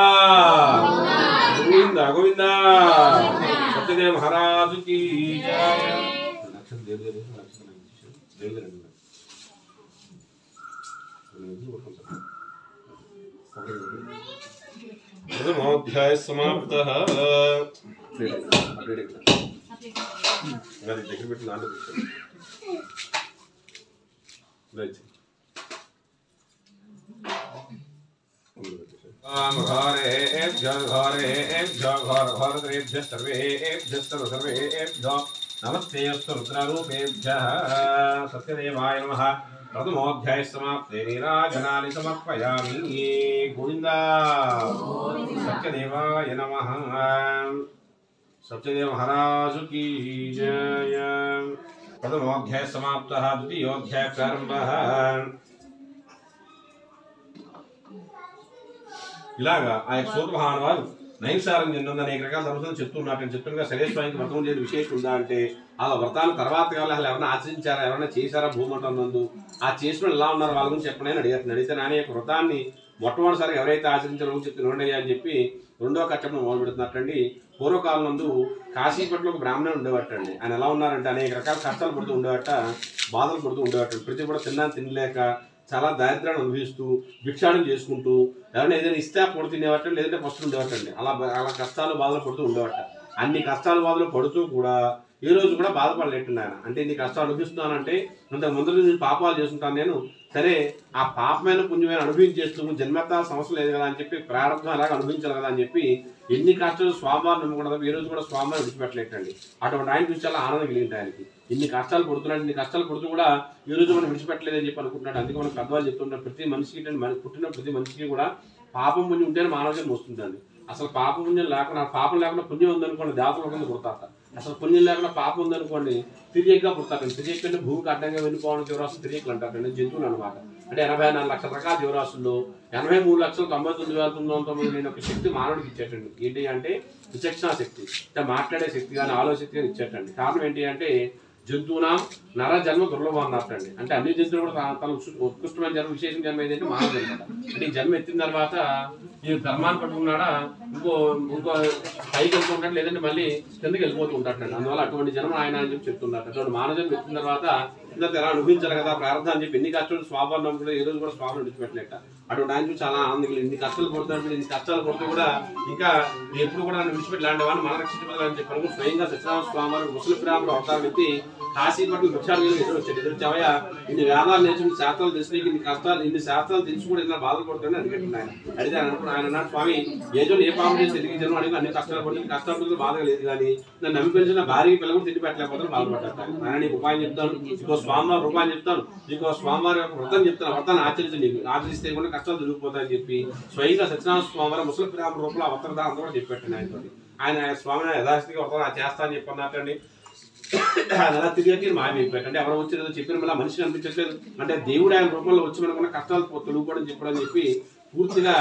గోవిందా గోవిందా. సత్యదేవ మహారాజుకి ప్రథమోధ్యాయ సమాప్త. దగ్గర పెట్టి నాన్న నమస్తేస్తు రుద్రరూపేభ్యః. సత్యదేవాయ నమః. ప్రథమోధ్యాయ సమాప్తే నీరాజనాని సమర్పయామి. గోవిందా. సత్యదేవాయ నమః. సత్యదేవ మహారాజు కీ జయ. ప్రథమోధ్యాయ సమాప్తః. ద్వితీయోధ్యాయ ప్రారంభః. ఇలాగా ఆ యొక్క సూత మహానువారు నైమిషారం చెందింది అనేక రకాల ధర్మం చెప్తున్నట్టు చెప్తుండగా సరేశ్వరానికి వ్రతం చేసే విశేషం ఉందా అంటే, ఆ వ్రతాన్ని తర్వాత కావాలి అసలు ఎవరైనా ఆచరించారా, ఎవరైనా చేశారా భూమంటం నందు, ఆ చేసిన ఎలా ఉన్నారు వాళ్ళ గురించి చెప్పనని అడిగితే నాని యొక్క వ్రతాన్ని మొట్టమొదటిసారి ఎవరైతే ఆచరించారో చెప్తే నోడయ్యా అని చెప్పి రెండో కట్టడం మొదలు పెడుతున్నట్టండి. పూర్వకాలం నందు కాశీపట్ల ఒక బ్రాహ్మణుడు ఉండేవాటండి. ఆయన ఎలా ఉన్నారంటే అనేక రకాల కష్టాలు పడుతూ ఉండేవాట, బాధలు పడుతూ ఉండేవాట. ప్రతి కూడా తినలేక చాలా దారిద్ర్యాన్ని అనుభవిస్తూ భిక్షాటం చేసుకుంటూ ఎవరైనా ఏదైనా ఇస్తే పొడి తినేవాట, లేదంటే ఫస్ట్ ఉండేవాటండి. అలా కష్టాలు బాధలు పడుతూ ఉండేవాట. అన్ని కష్టాలు బాధలు పడుతూ కూడా ఈ రోజు కూడా బాధపడలేకుండా ఆయన అంటే ఇన్ని కష్టాలు అనుభవిస్తున్నానంటే అంత ముందు నుంచి పాపాలు చేస్తుంటాను నేను, సరే ఆ పాపమైన పుణ్యమైన అనుభవించేస్తూ జన్మత సమస్య లేదు కదా అని చెప్పి ప్రారంభం అలాగే అనుభవించాలి కదా అని చెప్పి ఎన్ని కష్టాలు స్వామివారిని నమ్మకూడదు ఈ రోజు కూడా స్వామివారిని విడిచిపెట్టలేటండి. అటువంటి ఆయన చూసి చాలా ఆనందం కలిగింది ఆయనకి. ఇన్ని కష్టాలు పడుతున్నాడు, ఇన్ని కష్టాలు పడుతూ కూడా ఈ రోజు మనం విడిచిపెట్టలేదని చెప్పి అనుకుంటున్నాడు. అందుకే మనం పెద్దవాళ్ళు చెప్తుంటారు, ప్రతి మనిషికి పుట్టిన ప్రతి మనిషికి కూడా పాపం పుణ్యం ఉంటేనే మానవ జన్మ వస్తుందండి. అసలు పాప పుణ్యం లేకుండా, పాపం లేకుండా పుణ్యం ఉందనుకోండి దేవతల కింద పుడతారట. అసలు పుణ్యం లేకుండా పాపం ఉందనుకోండి తిరియగ్గా పుడతారండి. తిరియక్ అంటే భూమికి అడ్డంగా వెళ్ళిపోవడం జీవరాశులు తిరియకులు అంటారండి, జంతువులు అనమాట. అంటే 84 లక్షల రకాల జీవరాశుల్లో 83,99,999 లేని ఒక శక్తి మానవుడికి ఇచ్చేటండి. ఏంటి అంటే విచక్షణ శక్తి, అంటే మాట్లాడే శక్తి కానీ ఆలోశక్తి కానీ ఇచ్చేటండి. కారణం ఏంటి అంటే జంతువునా నర జన్మ దుర్లభం అన్నట్టండి. అంటే అన్ని జంతువులు కూడా తన ఉత్కృష్టమైన జన్మ, విశేషం జన్మ ఏదంటే మానవ జన్మ. అంటే ఈ జన్మ ఎత్తిన తర్వాత ఈ ధర్మాన్ని పట్టుకున్నాడా ఇంకో పైకి వెళ్తూ ఉంటాడు, లేదంటే మళ్ళీ కిందకి వెళ్ళిపోతూ ఉంటాడు. అందువల్ల అటువంటి జన్మ ఆయన అని చెప్పి చెప్తున్నారు. అటువంటి మానవ జన్మ ఎత్తిన తర్వాత ఇంకా ఎలా అనుభవించాలి కదా ప్రారంభం అని చెప్పి ఎన్ని కష్టాలు స్వాభావం కూడా ఏ రోజు కూడా స్వాభావం విడిచిపెట్టలేక అటువంటి ఆయన చాలా ఆనందంగా ఇన్ని కష్టాలు పడుతున్నప్పుడు, ఇన్ని కష్టాలు పడుతూ కూడా ఇంకా ఎప్పుడు కూడా నన్ను విడిచిపెట్టి లాంటి వాళ్ళు మన రక్షించబడాలని చెప్పి స్వయంగా సత్యనారాయణ స్వామి వారు ముసలి ప్రేమలో అవతారం ఎత్తి కాశీపట్నం భిక్షాలు ఎదురొచ్చాడు. ఎదురొచ్చావయ్య ఇన్ని వేదాలు నేర్చుకుని శాస్త్రాలు తెలిసి ఇన్ని కష్టాలు, ఇన్ని శాస్త్రాలు తెలిసి కూడా ఇలా బాధపడుతుంది అడిగట్టు ఆయన అడిగితే ఆయన అన్నాడు, స్వామి ఏదో ఏ పాపం చేసి తిరిగి జనం అడిగి అన్ని కష్టాలు పడుతుంది, కష్టాలు పడుతుంది బాధగా లేదు కానీ నన్ను నమ్మి పెంచిన భార్యకి పిల్లలు తిండి పెట్టలేకపోతే బాధపడ్డారు. ఆయన నీకు ఉపాయం చెప్తాను, నీకు స్వామివారి రూపాయలు చెప్తాను, నీకు స్వామివారి యొక్క వ్రతం చెప్తాను, వ్రతాన్ని ఆచరించి నీకు ఆచరిస్తే కూడా కష్టాలు దొరికిపోతాయని చెప్పి స్వయంగా సత్యనారాయణ స్వామివారి ముసలి ప్రేమ రూపంలో అవతరదా అంతా కూడా చెప్పాడు ఆయనతో. ఆయన స్వామిని యథాస్థితిగా వ్రతం చేస్తా అని చెప్పి అన్నట్టండి. అలా తిరిగి మాయమైపోయాడు. అంటే ఎవరు వచ్చి ఏదో చెప్పిన మళ్ళీ మనిషిని అనిపించట్లేదు, అంటే దేవుడు ఆయన రూపంలో వచ్చి మనకున్న కష్టాలు తొలుగుకోవడం చెప్పడం చెప్పి పూర్తిగా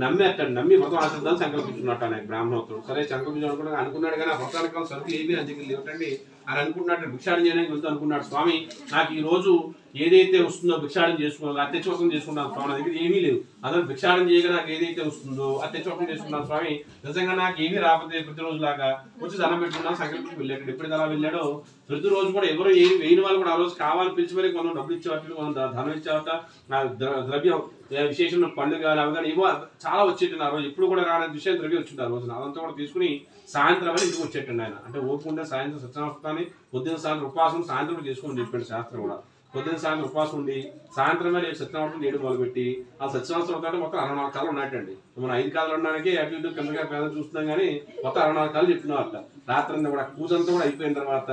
నమ్మేస్తాడు. నమ్మి వ్రతం ఆచరిద్దాం సంకల్పించుకున్నట్టు ఆయన బ్రాహ్మణోత్సవం. సరే సంకల్పించాలనుకున్నా అనుకున్నాడు కానీ ఆ వ్రతానికి సరుకులు ఏమీ అందుకు లేవటండి. ఆయన అనుకున్నట్టు భిక్షాటం చేయడానికి వెళ్తూ అనుకున్నాడు, స్వామి నాకు ఈ రోజు ఏదైతే వస్తుందో భిక్షాటం చేసుకోవాలి, అత్యచోకం చేసుకున్నాను స్వామి, నా దగ్గర ఏమీ లేదు, అదే భిక్షాటం చేయగా నాకు ఏదైతే వస్తుందో అత్యచోకం చేసుకున్నాను స్వామి, నిజంగా నాకు ఏమీ రాకపోతే ప్రతిరోజు లాగా వచ్చి ధనం పెట్టుకున్నాను సంకల్పించి వెళ్ళాడు. ఎప్పుడు అలా వెళ్ళాడో ప్రతిరోజు కూడా ఎవరో ఏమి వేయిన వాళ్ళు కూడా ఆ రోజు కావాలి పిలిచి మరి కొంత డబ్బులు ఇచ్చేవాళ్ళు, కొంత ధనం ఇచ్చేవాట, ద్రవ్యం విశేషం పండుగ అవి కానీ ఏవో చాలా వచ్చేటండి. ఆ రోజు ఇప్పుడు కూడా రాని విషయం ద్రవ్యం వచ్చింది ఆ రోజున. అదంతా కూడా తీసుకుని సాయంత్రం అని ఇంటికి వచ్చేటండి ఆయన. అంటే ఓపుకుంటే సాయంత్రం సత్యనారాయణ పొద్దున్న సాయంత్రం ఉపాసం సాయంత్రం చేసుకొని చెప్పాడు శాస్త్రం కూడా. పొద్దున్న సాయంత్రం ఉపాసం ఉండి సాయంత్రమే నేను సత్యనారాయణ నేడు మొదలుపెట్టి ఆ సత్యనారాయణ అంటే మొత్తం 64 కాళ్ళు ఉన్నాయండి. మనం 5 కాళ్ళు ఉండడానికి అటు ఇటు కిందగా పేద చూస్తున్నాం కానీ మొత్తం 64 కాళ్ళు చెప్తున్నారట. రాత్రి కూడా పూజ అంతా కూడా అయిపోయిన తర్వాత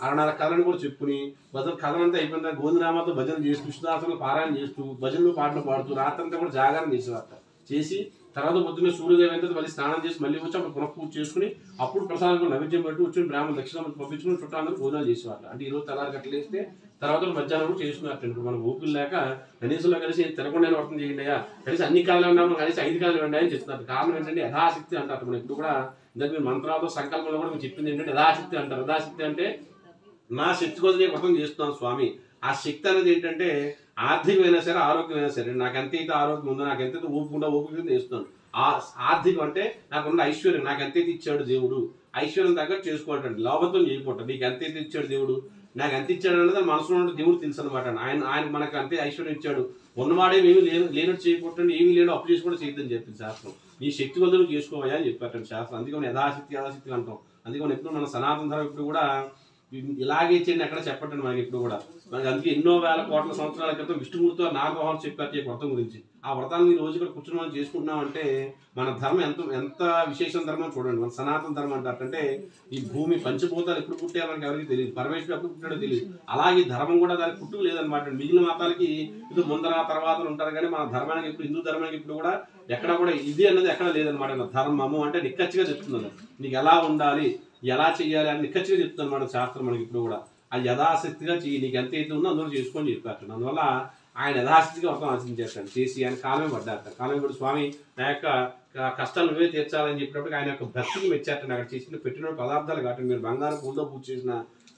64 కాళ్ళని కూడా చెప్పుకుని భజన కథ అంతా అయిపోయిన తర్వాత గోధునామాతో భజన చేస్తూ కృష్ణదాసులు పారాయణ చేస్తూ భజనలు పాటలు పాడుతూ రాత్రి అంతా కూడా జాగారం చేసేవారట. చేసి తర్వాత పొద్దున్న సూర్యోదయం అయితే మళ్ళీ స్నానం చేసి మళ్ళీ వచ్చి అప్పుడు పునఃపూజ చేసుకుని అప్పుడు ప్రసాదం నైవేద్యం పెట్టి వచ్చి బ్రాహ్మణ దక్షిణ పంపించుకుని చుట్టాలందరూ భోజనాలు చేసేవారట. అంటే ఈరోజు తెల్లారి కట్టలేస్తే తర్వాత మధ్యాహ్నం కూడా చేసుకున్నట్టు. ఇప్పుడు మనకు ఊపిరి లేక కనీసంలో కలిసి తినకుండా వర్తం చేయండి అయ్యా, కలిసి అన్ని కాలాలు ఉన్నాము కలిసి 5 కాలాలు ఉన్నాయని చెప్తున్నారు. కారణం ఏంటంటే యథాశక్తి అంటారు. మనం ఇప్పుడు కూడా ఇందాక మంత్రాలతో సంకల్పంలో కూడా మీకు చెప్పింది ఏంటంటే యథాశక్తి అంటారు. యథాశక్తి అంటే నా శక్తి కోసం నేను వ్రతం చేస్తున్నాను స్వామి. ఆ శక్తి అనేది ఏంటంటే ఆర్థికమైనా సరే ఆరోగ్యమైనా సరే నాకు ఎంతైతే ఆరోగ్యం ఉందో, నాకు ఎంతైతే ఊపుకుంటా ఊపిరి చేస్తున్నాను. ఆ ఆర్థికం అంటే నాకున్న ఐశ్వర్యం, నాకు ఎంతైతే ఇచ్చాడు దేవుడు, ఐశ్వర్యం తగ్గట్టు చేసుకోవటండి, లాభంతో చేయకూడదు. నీకు ఎంతైతే ఇచ్చాడు దేవుడు, నాకు ఎంత ఇచ్చాడు అనేది మనసులో ఉంటే దేవుడు తెలుసు అనమాట. ఆయన మనకు అంతే ఐశ్వర్యం ఇచ్చాడు, ఉన్నవాడే ఏమి లేనట్టు చేయకూడదు, ఏమీ లేడు అప్పు చేసి కూడా చేయొద్దని చెప్పింది శాస్త్రం. నీ శక్తి కొద్దులు చేసుకోవా అని చెప్పారండి శాస్త్రం. అందుకే మనం యథాశక్తి అంటాం. అందుకే మనం ఎప్పుడు మన సనాతన ధర్మం ఇప్పుడు కూడా ఇలాగే చేయండి ఎక్కడ చెప్పండి మనకి ఇప్పుడు కూడా. మనకి అందుకే ఎన్నో వేల కోట్ల సంవత్సరాల క్రితం విష్ణుమూర్తితో నాగమోహన్ చెప్పారు వ్రతం గురించి. ఆ వ్రతాన్ని ఈ రోజు ఇక్కడ కూర్చుని మనం చేసుకుంటున్నామంటే మన ధర్మం ఎంత విశేషం ధర్మం చూడండి. మన సనాతన ధర్మం అంటే ఈ భూమి పంచభూతాలు ఎప్పుడు పుట్టాయో మనకి ఎవరికి తెలియదు, పరమేశ్వరుడు ఎప్పుడు పుట్టాడో తెలియదు. అలాగే ధర్మం కూడా దానికి పుట్టుకు లేదనమాట. మిగిలిన మతాలకి ఇది ముందర తర్వాత ఉంటారు కానీ మన ధర్మానికి ఇప్పుడు హిందూ ధర్మానికి ఇప్పుడు కూడా ఎక్కడ కూడా ఇది అన్నది ఎక్కడ లేదనమాట. ధర్మము అంటే నిక్కచ్చిగా చెప్తున్నాను, నీకు ఎలా ఉండాలి ఎలా చెయ్యాలి అని నిక్కచ్చిగా చెప్తున్నాను మన శాస్త్రం మనకి ఇప్పుడు కూడా. అది యథాశక్తిగా చెయ్యి, నీకు ఎంత అయితే ఉందో అందులో చేసుకొని చెప్పారు. అందువల్ల ఆయన యథాశక్తిగా వ్రతం ఆచరించేస్తాడు. చేసి ఆయన కాలమే పడ్డారు. కాలమే పడి స్వామి నా యొక్క కష్టాలు నువ్వే తీర్చాలని చెప్పినప్పుడు ఆయన యొక్క భక్తికి మెచ్చారటండి. అక్కడ చేసిన పెట్టిన పదార్థాలు కాబట్టి మీరు బంగారం పూలతో పూజ చేసిన,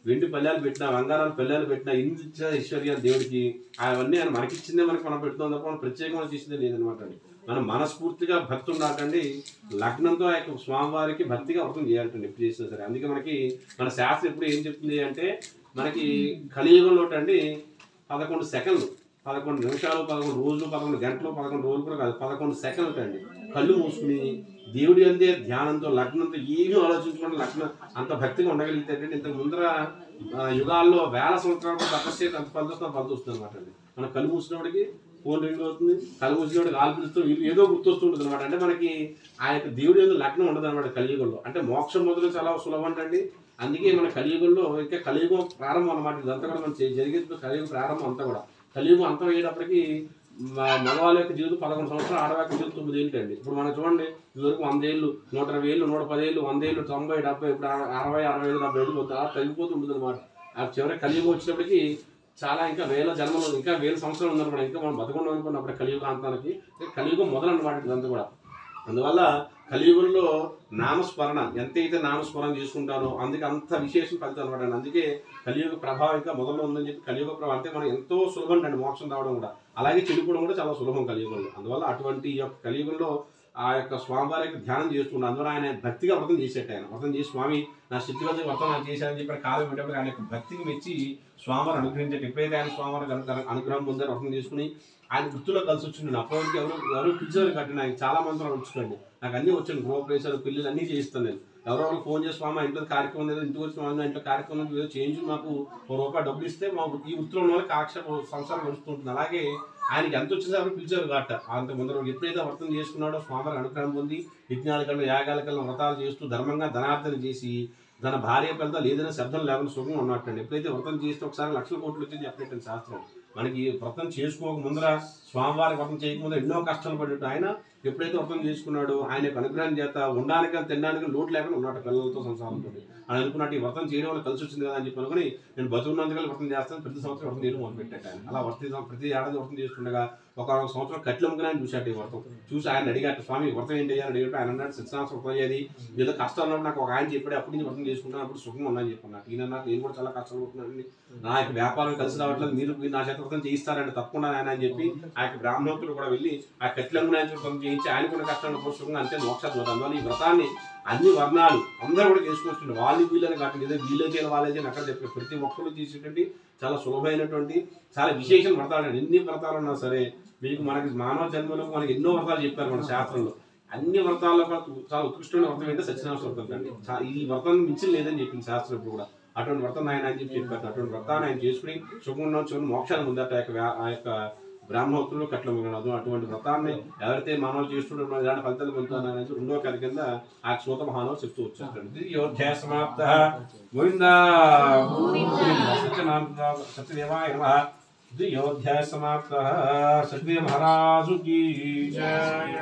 వెండి పల్లెలు పెట్టినా, బంగారం పల్లెలు పెట్టినా, ఇచ్చిన ఐశ్వర్యాలు దేవుడికి అవన్నీ ఆయన మనకిచ్చిందే మనకి మనం పెడుతుంది తప్ప మనం ప్రత్యేకంగా చేసిందే లేదనమాట. మనం మనస్ఫూర్తిగా భక్తి ఉండాలండి. లగ్నంతో ఆ యొక్క స్వామివారికి భక్తిగా వ్రతం చేయాలంటే ఎప్పుడు చేసినా సరే. అందుకే మనకి మన శాస్త్రం ఎప్పుడు ఏం చెప్తుంది అంటే మనకి కలియుగంలో అండి 11 సెకండ్లు, 11 నిమిషాలు, 11 రోజులు, 11 గంటలు, 11 రోజులు కూడా కాదు, 11 సెకండ్లు అండి కళ్ళు మూసుకుని దేవుడి అందే ధ్యానంతో లగ్నంతో ఏమీ ఆలోచించుకుంటే లగ్నం అంత భక్తిగా ఉండగలిగితే అంటే ఇంతకు ముందర యుగాల్లో వేల సంవత్సరాలు తపస్సు చేసి అంత ఫలితం వస్తుంది అనమాట అండి. మనం కళ్ళు మూసినప్పటికి ఫోన్ రింగ్ అవుతుంది, కళ్ళు మూసినప్పుడు గాలి పిలుస్తూ ఏదో గుర్తొస్తుంటుంది అనమాట. అంటే మనకి ఆ యొక్క దేవుడి యొక్క లగ్నం ఉండదు అనమాట కలియుగంలో. అంటే మోక్షం మొదలు చాలా సులభం అండి. అందుకే మన కలియుగంలో ఇంకా కలియుగం ప్రారంభం అన్నమాట. ఇదంతా కూడా మనం జరిగేది కలియుగ ప్రారంభం అంతా కూడా. కలియుగం అంతం అయ్యేటప్పటికి మగవాళ్ళ యొక్క జీవితం 11 సంవత్సరాలు, ఆడవాళ్ళ జీవితం 9 ఏళ్ళు అండి. ఇప్పుడు మనం చూడండి, ఇదివరకు 100 ఏళ్ళు, 120 ఏళ్ళు, 110 ఏళ్ళు, 100 ఏళ్ళు, 90, 70, ఇప్పుడు 60, 65, 70 ఏళ్ళు పోతే తగ్గిపోతుంటుంది అనమాట. ఆ చివరి కలియుగం వచ్చేటప్పటికి చాలా ఇంకా వేల జన్మలు, ఇంకా వేల సంవత్సరాలు ఉన్నప్పుడు ఇంకా మనం బతకుండా అనుకున్నప్పుడు కలియుగాంతానికి కలియుగం మొదలు అన్నమాట ఇదంతా కూడా. అందువల్ల కలియుగంలో నామస్మరణ ఎంతైతే నామస్మరణ చేసుకుంటారో అందుకే అంత విశేషం ఫలితం అనమాట. అందుకే కలియుగ ప్రభావం ఇంకా మొదలు ఉందని చెప్పి కలియుగ ప్రభావం అంటే మనం ఎంతో సులభం అండి మోక్షం రావడం కూడా, అలాగే చెడిపోవడం కూడా చాలా సులభం కలియుగంలో. అందువల్ల అటువంటి యొక్క కలియుగంలో ఆ యొక్క స్వామివారి యొక్క ధ్యానం చేస్తున్నాడు. అందువల్ల ఆయన భక్తిగా వ్రతం చేసేట. ఆయన వ్రతం చేసి స్వామి నా స్థితిగతి వ్రతం నాకు చేశానని చెప్పి కాలం పెట్టేప్పుడు ఆయన యొక్క భక్తికి మెచ్చి స్వామివారు అనుగ్రహించారు. ఎప్పుడైతే ఆయన స్వామివారి అనుగ్రహం పొందారు, వ్రతం చేసుకుని ఆయన వృత్తిలో కలిసి వచ్చిండు. అప్పటికి ఎవరు పిలిచారు కట్టిన ఆయన చాలా మంది ఉంచుకోండి, నాకు అన్నీ వచ్చాను, గృహప్రవేశాలు, పెళ్ళిళ్ళు అన్నీ చేయిస్తాను నేను. ఎవరెవరు ఫోన్ చేసి స్వామి ఇంట్లో కార్యక్రమం లేదు, ఇంటికి వచ్చి స్వామి ఇంట్లో కార్యక్రమం ఏదో చేయించి మాకు ₹1 డబ్బులు ఇస్తే మా ఈ వృత్తిలో ఉన్న వాళ్ళకి కాక్ష సంసారం నడుస్తుంటుంది. అలాగే ఆయనకి ఎంత వచ్చిందో ఎవరు పిలిచారు కాబట్టి అంత ముందర ఎప్పుడైతే వ్రతం చేసుకున్నాడో స్వామివారి అనుగ్రహం పొంది యజ్ఞాల కన్నా యాగాల కన్నా వ్రతాలు చేస్తూ ధర్మంగా ధనార్జన చేసి తన భార్య పిల్లతో లేదైనా శబ్దం లేకుండా సుఖంగా ఉన్నట్టండి. ఎప్పుడైతే వ్రతం చేస్తే ఒకసారి లక్షల కోట్లు వచ్చింది చెప్పేటండి శాస్త్రం. మనకి వ్రతం చేసుకోక ముందర స్వామివారి వ్రతం చేయకముందర ఎన్నో కష్టాలు పడేట్టు ఆయన ఎప్పుడైతే వ్రతం చేసుకున్నాడో ఆయన యొక్క అనుగ్రహం చేత ఉండడానికి తినడానికి లోటు లేకుండా ఉన్నట్టు పిల్లలతో సంసారంతో అని అనుకున్నట్టు ఈ వ్రతం చేయడం వల్ల కలిసి వచ్చింది కదా అని చెప్పి అనుకుని నేను బతుకున్నందుకు వ్రతం చేస్తాను. ప్రతి సంవత్సరం వ్రతం చేయడం మొదలుపెట్టాను. ఆయన అలా ప్రతి ఏడాది వ్రతం చేస్తుండగా ఒక సంవత్సరం కట్లెమ్ముకుని ఆయన చూశాడు ఈ వ్రతం. చూసి ఆయన అడిగాడు, స్వామి వ్రతం ఏంటి అని అడిగాడు. ఆయన అన్నాడు, 6 సంవత్సరం వ్రతం అయ్యేది, ఏదో కష్టం ఉన్నప్పుడు నాకు ఒక ఆయన చెప్పాడు, అప్పుడు నేను వ్రతం చేసుకుంటాను, అప్పుడు సుఖంగా ఉన్నాను చెప్పన్నాడు. ఈయన నాకు నేను కూడా చాలా కష్టాలు పడుతున్నానండి, నా యొక్క వ్యాపారం కలిసి రావట్లేదు, మీరు నా చేత వ్రతం చేయిస్తారంటే తప్పకుండా ఆయన అని చెప్పి ఆ యొక్క బ్రాహ్మణులు కూడా వెళ్ళి ఆ కట్లెమ్ముకుని ఆయన వ్రతం చేయించి ఆయన కూడా కష్టాలు సుఖంగా అంతే మోక్షాలు. అందువల్ల ఈ వ్రతాన్ని అన్ని వర్ణాలు అందరూ కూడా చేసుకొచ్చిండు. వాళ్ళు వీళ్ళని కాకుండా ఏదో వీళ్ళే చేయాలి వాళ్ళే చేయాలి అక్కడ చెప్పి ప్రతి ఒక్కరు చేసేటువంటి చాలా సులభమైనటువంటి చాలా విశేషం వ్రతాలు. ఎన్ని వ్రతాలు ఉన్నా సరే మీకు మనకి మానవ జన్మలో మనకి ఎన్నో వ్రతాలు చెప్పారు మన శాస్త్రంలో. అన్ని వ్రతాల్లో చాలా ఉత్కృష్టమైన వ్రతం ఏంటంటే సత్యనారాయణ వ్రతం అండి. ఈ వ్రతం మించి లేదని చెప్పింది శాస్త్రం ఇప్పుడు కూడా. అటువంటి వ్రతం ఆయన అని చెప్పి చెప్పారు. అటువంటి వ్రతాన్ని ఆయన చేసుకుని సుఖంగా చూడండి మోక్షాన్ని ముందట ఆ యొక్క బ్రాహ్మణోత్తులు కట్ల మిగలదు. అటువంటి వ్రతాన్ని ఎవరైతే మానవులు చేస్తుంటారో ఇలాంటి ఫలితాలు పొందుతారనేది 2వ కథ కింద ఆ సూత మహానుభావులు చెప్తూ వచ్చారు. యోధ్యాయ సమాప్త గోవిందా సత్యదేవాయ నమః. యోధ్యాయ సమాప్త సత్యదేవ మహారాజు కీ జయ.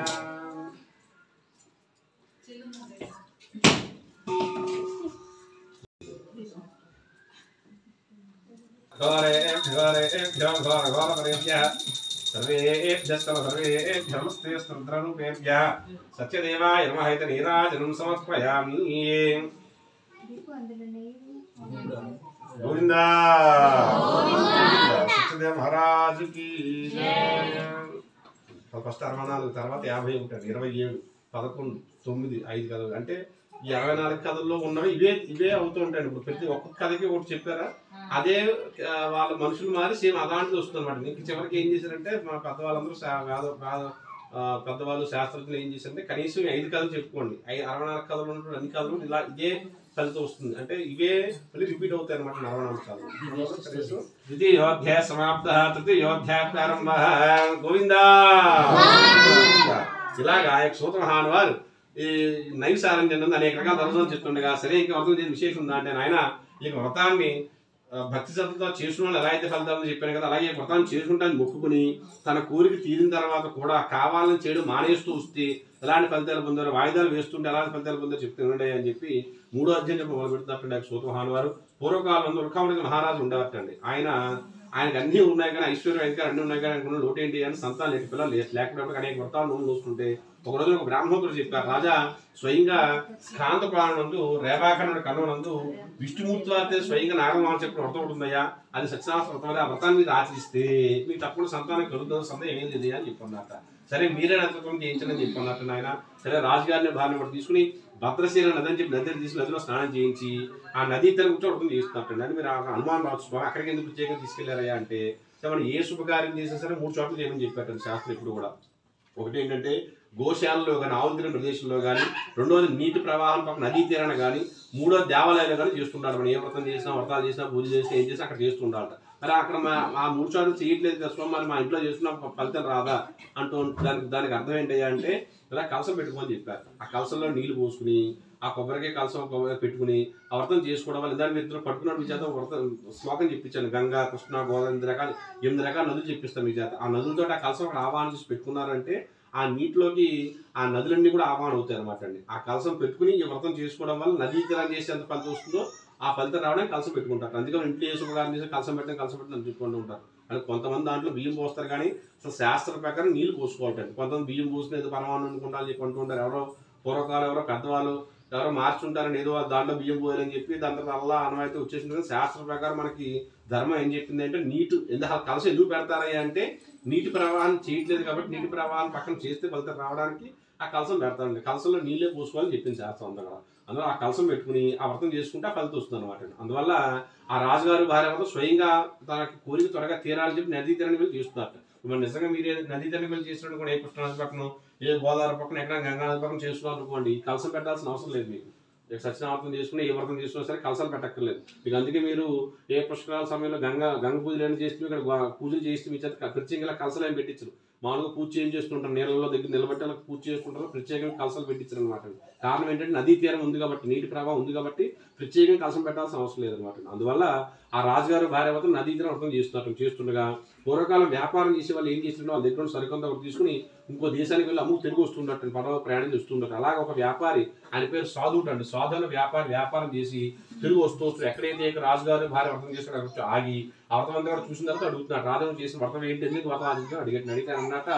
సత్యదేవాయ నమః. నీరాజనం సమర్పయామి. గోవిందా సత్యదేవ మహారాజు కీ జయ. ఫస్ట్ 64 తర్వాత 50 ఉంటాడు. 27, 11, 9, 5 కథలు అంటే ఈ 64 కథల్లో ఉన్నవి ఇవే అవుతూ ఉంటాయండి. ఇప్పుడు ప్రతి ఒక్కొక్క కథకి ఒకటి చెప్పారా, అదే వాళ్ళ మనుషులు మారి సేమ్ అలాంటిది వస్తుంది అనమాట. ఇంక చివరికి ఏం చేశారంటే మా పెద్దవాళ్ళందరూ పెద్దవాళ్ళు శాస్త్రజ్ఞులు ఏం చేశారంటే కనీసం 5 కథలు చెప్పుకోండి. 64 కథలు ఉన్నటువంటి అన్ని కథలు ఇలా ఇదే ఫలితం వస్తుంది. అంటే ఇవే మళ్ళీ రిపీట్ అవుతాయి అనమాట 44 కథలు. ద్వితీయోధ్యాయ సమాప్త తృతీయోధ్యాయ ప్రారంభ. గోవిందా. ఇలాగా సూత మహాన్ వారు ఈ నైవిసారం చెంది అనేక రకాల దర్శనం చెప్తుండగా సరే ఇంకా వ్రతం చేసిన విశేషం ఉందా అంటే ఆయన ఈ వ్రతాన్ని భక్తి శ్రద్ధతో చేసుకున్న వాళ్ళు ఎలా అయితే ఫలితాలను చెప్పాను కదా, అలాగే వ్రతాన్ని చేసుకుంటాన్ని మొక్కుకుని తన కోరిక తీరిన తర్వాత కూడా కావాలని చేయడం మానేస్తూ వస్తే ఎలాంటి ఫలితాలు పొందారు, వాయిదాలు వేస్తుంటే ఎలాంటి ఫలితాలు పొందారు చెప్తుండే అని చెప్పి 3వ అధ్యాయం మొదలు పెడుతున్నట్టు సూత మహాన్ వారు. పూర్వకాలంలో రుఖాముడి మహారాజు ఉండవటండి. ఆయనకు అన్నీ ఉన్నాయి కానీ ఐశ్వర్యం అయితే అన్నీ ఉన్నాయి కానీ అనుకున్న లోటు ఏంటి అని సంతానం లేని పిల్లలు లేకపోతే అనేక వ్రతాలు నోము చూసుకుంటే ఒక రోజు ఒక బ్రాహ్మణుడు చెప్పారు, రాజా స్వయంగా స్కాంత ప్రాణులందు రేవాఖండ కనునందు విష్ణుమూర్తి వారితే స్వయంగా నాగమాన చెప్పిన వ్రతం ఉంటుందయ్యా, అది సత్యనారాయణ వ్రతం. ఆ వ్రతాన్ని మీరు ఆచరిస్తే మీకు తప్పుడు సంతానం కలుగుతుంది, సందేహం ఏం లేదు అని చెప్పన్నట. సరే మీరే నచ్చడం చేయించని చెప్పన్నట్టు ఆయన. సరే రాజుగారిని భార్య కూడా తీసుకుని భద్రశీల నది అని చెప్పి నదిని తీసుకుని నదిలో స్నానం చేయించి ఆ నదీ తల కూర్చో వ్రతం చేస్తున్నట్టు. అని మీరు అనుమానం రావచ్చు, అక్కడికి ఎందుకు ప్రత్యేకంగా తీసుకెళ్లారయ్యా అంటే మనం ఏ శుభకార్యం చేసినా సరే 3 చోట్ల చేయమని చెప్పారు శాస్త్రం ఇప్పుడు కూడా. ఒకటి ఏంటంటే గోశాలలో కానీ ఆవులు తిరిగిన ప్రదేశంలో కానీ, 2వది నీటి ప్రవాహం పక్కన నదీ తీరాన కానీ, 3వది దేవాలయాలు కానీ చేస్తుంటారు. మనం ఏ వ్రతం చేసినా వ్రతాలు చేసినా పూజ చేసినా ఏం చేసినా అక్కడ చేస్తుంటారట. మరి అక్కడ ఆ 3 చోట్ల చేయట్లేదు కదా స్వామి, మరి మా ఇంట్లో చేస్తున్న ఫలితం రాదా అంటూ దానికి అర్థం ఏంటయ్యా అంటే ఇలా కలసం పెట్టుకోమని చెప్పారు. ఆ కలసంలో నీళ్లు పోసుకుని ఆ కొబ్బరికాయ కలసం పెట్టుకుని ఆ వ్రతం చేసుకోవడం వల్ల ఇందాక మీరు పట్టుకున్న మీ చేత వ్రతం శ్లోకం చెప్పించాను. గంగా, కృష్ణ, గోదావరి 8 రకాల నదులు చెప్పిస్తాను మీ చేత. ఆ నదులతో ఆ కలసం అక్కడ ఆవాహన చేసి పెట్టుకున్నారంటే ఆ నీటిలోకి ఆ నదులన్నీ కూడా ఆవాహన అవుతాయి అనమాట అండి. ఆ కలసం పెట్టుకుని ఈ వ్రతం చేసుకోవడం వల్ల నదీ తీరం చేసి ఎంత ఫలితం వస్తుందో ఆ ఫలితం రావడానికి కలసం పెట్టుకుంటారు. అందుకని ఇంట్లో ఏ శుభకార్యం చేసి కలసం పెట్టడం చెప్పుకుంటూ ఉంటారు. అంటే కొంతమంది దాంట్లో బియ్యం పోస్తారు, కానీ అసలు శాస్త్ర ప్రకారం నీళ్లు పోసుకోవాలి. కొంతమంది బియ్యం పోసిన ఏదో పరమాన్నం అనుకుంటారు చెప్పుకుంటూ ఉంటారు. ఎవరో పూర్వకాలం ఎవరో పెద్దవాళ్ళు ఎవరో మార్చుంటారని ఏదో దాంట్లో బియ్యం పోయాలని చెప్పి దాంట్లో అల్లా అనవైతే వచ్చేసింది. శాస్త్ర ప్రకారం మనకి ధర్మం ఏం చెప్పింది అంటే ఎందుకు కలసం ఎందుకు పెడతారయ్యా అంటే నీటి ప్రవాహం చేయట్లేదు కాబట్టి నీటి ప్రవాహం పక్కన చేస్తే ఫలితం రావడానికి ఆ కలసం పెడతారండి. కలసంలో నీళ్ళే పోసుకోవాలని చెప్పింది శాస్త్రం అంతా కూడా. అందులో ఆ కలసం పెట్టుకుని ఆ వ్రతం చేసుకుంటే ఆ ఫలితం వస్తుంది అనమాట. అందువల్ల ఆ రాజుగారు భార్య వ్రతం స్వయంగా తనకి కోరిక త్వరగా తీరాలని చెప్పి నదీ తీరాన్ని వెళ్ళి చేస్తున్నారు. మరి నిజంగా మీరు నదీ తీరాన్ని వెళ్ళి చేసినట్టు కూడా ఏ కృష్ణానది పక్కన ఏ గోదావరి పక్కన ఎక్కడ గంగా నది పక్కన చేస్తున్నారు అనుకోండి, కలసం పెట్టాల్సిన అవసరం లేదు మీకు. సత్యనారాయణ చేసుకుని ఏ వ్రతం చేసుకున్నా సరే కలసాలు పెట్టక్కర్లేదు మీకు. అందుకే మీరు ఏ పుష్కరాల సమయంలో గంగ పూజలు ఏమైనా చేస్తే ఇక్కడ పూజలు చేస్తే మీ చేత ప్రత్యేకంగా కలసలు ఏమి పెట్టించరు. మామూలుగా పూజ ఏం చేసుకుంటారు, నీళ్ళలో దగ్గర నిలబట్టి అలా పూజ చేసుకుంటారు, ప్రత్యేకంగా కలసాలు పెట్టించారు అనమాట. కారణం ఏంటంటే నదీ తీరం ఉంది కాబట్టి, నీటి ప్రవాహం ఉంది కాబట్టి ప్రత్యేకంగా కలసం పెట్టాల్సిన అవసరం లేదనమాట. అందువల్ల ఆ రాజుగారు భార్య వ్రతం నదీ తీరం వ్రతం చేస్తుండగా పూర్వకాలం వ్యాపారం చేసే వాళ్ళు ఏం చేస్తుండో వాళ్ళ దగ్గర సరికొంత తీసుకుని ఇంకో దేశానికి వెళ్ళి అమ్ముకు తిరిగి వస్తుండట, పడవ ప్రయాణం చేస్తుండట. అలాగే ఒక వ్యాపారి, ఆయన పేరు సాధుడు అండి. సాధువుల వ్యాపారం చేసి తిరిగి వస్తూ ఎక్కడైతే రాజుగారు భార్య వ్రతం చేస్తాడో అక్కడ ఆగి ఆ వ్రతం అంతా కూడా చూసిన తర్వాత అడుగుతున్నాడు, రాజు చేసిన వ్రతం ఏంటి, ఎందుకు వ్రతం అడిగాను అన్నట్ట.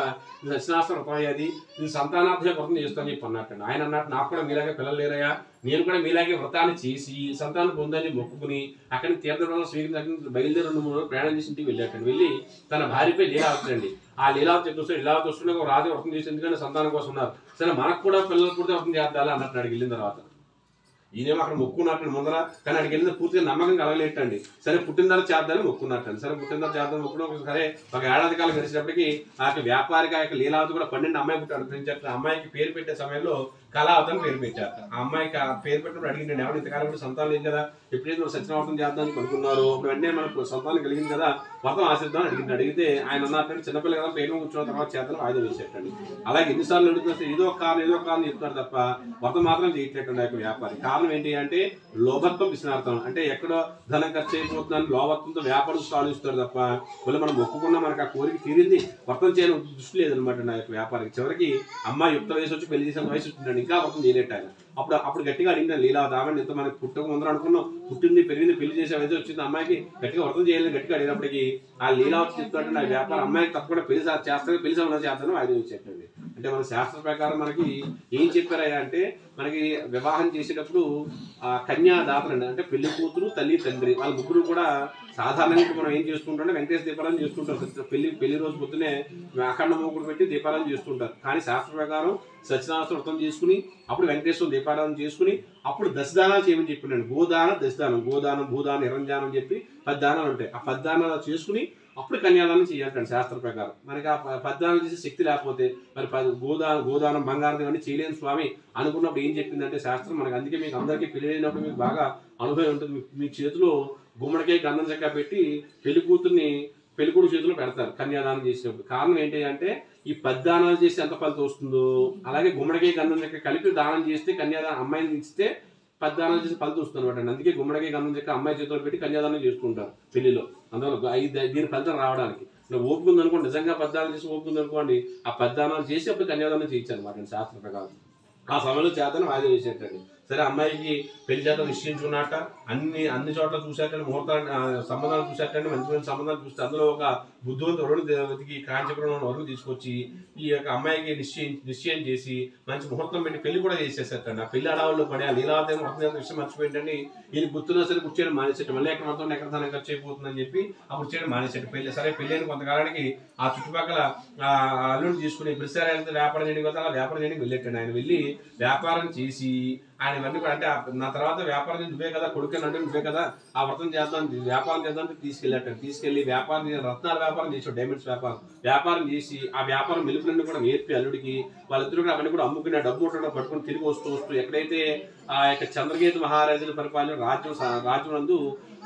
ఇది సత్యనారాయణ వ్రతం అయ్యేది, ఇది సంతానార్థ వ్రతం చేస్తానని చెప్పి అన్నట్టు. ఆయన అన్నట్టు నాకు కూడా మీలాగే పిల్లలు లేరయ్యా, నేను కూడా మీలాగే వ్రతాన్ని చేసి సంతానం పొందని మొక్కుకుని అక్కడి తీర్థం స్వీకరించి బయలుదేరి 2-3 రోజులు ప్రయాణం చేసి ఇంటికి వెళ్ళాటండి. వెళ్ళి తన భార్యపై లీలావతి అండి. ఆ లీలావతి చెప్తే లీలావతి వస్తుండే ఒక రాజు వ్రతం చేసి ఎందుకంటే సంతానం కోసం ఉన్నారు, సరే మనకు కూడా పిల్లలు పుడితే వ్రతం చేద్దాలి అన్నట్టు అడిగి వెళ్ళిన తర్వాత ఈయనేమో అక్కడ మొక్కున్నట్టు ముందర, కానీ అడిగి వెళ్ళిన పూర్తిగా నమ్మకం కలగలేటండి. సరే పుట్టిన తర్వాత చేద్దామని మొక్కున్నట్టండి. సరే పుట్టిన తర్వాత చేద్దాం మొక్కున్నాం. సరే ఒక ఏడాది కాలం గడిచేటప్పటికి ఆ యొక్క వ్యాపారికి ఆ యొక్క లీలావతి కూడా 12 అమ్మాయి పుట్టాడు. అమ్మాయికి పేరు పెట్టే సమయంలో కళావతి అని పేరు పెట్టారు. ఆ అమ్మాయికి ఆ పేరు పెట్టినప్పుడు అడిగిందండి, ఎవరు ఇంతకాలం సంతానం లేదు కదా, ఎప్పుడైతే నువ్వు సత్యనారాయణ చేద్దామని అనుకున్నారు, అప్పుడు వెంటనే మనకు సంతానం కలిగింది కదా, వ్రతం ఆశిద్దామని అడిగితే ఆయన అన్నట్టు చిన్నపిల్ల కదా పేరు కూర్చున్న తర్వాత చేద్దాం వాయిదా వేసేటండి. అలాగే ఎన్నిసార్లు అడుగుతున్నా ఏదో ఒక కారణం చెప్తున్నారు తప్ప వ్రతం మాత్రం చేయట్లేటండి ఆ యొక్క వ్యాపారి. కారణం ఏంటి అంటే లోభత్వం, పిసినార్థం. అంటే ఎక్కడో ధనం ఖర్చు అయిపోతుందని లోభత్వంతో వ్యాపారం ఆలోచిస్తారు తప్ప మళ్ళీ మనం మొక్కుకున్నా మనకు ఆ కోరిక తీరింది వ్రతం చేయడం దృష్టి లేదనమాట నా యొక్క వ్యాపారికి. చివరికి అమ్మాయి యుక్త వయసు వచ్చి పెళ్లి చేసిన వయసు వచ్చిందండి, ఇంకా వ్రతం చేయలేట ఆయన. అప్పుడు గట్టిగా అడిగిన లీలావతి, ఆమె ఇంత మనకి పుట్టక ముందర అనుకున్నాం, పుట్టింది పెరిగింది పెళ్లి చేసే వయసు వచ్చింది, అమ్మాయికి గట్టిగా వ్రతం చేయాలని గట్టిగా అడిగినప్పటికీ ఆ లీలావతి చెప్తాడు నా వ్యాపారం అమ్మాయికి తప్పకుండా పెళ్లి చేస్తాను, పెళ్లి సమయంలో చేస్తాను వాయిదా వచ్చేటండి. అంటే మన శాస్త్ర ప్రకారం మనకి ఏం చెప్పారయ్యా అంటే మనకి వివాహం చేసేటప్పుడు ఆ కన్యాదాతలండి, అంటే పెళ్లి కూతురు తల్లి తండ్రి వాళ్ళ ముగ్గురు కూడా సాధారణంగా మనం ఏం చేస్తుంటాం, వెంకటేశ్వర దీపారాయణ చేస్తుంటారు. పెళ్లి రోజు పొద్దునే అఖండ మూకుడు పెట్టి దీపారాయణ చేస్తుంటారు. కానీ శాస్త్ర ప్రకారం సత్యనారాయణ వ్రతం చేసుకుని అప్పుడు వెంకటేశ్వర దీపారాయణ చేసుకుని అప్పుడు దశదానాలు చేయమని చెప్పినాడు. గోదానం, దశదానం, గోదానం, భూదానం, నిరంజానం అని చెప్పి 10 దానాలు ఉంటాయి. ఆ 10 దానాలు చేసుకుని అప్పుడు కన్యాదానం చేయాలంటండి శాస్త్ర ప్రకారం. మనకి ఆ 10 దానాలు చేసే శక్తి లేకపోతే మరి గోదానం బంగారం ఇవన్నీ చేయలేని స్వామి అనుకున్నప్పుడు ఏం చెప్పిందంటే శాస్త్రం మనకి. అందుకే మీకు అందరికీ పెళ్లి అయినప్పుడు మీకు బాగా అనుభవం ఉంటుంది. మీ చేతిలో గుమ్మడికాయ గంధం చెక్క పెట్టి పెళ్లి కూతుర్ని పెళ్లికొడుకు చేతిలో పెడతారు కన్యాదానం చేసినప్పుడు. కారణం ఏంటి అంటే ఈ 10 దానాలు చేస్తే ఎంత ఫలితం వస్తుందో అలాగే గుమ్మడికాయ గంధం చెక్క కలిపి దానం చేస్తే కన్యాదానం అమ్మాయిని ఇస్తే 10 దానాలు చేసి ఫలితం వస్తుంది అనమాట. అందుకే గుమ్మడికాయ గంధం చెక్క అమ్మాయి చేతిలో పెట్టి కన్యాదానం చేసుకుంటారు పెళ్లిలో. అందువల్ల దీని ఫలితం రావడానికి ఓపిక ఉందనుకోండి, నిజంగా 10 దానాలు చేసి ఓపిక ఉందనుకోండి, ఆ 10 దానాలు చేసి అప్పుడు కన్యాదానం చేయించారు అనమాట శాస్త్ర ప్రకారం. ఆ సమయంలో చేతను వాయిదా వేసేటండి. సరే అమ్మాయికి పెళ్లి చేత నిశ్చయించుకున్నట్ట అన్ని చోట్ల చూసేటండి, ముహూర్తాన్ని సంబంధాలు చూసేటండి, మంచి మంచి సంబంధాలు చూస్తే అందులో ఒక బుద్ధివంతుడు వెతికి కాంచీపురం వరకు తీసుకొచ్చి ఈ యొక్క అమ్మాయికి నిశ్చయం చేసి మంచి ముహూర్తం పెట్టి పెళ్లి కూడా చేసేసేటండి. ఆ పెళ్లి అడవుల్లో పడి ఆ లీలావతి మొత్తం విషయం మర్చిపోయిందండి. ఈయన గుర్తున్నా సరే కూర్చొని మానేసేట్టు, మళ్ళీ ఎక్కడ మొత్తం ఎక్కడ ధనం ఖర్చు అయిపోతుందని చెప్పి ఆ కూర్చొని మానేసేట్టు. పెళ్లి సరే పెళ్లి అయిన కొంతకాలానికి ఆ చుట్టుపక్కల అల్లుడిని తీసుకుని ప్రతిసారి వ్యాపారం చేయడం కదా, అలా వ్యాపారం చేయడానికి వెళ్ళేటండి. ఆయన వెళ్ళి వ్యాపారం చేసి ఆయన ఇవన్నీ కూడా అంటే నా తర్వాత వ్యాపారం చేసి నువ్వే కదా కొడుకు అంటే నువ్వే కదా ఆ వ్రతం చేద్దాం వ్యాపారం చేద్దాం తీసుకెళ్ళాట. తీసుకెళ్లి రత్నాల వ్యాపారం చేసాడు, డైమండ్స్ వ్యాపారం చేసి ఆ వ్యాపారం మెలుపులన్నీ కూడా నేర్పి అల్లుడికి వాళ్ళిద్దరు కూడా అవన్నీ కూడా అమ్ముకుని డబ్బు కూడా పట్టుకుని తిరిగి వస్తూ ఎక్కడైతే ఆ యొక్క చంద్రకేతు మహారాజుల పరిపాలన రాజ్యం నందు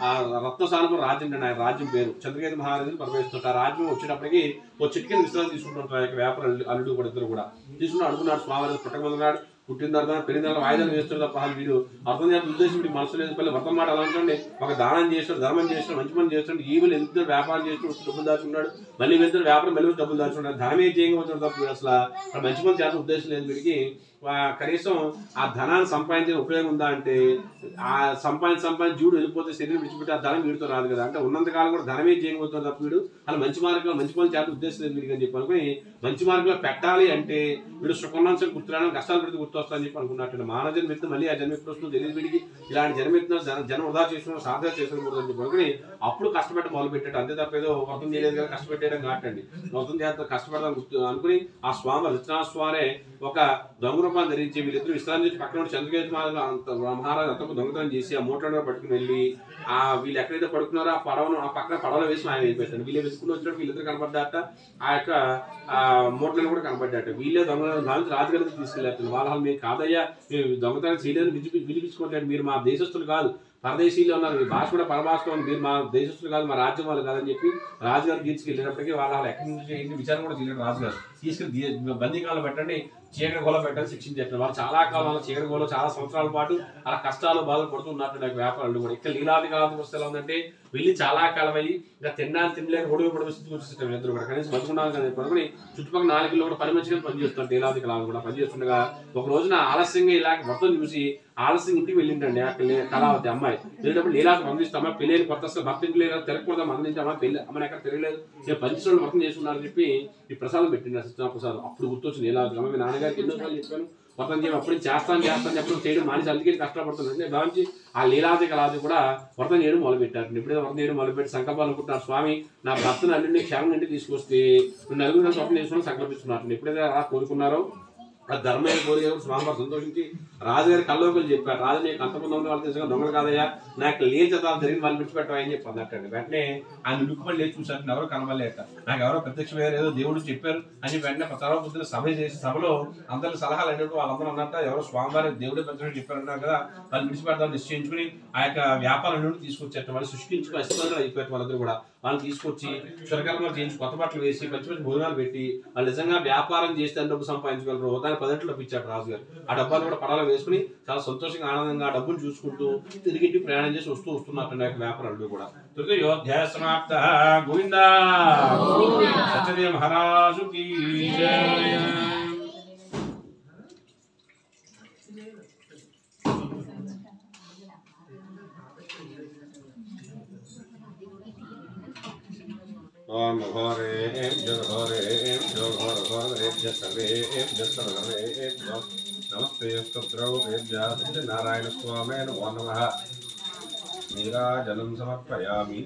ఆ రత్నసానపు రాజ్యం అండి, ఆయన రాజ్యం పేరు చంద్రకేతు మహారాజులు పరిపాలిస్తుంటారు. ఆ రాజ్యం వచ్చేటప్పటికి ఓ చిటికెన్ విశ్రాంతి తీసుకుంటుంటారు ఆ యొక్క వ్యాపార అల్లుడు కూడా ఇద్దరు కూడా తీసుకుని అనుకున్నాడు స్వామి పుట్టకమన్నాడు, పుట్టిన తర్వాత పెళ్లి నెల వాయిదాలు వేస్తారు తప్ప వీడు అర్థం చేసిన ఉద్దేశం వీడి మనసు లేదు. పల్లె వర్తం మాట అలా ఉంటుండే, ఒక దానం చేస్తాడు, ధర్మం చేస్తాడు, మంచి పని చేస్తాడు, ఈ వీళ్ళు ఎంత వ్యాపారం చేస్తున్నాడు, డబ్బులు దాచుకున్నాడు, మళ్ళీ వెళ్తాడు వ్యాపారం మళ్ళీ డబ్బులు దాచుకున్నాడు, ధనమే చేయకపోతాడు తప్ప అసలు మంచి పని చేయాల్సిన ఉద్దేశం లేదు వీడికి. కనీసం ఆ ధనాన్ని సంపాదించే ఉపయోగం ఉందా అంటే ఆ సంపాదించి జీవుడు వెళ్ళిపోతే శరీరం విడిచిపెట్టి ఆ ధనం వీడితో రాదు కదా, అంటే ఉన్నంతకాలం కూడా ధనమే చేయకపోతుంది తప్ప వీడు అలా మంచి మార్గంలో మంచి పని చేయాల్సిన ఉద్దేశం లేదు వీడికి అని చెప్పి అనుకుని మంచి మార్గంలో పెట్టాలి అంటే వీడు సుఖాంశం గుర్తురాని కష్టాలు పెడితే గుర్తొస్తాయని చెప్పి అనుకున్నట్టు మానవ జన్మ ఎత్తున మళ్ళీ ఆ జన్మ ఎప్పుడు వస్తుందో తెలియదు వీడికి, ఇలాంటి జన్మ ఎత్తున జనం వృధా చేసుకున్న సాధన చేసుకుని అని చెప్పి అనుకుని అప్పుడు కష్టపెట్టి మొదలు పెట్టాడు. అంతే తప్ప ఏదో వ్రతం చేయలేదు కదా కష్టపెట్టేయడం కాటండి, వ్రతం చేస్తే కష్టపడదాం అనుకుని ఆ స్వామి రచనాస్వారే ఒక దొంగ రూపాన్ని ధరించి వీళ్ళిద్దరు విశ్రాంతి చేసి పక్కన చంద్రకేతు మహారాజు అంతకు దొంగతనం చేసి ఆ మూటలో పట్టుకుని వెళ్ళి ఆ వీళ్ళు ఎక్కడైతే పడుకున్నారో ఆ పడవను ఆ పక్కన పడవలో వేసి ఆయన అయిపోతాడు. వీళ్ళే వెతుకుని వచ్చినట్టు వీళ్ళిద్దరు కనపడ్డాట, ఆ యొక్క మూటలను కూడా కనపడ్డాట. వీళ్ళే దొంగతనం భావించి రాజుగారికి తీసుకెళ్ళారు. వాళ్ళ మేము కాదయ్యా మేము దొంగతనం చేయలేదు వినిపించుకోవట్లేదు, మీరు మా దేశస్తులు కాదు పరదేశీలో ఉన్నారు, మీ భాష కూడా పరభాషలో ఉంది, మీరు మా దేశస్తులు కాదు మా రాజ్యం వాళ్ళు కాదని చెప్పి రాజుగారు తీసుకెళ్ళినప్పటికీ వాళ్ళ ఎక్కడి నుంచి విచారణ కూడా చేయలేదు. రాజుగారు తీసుకెళ్ళి బందీకాలం పెట్టండి, చీకటి గోళ పెట్టని శిక్షించారు. వాళ్ళు చాలా కాలంలో చీకటి గోళ చాలా సంవత్సరాల పాటు అలా కష్టాలు బాధలు పడుతున్నట్టు నాకు వ్యాపారాలు కూడా. ఇక్కడ లీలాది కాలం వస్తే ఎలా ఉందంటే వెళ్ళి చాలా కాలం అయ్యి ఇంకా తినడానికి తినలేక గొడవ పడి స్థితికి వచ్చేస్తాం ఇద్దరు కూడా. కనీసం బతుకున్నాను కదా పడుకుని చుట్టుపక్కల 4 కిలో కూడా పని మంచిగా పనిచేస్తాను లీలాది కాలం కూడా పనిచేస్తుండగా ఒక రోజున ఆలస్యంగా ఇలా మొత్తం చూసి ఆలస్యం ఇంటికి వెళ్ళిందండి అక్కడ కళావతి అమ్మాయి. వెళ్ళేటప్పుడు లీలాకి పంపిస్తామా పెళ్ళైన కొత్త భర్త ఇంటి లేదా తిరగకూడదా మన నుంచి అమ్మ పెళ్ళి అమ్మని ఎక్కడ తిరగలేదు నేను పంచోళ్ళు మొత్తం చేసుకున్నారని చెప్పి ఈ ప్రసాదం పెట్టింది సత్యనారాయణ ప్రసాదం. అప్పుడు గుర్తొచ్చింది లీలావతి అమ్మ మీ నాన్నగారికి ఎన్నోసార్లు చెప్పాను మొత్తం చేయం అప్పుడు చేస్తాను చెప్పడం చేయడం మానేసి అందుకే కష్టపడుతుంది. నేను భావించి ఆ లీలాది కళాది కూడా వ్రతం చేయడం మొదలుపెట్టారు. ఎప్పుడైతే వ్రతం చేయడం మొదలుపెట్టి సంకల్పాలు అనుకుంటున్నారు స్వామి నా భర్తను అన్నింటినీ క్షేమం ఇంటికి తీసుకొస్తే నలుగురు స్వప్నం చేసుకుని సంకల్పిస్తున్నారు. ఎప్పుడైతే అలా కోరుకున్నారో ఆ ధర్మయ్య కోరిక స్వామివారు సంతోషించి రాజుగారి కల్లోకి చెప్పారు, రాజు నీకు అంతమంది ఉన్న వాళ్ళు తెలుసు దొంగలు కాదయ్యా నాకు లేచేత జరిగిన వాళ్ళు విడిచిపెట్టవని చెప్పి అన్నట్టండి. వెంటనే ఆయన లుక్కుమని లేచి చూసారు ఎవరో కనబడలేట, నాకు ఎవరో ప్రత్యక్షమయ్యారు ఏదో దేవుడు చెప్పారు అని వెంటనే తర్వాత పొద్దున సభ చేసి సభలో అందరి సలహాలు అయినట్టు వాళ్ళందరూ అన్నట్ట ఎవరో స్వామివారి దేవుడే పెద్దలు చెప్పారన్నారు కదా వాళ్ళు విడిచిపెడతామని నిశ్చయించుకుని ఆ యొక్క వ్యాపారం తీసుకొచ్చారు. వాళ్ళు సృష్టించుకుని అసిపందులు అయిపోయారు వాళ్ళందరూ కూడా. వాళ్ళని తీసుకొచ్చి క్షురకర్మలు చేయించి కొత్త బట్టలు వేసి మంచి మంచి భోజనాలు పెట్టి వాళ్ళు నిజంగా వ్యాపారం చేస్తే డబ్బు సంపాదించగలరు దాన్ని 10 డబ్బు ఇచ్చాడు రాజుగారు. ఆ డబ్బాలు కూడా పడాలో వేసుకుని చాలా సంతోషంగా ఆనందంగా ఆ డబ్బును చూసుకుంటూ తిరిగి ప్రయాణం చేసి వస్తున్నట్టు వ్యాపారాలు కూడా. తృతీయోధ్యాయ సమాప్త. గోవిందా సత్యదేవ మహారాజు కీ జయ. ओम घोरे जघोरे जघोर घोरे सर्वे नमस्ते स्तोत्रौ नारायण स्वामे नमो नमः. नीराजलं समर्पयामि.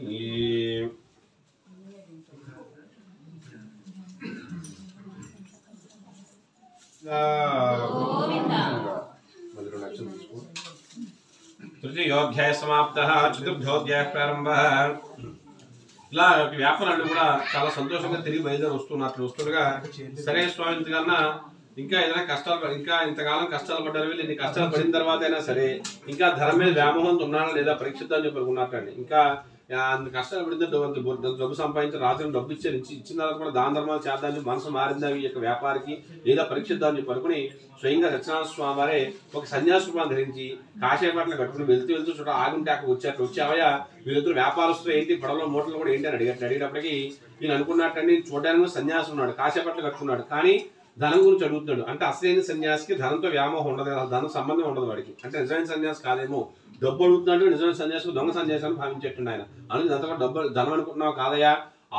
तृतीयोऽध्याय समाप्तः. चतुर्थोऽध्याय प्रारम्भः. ఇలా వ్యాపారాలు కూడా చాలా సంతోషంగా తిరిగి బయలుదేరి వస్తుండగా సరే స్వామి ఇంతకన్నా ఇంకా ఏదైనా కష్టాలు ఇంకా ఇంతకాలం కష్టాలు పడ్డారు వీళ్ళు ఇన్ని కష్టాలు పడిన తర్వాత అయినా సరే ఇంకా ధనం మీద వ్యామోహంతో ఉన్నారా లేదా పరీక్షిద్దాం చెప్పి అనుకున్నట్టండి. ఇంకా కష్టాలు పడితే డబ్బు సంపాదించి రాత్రి డబ్బు ఇచ్చిన తర్వాత కూడా దాన ధర్మాలు చేద్దామని మనసు మారిందా ఈ యొక్క వ్యాపారికి లేదా పరీక్షిద్దామని చెప్పి అనుకుని స్వయంగా సత్యనారాయణ స్వామి వారే ఒక సన్యాసి రూపాన్ని ధరించి కాషాయపట్ల కట్టుకుని వెళ్తూ చూడ ఆగుంటే అక్కడ వచ్చావయ్యా వీళ్ళిద్దరు వ్యాపారస్తులు ఏంటి పడవలో మూటలు కూడా ఏంటి అని అడిగేటప్పటికి నేను అనుకున్నట్టండి చూడడానికి సన్యాసి ఉన్నాడు కాషాయపట్ల కట్టుకున్నాడు కానీ ధనం గురించి అడుగుతున్నాడు. అంటే అసలైన సన్యాసికి ధనంతో వ్యామోహం ఉండదు కదా, ధనం సంబంధం ఉండదు వాడికి. అంటే నిజమైన సన్యాసి కాదేమో డబ్బు అడుగుతున్నాడు నిజమైన సన్యాసి దొంగ సన్యాసాన్ని భావించేటండు ఆయన. అందుకు అంతగా డబ్బు ధనం అనుకుంటున్నావు కాదయ్యా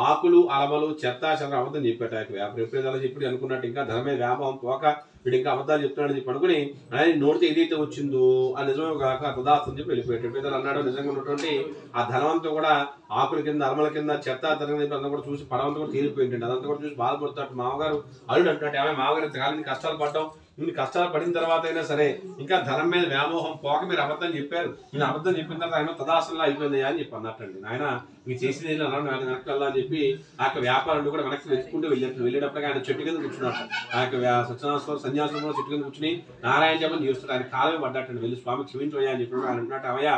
ఆకులు అలమలు చెత్త చెత్త అబద్ధం చెప్పాట వ్యాపారం ఎప్పుడైనా చెప్పి అనుకున్నట్టు ఇంకా ధనమే వ్యామోహం పోక వీడు ఇంకా అబద్ధాలు చెప్తున్నాడు చెప్పి అనుకుని ఆయన నోటితో ఏదైతే వచ్చిందో ఆ నిజమే కాక తదాస్తని చెప్పి వెళ్ళిపోయాడు. ఎప్పుడైతే అన్నాడో నిజంగా ఉన్నటువంటి ఆ ధనవంతా కూడా ఆకుల కింద అలమల కింద చెత్త తరగతి అంతా కూడా చూసి పడవంతా కూడా తీరిపోయింది. అదంతా కూడా చూసి బాధపడుతాడు. మామగారు అల్లుడు అంటున్నట్టు ఆమె మామగారు ఇంతకాలం కష్టాలు పడ్డాం ఇన్ని కష్టాలు పడిన తర్వాత అయినా సరే ఇంకా ధనం మీద వ్యామోహం పోక మీరు అబద్ధం చెప్పారు నేను అబద్ధం చెప్పిన తర్వాత ఆయన తదాసనలా అయిపోయింది అని చెప్పి అన్నట్టండి. ఆయన మీరు చేసేది వెనక్కి వెళ్ళాలని చెప్పి ఆ యొక్క వ్యాపారుడు కూడా వెనక్కి వెతుక్కుంటూ వెళ్ళేటప్పటికి ఆయన చెట్టు కింద కూర్చున్నాడు. ఆ యొక్క సత్యనారాయణ సన్యాసంలో చెట్టు కింద కూర్చుని నారాయణ జపం చేస్తున్నాడు. ఆయన కాలమే పడ్డట్టండి. వెళ్ళి స్వామి క్షమించవయ్యా అని చెప్పి ఆయన అంటున్నట్టు, అవయ్యా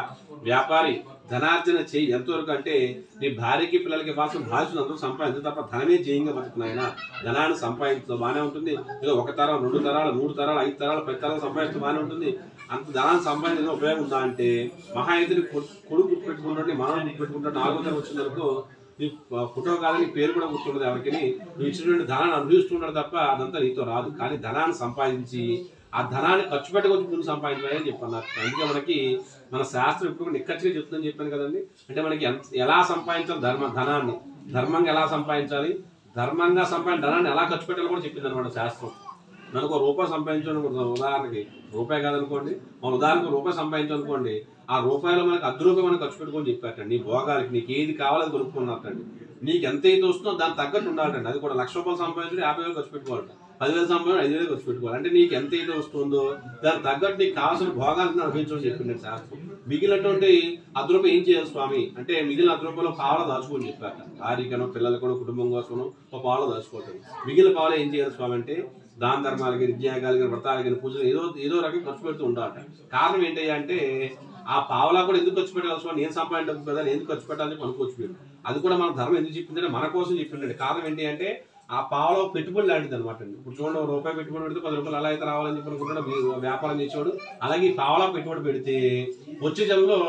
వ్యాపారి ధనార్జన చేయి ఎంతవరకు అంటే నీ భార్యకి పిల్లలకి వాసం భాషను అందరూ సంపాదించు తప్ప ధనమే జయంగా బతుకున్నాయన. ధనాన్ని సంపాదించడం బాగానే ఉంటుంది, ఏదో 1 తరం 2 తరాలు 3 తరాలు 5 తరాలు 10 తరాలు సంపాదించడం బాగానే ఉంటుంది. అంత ధనాన్ని సంపాదించడం ఉపయోగం ఉందా అంటే మహా అయితే కొడుకు గుర్తుపెట్టుకుంటాడు, మనల్ని గుర్తుపెట్టుకుంటాడు. 4వ తరం వచ్చిందనుకో నీ ఫోటో కాదని పేరు కూడా గుర్తుండదు ఎవరికి. నువ్వు ఇచ్చినటువంటి ధనాన్ని అనుభవిస్తున్నాడు తప్ప అదంతా నీతో రాదు. కానీ ధనాన్ని సంపాదించి ఆ ధనాన్ని ఖర్చు పెట్టకొచ్చి ముందు సంపాదించాలని చెప్పన్నారు. అందుకే మనకి మన శాస్త్రం ఇప్పుడు నిక్కచ్చిగా చెప్తుందని చెప్పాను కదండి. అంటే మనకి ఎలా సంపాదించాలి, ధనాన్ని ధర్మంగా ఎలా సంపాదించాలి, ధర్మంగా సంపాదించిన ధనాన్ని ఎలా ఖర్చు పెట్టాలి కూడా చెప్పింది అనమాట శాస్త్రం. మనకు ₹1 సంపాదించాను ఉదాహరణకి, రూపాయి కాదనుకోండి, మన ఉదాహరణకు రూపాయి సంపాదించాలనుకోండి, ఆ రూపాయలు మనకి ₹10 మనం ఖర్చు పెట్టుకొని చెప్పారండి. నీ భోగాలకి నీకు ఏది కావాలని కొనుక్కున్నట్టండి. నీకు ఎంత అయితే వస్తుందో దాని తగ్గట్టు ఉండాలండి. అది కూడా ₹1,00,000 సంపాదించి 50,000 ఖర్చు పెట్టుకోవాలంట, 10,000 సంపాదించి 5,000 ఖర్చు పెట్టుకోవాలి. అంటే నీకు ఎంత అయితే వస్తుందో దాని తగ్గట్టు నీకు కావాల్సిన భోగాలను అనుభవించడం చెప్పింది శాస్త్రం. మిగిలినటువంటి ₹10 ఏం చేయాలి స్వామి అంటే మిగిలిన ₹10 పావలా దాచుకొని చెప్పాక, భార్యకనో పిల్లలకనో కుటుంబం కోసమో ఒక పావలా దాచుకోవటం. మిగిలిన పావలా ఏం చేయాలి స్వామి అంటే దాన ధర్మాలకి, విద్యాగాలకి, వ్రతాలకి, పూజలు ఏదో రకం ఖర్చు పెడుతూ ఉండాలట. కారణం ఏంటయ్యా అంటే ఆ పావలా కూడా ఎందుకు ఖర్చు పెట్టాల్సి స్వామి, నేను సంపాదించడం కదా ఎందుకు ఖర్చు పెట్టాలని అనుకోవచ్చు మీరు. అది కూడా మన ధర్మం ఎందుకు చెప్పిందంటే మన కోసం చెప్పిందండి. కారణం ఏంటి అంటే ఆ పావలో పెట్టుబడి లాంటిది అనమాట అండి. ఇప్పుడు చూడండి, ₹1 పెట్టుబడి పెడితే ₹10 అలా అయితే రావాలని చెప్పి అనుకుంటున్నాడు వ్యాపారం చేసేవాడు. అలాగే ఈ పావలా పెట్టుబడి పెడితే వచ్చే జనంలో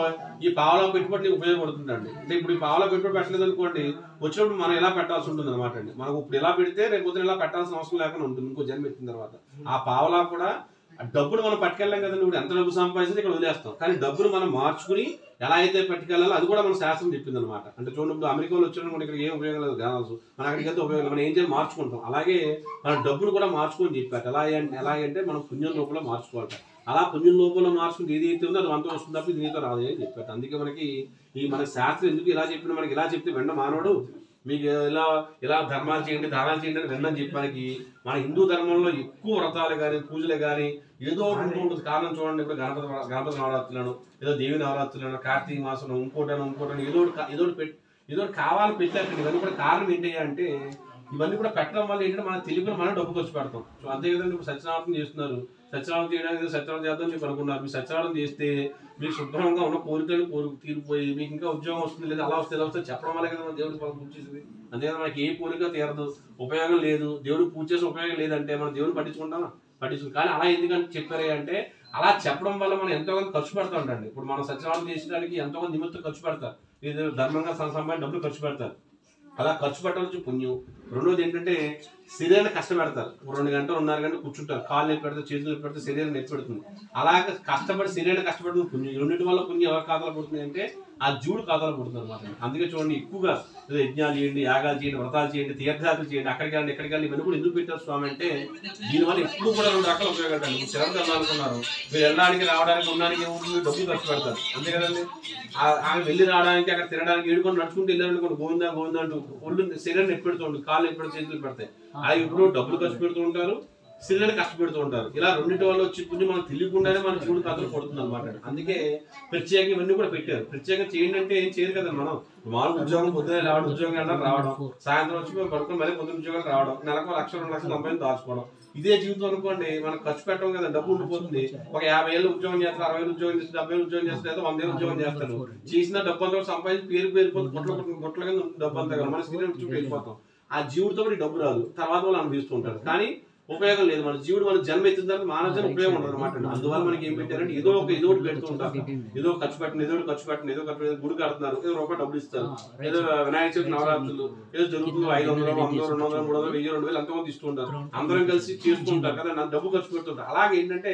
ఈ పావలా పెట్టుబడి ఉపయోగపడుతుందండి. అంటే ఇప్పుడు ఈ పావలా పెట్టుబడి పెట్టలేదు అనుకోండి, వచ్చినప్పుడు మనం ఎలా పెట్టాల్సి ఉంటుంది అనమాట అండి. మనకు ఇప్పుడు ఎలా పెడితే రేపు పొద్దున ఇలా పెట్టాల్సిన అవసరం లేకుండా ఉంటుంది ఇంకో జన్మ ఎత్తిన తర్వాత. ఆ పావలా కూడా డబ్బులు మనం పట్టుకెళ్ళాం కదండి. ఇప్పుడు ఎంత డబ్బు సంపాదించి ఇక్కడ వదిలేస్తాం, కానీ డబ్బులు మనం మార్చుకుని ఎలా అయితే పట్టుకెళ్ళాలో అది కూడా మన శాస్త్రం చెప్పింది అనమాట. అంటే చూడండి, ఇప్పుడు అమెరికాలో వచ్చిన ఇక్కడ ఏం ఉపయోగం లేదు గ్రామాలు, మన అక్కడికి వెళ్తే ఉపయోగం మనం ఏం చేయాలి మార్చుకుంటాం. అలాగే మన డబ్బులు కూడా మార్చుకొని చెప్పారు. ఎలాగంటే మనం పుణ్యం లోపల మార్చుకోవాలి. అలా పుణ్యం లోపల మార్చుకుంటే ఏది అయితే ఉందో అది అంతా వస్తుంది తప్ప ఇది నీతో రాదు అని చెప్పారు. అందుకే మనకి మన శాస్త్రం ఎందుకు ఇలా చెప్పిన, మనకి ఇలా చెప్తే వెంట మానవుడు మీకు ఇలా ధర్మాలు చేయండి దానాలు చేయండి అని విన్నని చెప్పడానికి మన హిందూ ధర్మంలో ఎక్కువ వ్రతాలు కానీ పూజలు కానీ ఏదో ఉంటూ ఉంటుంది. కారణం చూడండి, ఇప్పుడు గణపతి నవరాత్రులను, ఏదో దేవి నవరాత్రులను, కార్తీక మాసం ఇంకోటని ఏదో కావాలని పెట్టారండి. ఇవన్నీ కూడా కారణం ఏంటి అంటే ఇవన్నీ కూడా పెట్టడం వల్ల ఏంటంటే మన తెలుగులో మనం డబ్బు ఖర్చు పెడతాం. సో అంతే కదండి. ఇప్పుడు సత్యనారాయణ చేస్తున్నారు, సత్యనారాయణ చేయడానికి సత్యనారాయణ చేద్దాం చెప్పి అనుకున్నారు. మీరు సత్యనారాయణ చేస్తే మీకు శుభ్రంగా ఉన్న కోరికలు తీరిపోయి మీకు ఇంకా ఉద్యోగం వస్తుంది, లేదా అలా వస్తే ఇలా వస్తే చెప్పడం వల్ల కదా దేవుడికి మనం పూజ చేసేది. అంతేకాదు మనకి ఏ కోరిక తీరదు, ఉపయోగం లేదు, దేవుడికి పూజ చేసే ఉపయోగం లేదంటే మనం దేవుడిని పట్టించుకుంటాం. కానీ అలా ఎందుకంటే చెప్పారే అంటే అలా చెప్పడం వల్ల మనం ఎంతో కొంత ఖర్చు పెడతా ఉంటాండి. ఇప్పుడు మనం సత్యనారాయణ చేసడానికి ఎంతో కొంత నిమిత్తం ఖర్చు పెడతారు, ఇది ధర్మంగా సంపాదించిన డబ్బులు ఖర్చు పెడతారు. అలా ఖర్చు పెట్టవచ్చు పుణ్యం. రెండోది ఏంటంటే శరీరాన్ని కష్టపెడతారు. 2 గంటలు 1.5 గంటలు కూర్చుంటారు, కాళ్ళు నొప్పి పెడితే చేతులు నొప్పి పెడితే శరీరం నొప్పి పెడుతుంది. అలాగే కష్టపడి శరీరాన్ని కష్టపడుతుంది పుణ్యం. ఈ రెండింటి వల్ల పుణ్యం ఎవరి ఖాతాలో పడుతుంది అంటే ఆ జీవుడు ఖాతాలో పడుతుంది అనమాట. అందుకే చూడండి, ఎక్కువగా ఏదో యజ్ఞాలు చేయండి, యాగాలు చేయండి, వ్రతాలు చేయండి, తీర్థయాత్రలు చేయండి, అక్కడికి వెళ్ళండి ఇక్కడికి వెళ్ళి ఇవన్నీ కూడా ఎందుకు పెట్టారు స్వామి అంటే దీనివల్ల ఎప్పుడు కూడా 2 రకాల ఉపయోగాలు. ఇప్పుడు తిరుపతి వెళ్ళాలనుకున్నారు, మీరు వెళ్ళడానికి రావడానికి ఉండడానికి డబ్బులు ఖర్చు పెడతారు అంతే కదండి. ఆమె వెళ్ళి రావడానికి అక్కడ తినడానికి ఏడుకొని నడుచుకుంటూ వెళ్ళాలనుకోండి, గోవిందా అంటూ ఒళ్ళు శరీరాన్ని నొప్పి పెడుతూ ఉంటుంది, కాళ్ళు నొప్పి పెడితే చేతులు పెడతాయి. అలాగే ఇప్పుడు డబ్బులు ఖర్చు పెడుతూ ఉంటారు, శరీరాన్ని కష్టపెడుతూ ఉంటారు. ఇలా రెండింటి వల్ల వచ్చి పుణ్యం మనకు తెలియకుండానే మన జీవుడు కథలు పడుతుంది అనమాట. అందుకే ప్రత్యేకంగా ఇవన్నీ కూడా పెట్టారు. ప్రత్యేకంగా చేయండి అంటే ఏం చేయరు కదా. మనం మామూలు ఉద్యోగం పొద్దునే రావడం, ఉద్యోగం రావడం, సాయంత్రం వచ్చి మేము పడుకొని మళ్ళీ పొద్దున్న ఉద్యోగాలు రావడం, నెలకు 1,00,000 2 లక్షలు సంపాదించి దాచుకోవడం, ఇదే జీవితం అనుకోండి. మనం ఖర్చు పెట్టడం కదా, డబ్బు ఉండిపోతుంది. ఒక 50 ఏళ్ళు ఉద్యోగం చేస్తారు, 60 ఏళ్ళు ఉద్యోగం చేస్తారు, 70 ఏళ్ళు ఉద్యోగం చేస్తారు, 100 ఏళ్ళు ఉద్యోగం చేస్తారు. చేసిన డబ్బు అంతా సంపాదించి పేరుపోతుంది, గుట్ల కింద డబ్బు అంతా కదా మన శరీరం చుట్టూ వెళ్ళిపోతాం. ఆ జీవుడితో కూడా డబ్బు రాదు, తర్వాత వాళ్ళు అనిపిస్తూ ఉంటారు. కానీ ఉపయోగం లేదు. మన జీవుడు మన జన్మ ఎత్తిన తర్వాత మానవ జన్మ ఉపయోగం ఉండదు అనమాట. అందువల్ల మనకి ఏం పెట్టారంటే ఏదో ఒకటి పెడుతూ ఉంటారు. ఏదో ఖర్చు పెట్టిన గుడి కడుతున్నారు, ఏదో రూపాయి డబ్బులు ఇస్తారు, ఏదో వినాయక చవితి నవరాత్రులు ఏదో జరుగుతుంది, 500, 100, 200, 300, 1000, 2000 అంతమంది ఇస్తూ ఉంటారు. అందరం కలిసి చేస్తూ ఉంటారు కదా, నా డబ్బు ఖర్చు పెడుతుంటారు. అలాగే ఏంటంటే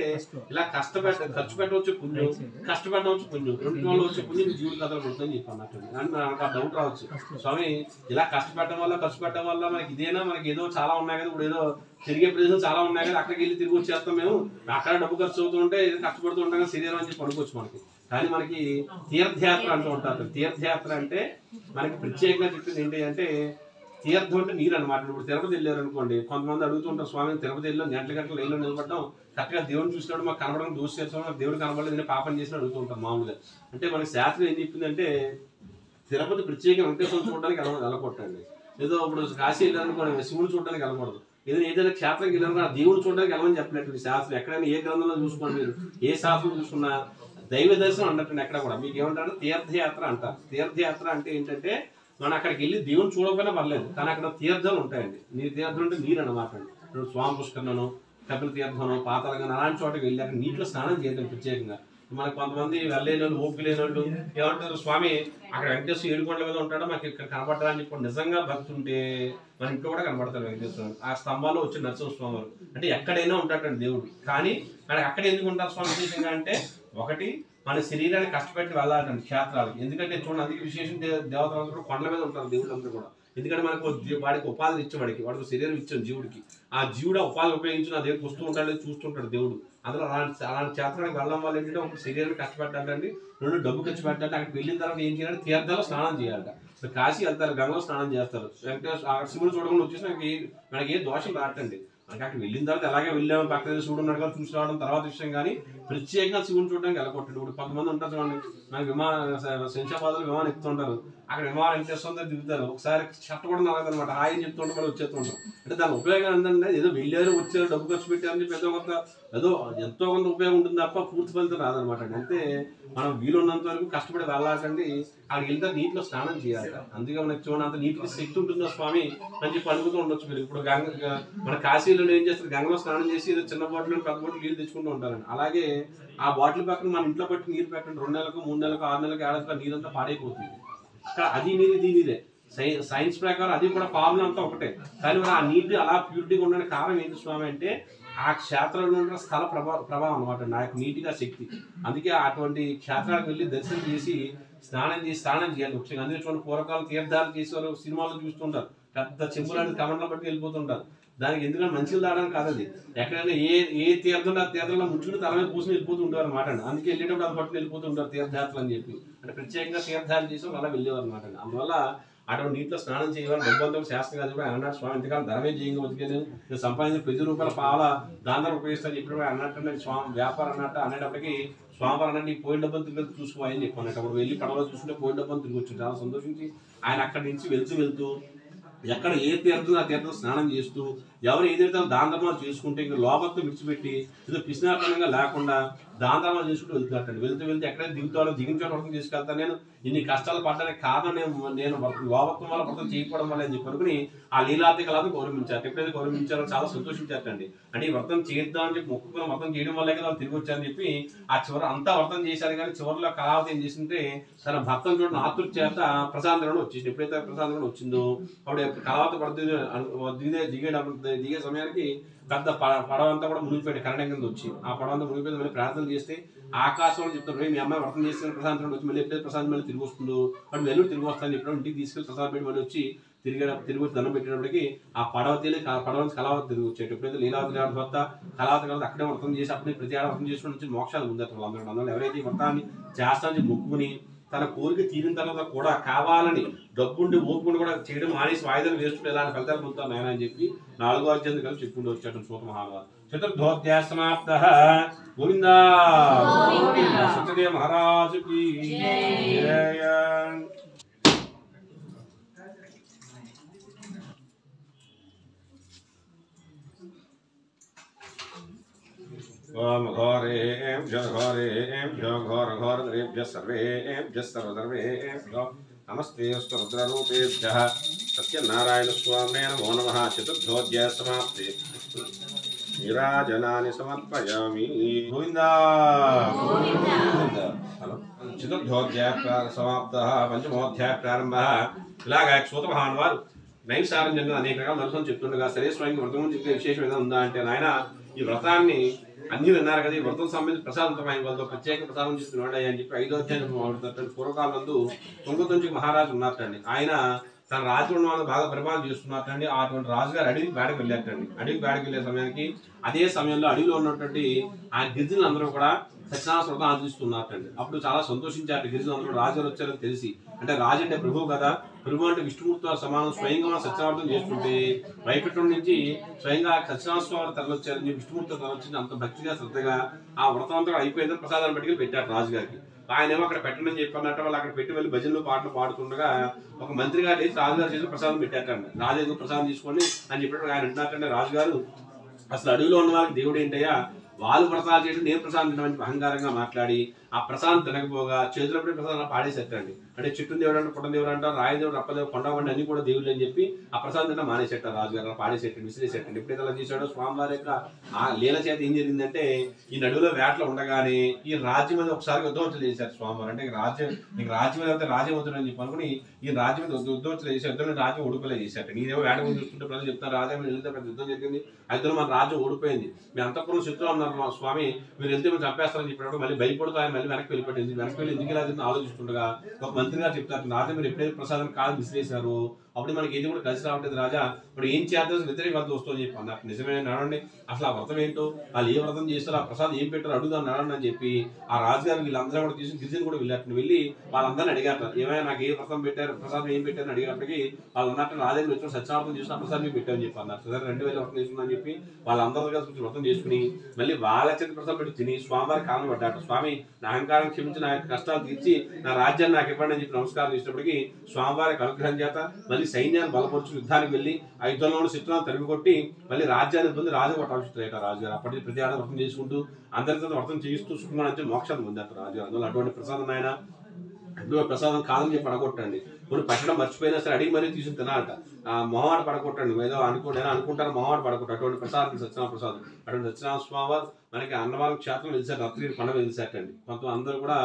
ఇలా ఖర్చు పెట్టవచ్చు పుణ్యం, కష్టపెట్టవచ్చు పుణ్యం, రెండు వల్ల వచ్చే పుణ్యం జీవుడు కథలు పడుతుందని చెప్పి అన్నట్టు. అని నాకు ఆ డౌట్ రావచ్చు, స్వామి ఇలా కష్టపెట్టడం వల్ల ఖర్చు పెట్టడం వల్ల మనకి ఇదేనా, మనకి ఏదో చాలా ఉన్నాయి కదా, ఇప్పుడు ఏదో తిరిగే ప్రదేశం చాలా ఉన్నాయి కదా, అక్కడికి వెళ్ళి తిరిగి వచ్చేస్తాం మేము, అక్కడ డబ్బు ఖర్చు అవుతూ ఉంటే కష్టపడుతూ ఉంటాం కదా శరీరం అని చెప్పి అనుకోవచ్చు మనకి. కానీ మనకి తీర్థయాత్ర అంటూ ఉంటారు. తీర్థయాత్ర అంటే మనకి ప్రత్యేకంగా చెప్పింది ఏంటి అంటే తీర్థం అంటే నీరు అనమాట. ఇప్పుడు తిరుపతి వెళ్ళారు అనుకోండి, కొంతమంది అడుగుతుంటారు, స్వామి తిరుపతి వెళ్ళాం గంటల లైన్లో నిలబడ్డాం, కరెక్ట్గా దేవుడిని చూసినప్పుడు మాకు కనబడడం దోష చేస్తాం, దేవుడు కనబడలేదు, నేను పాపం చేసి అడుగుతూ ఉంటాం మామూలుగా. అంటే మనకి శాస్త్రం ఏం చెప్పిందంటే తిరుపతి ప్రత్యేక వెంకటేశ్వరం చూడడానికి వెళ్ళకూడదండి. ఏదో ఇప్పుడు కాశీ వెళ్ళాలనుకోండి శివుడు చూడడానికి వెళ్ళకూడదు. ఏదైనా క్షేత్రంకి వెళ్ళాలనుకో ఆ దేవుడు చూడడానికి వెళ్ళమని చెప్పినట్టు శాస్త్రం ఎక్కడైనా ఏ గ్రంథంలో చూసుకోండి మీరు, ఏ శాస్త్రం చూసుకున్నా దైవ దర్శనం అన్నట్టు ఎక్కడ కూడా. మీకు ఏమంటారు తీర్థయాత్ర అంటారు. తీర్థయాత్ర అంటే ఏంటంటే మనం అక్కడికి వెళ్ళి దేవుని చూడకపోయినా పర్లేదు, కానీ అక్కడ తీర్థాలు ఉంటాయండి. తీర్థం అంటే నీరు అన్నమాట అండి. ఇప్పుడు స్వామి పుష్కరణను, కపిల తీర్థం, పాతాళగంగ అలాంటి చోటకి వెళ్ళి అక్కడ నీటిలో స్నానం చేయడం ప్రత్యేకంగా. మనకు కొంతమంది వెళ్ళలేని వాళ్ళు, ఓపిక లేని వాళ్ళు ఏమంటారు, స్వామి అక్కడ వెంకటేశ్వర 7 కొండల మీద ఉంటాడో మాకు ఇక్కడ కనపడ్డా అని చెప్పి నిజంగా భక్తి ఉంటే మన ఇంట్లో కూడా కనపడతారు వెంకటేశ్వర. ఆ స్తంభాల్లో వచ్చి నరసింహస్వామి వారు అంటే ఎక్కడైనా ఉంటాడండి దేవుడు. కానీ మనకి అక్కడ ఎందుకు ఉంటారు స్వామి విశేషంగా అంటే, ఒకటి మన శరీరాన్ని కష్టపెట్టి వెళ్ళాలండి క్షేత్రాలకి. ఎందుకంటే చూడండి అందుకే విశేషం దేవతలందరూ కూడా కొండల మీద ఉంటారు దేవుళ్ళందరూ కూడా. ఎందుకంటే మనకు వాడికి ఉపాధిని ఇచ్చాం, వాడికి శరీరం ఇచ్చాం జీవుడికి. ఆ జీవుడు ఉపాధి ఉపయోగించి నా దగ్గరికి వస్తూ ఉంటాడు, చూస్తుంటాడు దేవుడు. అందులో అలాంటి క్షేత్రానికి వెళ్ళడం వల్ల ఏంటంటే ఒక శరీరాన్ని కష్టపెట్టాలండి, 2 డబ్బు ఖర్చు పెట్టాలంటే అక్కడికి వెళ్ళిన తర్వాత ఏం చేయాలంటే తీర్థాల్లో స్నానం చేయాలట. కాశీ వెళ్తారు, గంగలో స్నానం చేస్తారు. వెంకటేశ్వర శివుడు చూడకుండా వచ్చేసి మనకి ఏ దోషం రాటండి. మనకి అక్కడ వెళ్ళిన తర్వాత అలాగే వెళ్ళాము, పక్కన శివుడు ఉన్నాడు కదా చూసి రావడం తర్వాత విషయం. కానీ ప్రత్యేకంగా శివుని చూడడానికి వెళ్ళకొట్టాడు. ఇప్పుడు కొంతమంది ఉంటారు చూడండి, మనకి శంషాబాద్లో విమానం ఎక్కుతుంటారు, అక్కడ విమానం వెంకటేశ్వర దిగుతారు, ఒకసారి షర్ట్ కూడా నలగదనమాట, హాయిని చెప్తుంటే మనం వచ్చేస్తుంటాం. అంటే దాని ఉపయోగం ఏంటంటే ఏదో వెళ్ళారు వచ్చారు డబ్బు ఖర్చు పెట్టారని చెప్పి ఏదో ఎంతో కొంత ఉపయోగం ఉంటుంది తప్ప పూర్తి ఫలితం రాదనమాట అండి. అంటే మనం వీలున్నంత వరకు కష్టపడి వెళ్ళాలండి. అక్కడికి వెళ్తే నీటిలో స్నానం చేయాలి. అందుకే మనకి చూడండి అంత నీటికి శక్తి ఉంటుందో స్వామి అని చెప్పి అనుకుంటూ ఉండొచ్చు మీరు. ఇప్పుడు మన కాశీలో ఏం చేస్తారు, గంగలో స్నానం చేసి ఏదో చిన్న బాటిల్ పెద్ద బాటిల్ నీళ్ళు తెచ్చుకుంటూ ఉంటారండి. అలాగే ఆ బాటిల్ పక్కన మన ఇంట్లో పెట్టి నీరు పెట్టండి, 2 నెలలకు 3 నెలలకు 6 నెలలకు ఏడాదిగా నీరంతా పాడైపోతుంది. అక్కడ అది నీరు ఇది నీరే. సైన్స్ ప్రకారం అది కూడా ఫార్ములా అంతా ఒకటే. కానీ మరి ఆ నీటి అలా ప్యూరిటీగా ఉండడానికి కారణం ఏంటి స్వామి అంటే ఆ క్షేత్రంలో ఉన్న స్థల ప్రభావం అనమాట. నాకు నీటిగా శక్తి. అందుకే అటువంటి క్షేత్రాలకు వెళ్ళి దర్శనం చేసి స్నానం చేయాలి ముఖ్యంగా. అందుకే చూడండి పూర్వకాలం తీర్థాలు చేసేవారు సినిమాల్లో చూస్తుంటారు, పెద్ద చెంబులాంటి కమండలు బట్టి వెళ్ళిపోతుంటారు. దానికి ఎందుకంటే మంచిలు తాగడానికి కాదు, అది ఎక్కడైనా ఏ తీర్థంలో ఆ తీర్థంలో ముంచుకుని తల మీద పూసుకుని వెళ్ళిపోతూ ఉంటారు అనమాట అండి. అందుకే వెళ్ళేటప్పుడు అది పట్టుకుని వెళ్ళిపోతూ ఉంటారు తీర్థయాత్రలు అని చెప్పి. అంటే ప్రత్యేకంగా తీర్థాలు చేసి అలా వెళ్ళేవారు అనమాట అండి. అందువల్ల అటువంటి నీటిలో స్నానం చేయాలని డబ్బంతో శాస్త్రం కాదు కూడా అన్నాడు స్వామి. ఇంతకాలం ధనమే చేయంగా బతికేది, నేను సంపాదించిన 10 రూపాయల పాల దాంతో ఉపయోగిస్తాను చెప్పి అన్నట్టు స్వామి వ్యాపారం అన్నట్టు అనేటప్పటికి స్వామివారు అన్నట్టు ఈ పోయిన డబ్బులు తిరిగి చూసుకోవాలని చెప్పి అన్నట్టు. అప్పుడు వెళ్ళి పడవలో చూసుకుంటే పోయిన డబ్బులు తిరిగి వచ్చింది. చాలా సంతోషించి ఆయన అక్కడి నుంచి వెళ్తూ ఎక్కడ ఏ తీర్థం ఆ తీర్థం స్నానం చేస్తూ ఎవరు ఏదైతే దాన ధర్మాలు చేసుకుంటే ఇంకా లోపలతో విడిచిపెట్టి ఏదో పిసినార్పణంగా లేకుండా దాన ధర్మాలు చేసుకుంటూ వెళ్తున్నట్టండి. వెళ్తూ ఎక్కడైతే దిగుతాడో దిగించడం వరకు తీసుకెళ్తాను. నేను ఇన్ని కష్టాలు పడ్డానికి కారణం నేను లోపత్వం వల్ల వ్రతం చేయకపోవడం వల్ల అని చెప్పి అనుకుని ఆ లీలార్థికలాగా గౌరవించారు. ఎప్పుడైతే గౌరవించారో చాలా సంతోషించారండి. అంటే ఈ వ్రతం చేద్దామని చెప్పి మొక్కుకున్న వ్రతం చేయడం వల్లే కదా వాళ్ళు తిరిగి వచ్చారని చెప్పి ఆ చివరి అంతా వ్రతం చేశారు. కానీ చివరిలో కళావతి ఏం చేసింటే తన భర్తను చూడండి ఆతృత చేత ప్రశాంతరణ వచ్చింది. ఎప్పుడైతే ప్రశాంతరణ వచ్చిందో అప్పుడు కళావతి దిగే సమయానికి పెద్ద పడవ అంతా కూడా మునిగిపోయింది, కరెంట్ కింద వచ్చి. ఆ పడవ అంతా మునిగిపోయింది. మళ్ళీ ప్రార్థన చేస్తే ఆకాశంలో చెప్తారు, మీ అమ్మాయి వ్రతం చేస్తే ప్రశాంతరణ వచ్చి మళ్ళీ ఎప్పుడైతే ప్రశాంతం మళ్ళీ తిరిగి వస్తుందో అప్పుడు వెల్లుడు తిరిగి వస్తాను చెప్పినప్పుడు ఇంటికి తీసుకెళ్ళి ప్రసాదం పెట్టి మళ్ళీ వచ్చి తిరిగి వచ్చి దండం పెట్టినప్పటికీ ఆ పడవ నుంచి కళావతి తిరిగి వచ్చేది. ఎప్పుడైతే లీలావతి తర్వాత కళావతి కాబట్టి అక్కడే వ్రతం చేసి అప్పుడే ప్రతి ఏడాది వ్రతం చేసుకుని వచ్చి మోక్షాలు ముందట వాళ్ళందరూ. అందువల్ల ఎవరైతే ఈ వ్రతాన్ని చేస్తానని మొక్కుకుని తన కోరిక తీరిన తర్వాత కూడా కావాలని డబ్బుండి ఓపుకుండి కూడా చేయడం మానేసి వాయిదాలు వేస్తుంటే ఇలాంటి ఫలితాలు పొందుతాను ఆయన అని చెప్పి 4వ అధ్యాయం కలిసి చెప్పుకుంటూ వచ్చాడు సూత మహారాజు. చతుర్థోధ్యాయ సమాప్త. గోవిందా సత్యదేవ మహారాజుకి జయ. नमस्ते रुद्ररूपेभ्यः सत्यनारायण स्वामिने नमो नमः। चतुर्थोऽध्याय समाप्ते नीराजनानि समर्पयामि। गोविन्दा चतुर्थोऽध्याय समाप्तः। पंचमोऽध्याय प्रारंभः. ఇలాగా సూత మహాన్ వారు నైమిషారం జరిగిన అనేక రకాల దర్శనం చెప్తుండగా సరే స్వామికి వ్రతం చెప్పే విశేషం ఏదైనా ఉందా అంటే, నాయన ఈ వ్రతాన్ని అన్ని విన్నారు కదా, ఈ వ్రతం సంబంధించి ప్రసాదంతమైన వాళ్ళతో ప్రత్యేక ప్రసాదం చేస్తున్నాడు అని చెప్పి 5వ అధ్యాయం పూర్వకాలంలో తుంగతుంచి మహారాజు ఉన్నారటండి. ఆయన తన రాజున్న వాళ్ళు బాగా పరిపాలన చేస్తున్నారటండి. అటువంటి రాజుగారు అడవికి బేడకి వెళ్ళారటండి. అడవికి బేడకి వెళ్ళే సమయానికి అదే సమయంలో అడవిలో ఉన్నటువంటి ఆ గిరిజనులు అందరూ కూడా సత్యనారాయణ వ్రతం ఆచరిస్తున్నారటండి. అప్పుడు చాలా సంతోషించారు గిరిజనులు. రాజుగారు వచ్చారని తెలిసి, అంటే రాజు అంటే ప్రభువు కదా, ప్రభు అంటే విష్ణుమూర్తి సమానం. స్వయంగా సత్యనారాయణ చేస్తుంటే వైకుంఠం నుంచి స్వయంగా సత్యనారాయణ స్వామి తరలిచ్చారని విష్ణుమూర్తి తరలిచ్చింది. అంత భక్తిగా శ్రద్ధగా ఆ వ్రతం అంతా అయిపోయిన ప్రసాదాన్ని బట్టి పెట్టారు రాజుగారికి. ఆయన ఏమో అక్కడ పెట్టమని చెప్పన్నట్టు వాళ్ళు అక్కడ పెట్టి వెళ్ళి భజనలు పాటలు పాడుతుండగా ఒక మంత్రి గారు లేచి రాజుగారు చేసి ప్రసాదం పెట్టారండి. రాజు ప్రసాదం తీసుకోండి అని చెప్పినట్టు ఆయన అంటున్నారంటే రాజుగారు అసలు అడవిలో ఉన్న వాళ్ళకి దేవుడు ఏంటయ్యా, వాళ్ళు ప్రసాదం చేయడం నేను ప్రసాదం తినమని అహంకారంగా మాట్లాడి ఆ ప్రసాదం తినకపోగా చేతిలో పడి ప్రసాదం పాడేసేటండి. అంటే చెట్టు దేవుడు అంటే పుట్ట దేవుడు అంటారు, రాయదేవుడు అప్పదేవుడు కొండవండి అన్ని కూడా దేవుళ్ళు అని చెప్పి ఆ ప్రసాదం తిన్న మానేసేటారు రాజుగారు. పాడేసేటండి, విసిరేసేటండి. ఎప్పుడైతే అలా చేశాడో స్వామివారి యొక్క ఆ లీల చేత ఏం జరిగిందంటే ఈ నడువులో వేటలో ఉండగానే ఈ రాజ్యం మీద ఒకసారి యుద్ధవంతులు చేశారు స్వామివారు. అంటే రాజ్యం మీద అయితే రాజ్యవంతుడు అని చెప్పి అనుకుని ఈ రాజ్యం మీద యుద్ధవంతులు చేశారు. యుద్ధంలో రాజ్యం ఓడిపోలే చేశారు. నేనేమో వేట ముందు చూస్తుంటే ప్రజలు చెప్తారు రాజ్యం మీద వెళ్తే పెద్ద యుద్ధం జరిగింది, అయితే మన రాజ్యం ఓడిపోయింది, మీ అంతఃపురం శత్రువు అన్నారు స్వామి, మీరు వెళ్తే మీరు చంపేస్తారని చెప్పినప్పుడు మళ్ళీ భయపడుతూ ఆయన మళ్ళీ వెనక్కి వెళ్ళిపోయింది. వెనక్కి వెళ్ళి ఎందుకు ఇలా ఆలోచిస్తుండగా ఒక మంత్రి గారు చెప్తారు, రాజా మీరు ఎప్పుడైతే ప్రసాదం కాదు విసిరేశారు అప్పుడు మనకి ఏది కూడా కలిసి రావట్లేదు రాజా, ఇప్పుడు ఏం చేద్దాం వ్యతిరేక వద్ద వస్తుందని చెప్పి అన్నారు. నిజమే నడవండి, అసలు ఆ వ్రతం ఏంటో, వాళ్ళు ఏ వ్రతం చేస్తారో, ఆ ప్రసాదం ఏం పెట్టారో అడుగుదాం నడవండి అని చెప్పి ఆ రాజుగారు వీళ్ళందరూ కూడా తీసుకుని గిరిజను కూడా వెళ్ళి వాళ్ళందరినీ అడిగారు, ఏమైనా నాకు ఏ వ్రతం పెట్టారు, ప్రసాదం ఏం పెట్టారని అడిగినప్పటికీ వాళ్ళు అన్నట్టు రాజు వచ్చిన సత్యనారాయణ చేసిన ప్రసాదం పెట్టారని చెప్పి అన్నారు. సరే 2000 వ్రతం చేసుకుందని చెప్పి వాళ్ళందరూ కలిసి వ్రతం చేసుకుని మళ్ళీ వాళ్ళ చేతి ప్రసాదం పెట్టి తిని స్వామివారి కాలం పడ్డారు. స్వామి నా అహంకారం క్షమించి నా యొక్క కష్టాలు తీర్చి నా రాజ్యాన్ని నాకు ఇవ్వండి అని చెప్పి నమస్కారం చేసినప్పటికీ స్వామివారికి అనుగ్రహం చేత మళ్ళీ సైన్యాన్ని బలపరుచు యుద్ధానికి వెళ్ళి ఆ యుద్ధంలో శత్రువులను తరిమికొట్టి మళ్ళీ రాజ్యాన్ని పొంది రాజు పట్టాల్సింటారు రాజుగారు. అప్పటికి ప్రతి ఆడ వ్రతం చేసుకుంటూ అందరితో వ్రతం చేస్తూ సుఖంగా నుంచి మోక్షాన్ని పొందారు రాజుగారు. అందులో అటువంటి ప్రసాదం ఆయన అటువంటి ప్రసాదం కాదని చెప్పి పడగొట్టండి, కొన్ని పెట్టడం మర్చిపోయినా సరే అడిగి మరీ తీసుకుని తినాలట. మొహమాట పడగొట్టండి, ఏదో అనుకుంటారు మొహమాట పడగొట్టారు. అటువంటి ప్రసాదం సత్యనారాయణ ప్రసాదం. అటువంటి సత్యనారాయణ స్వామి వారు మనకి అన్నవరం క్షేత్రం వెలిసారు, రత్నగిరి కొండ వెలిసాటండి. కొంత అందరూ కూడా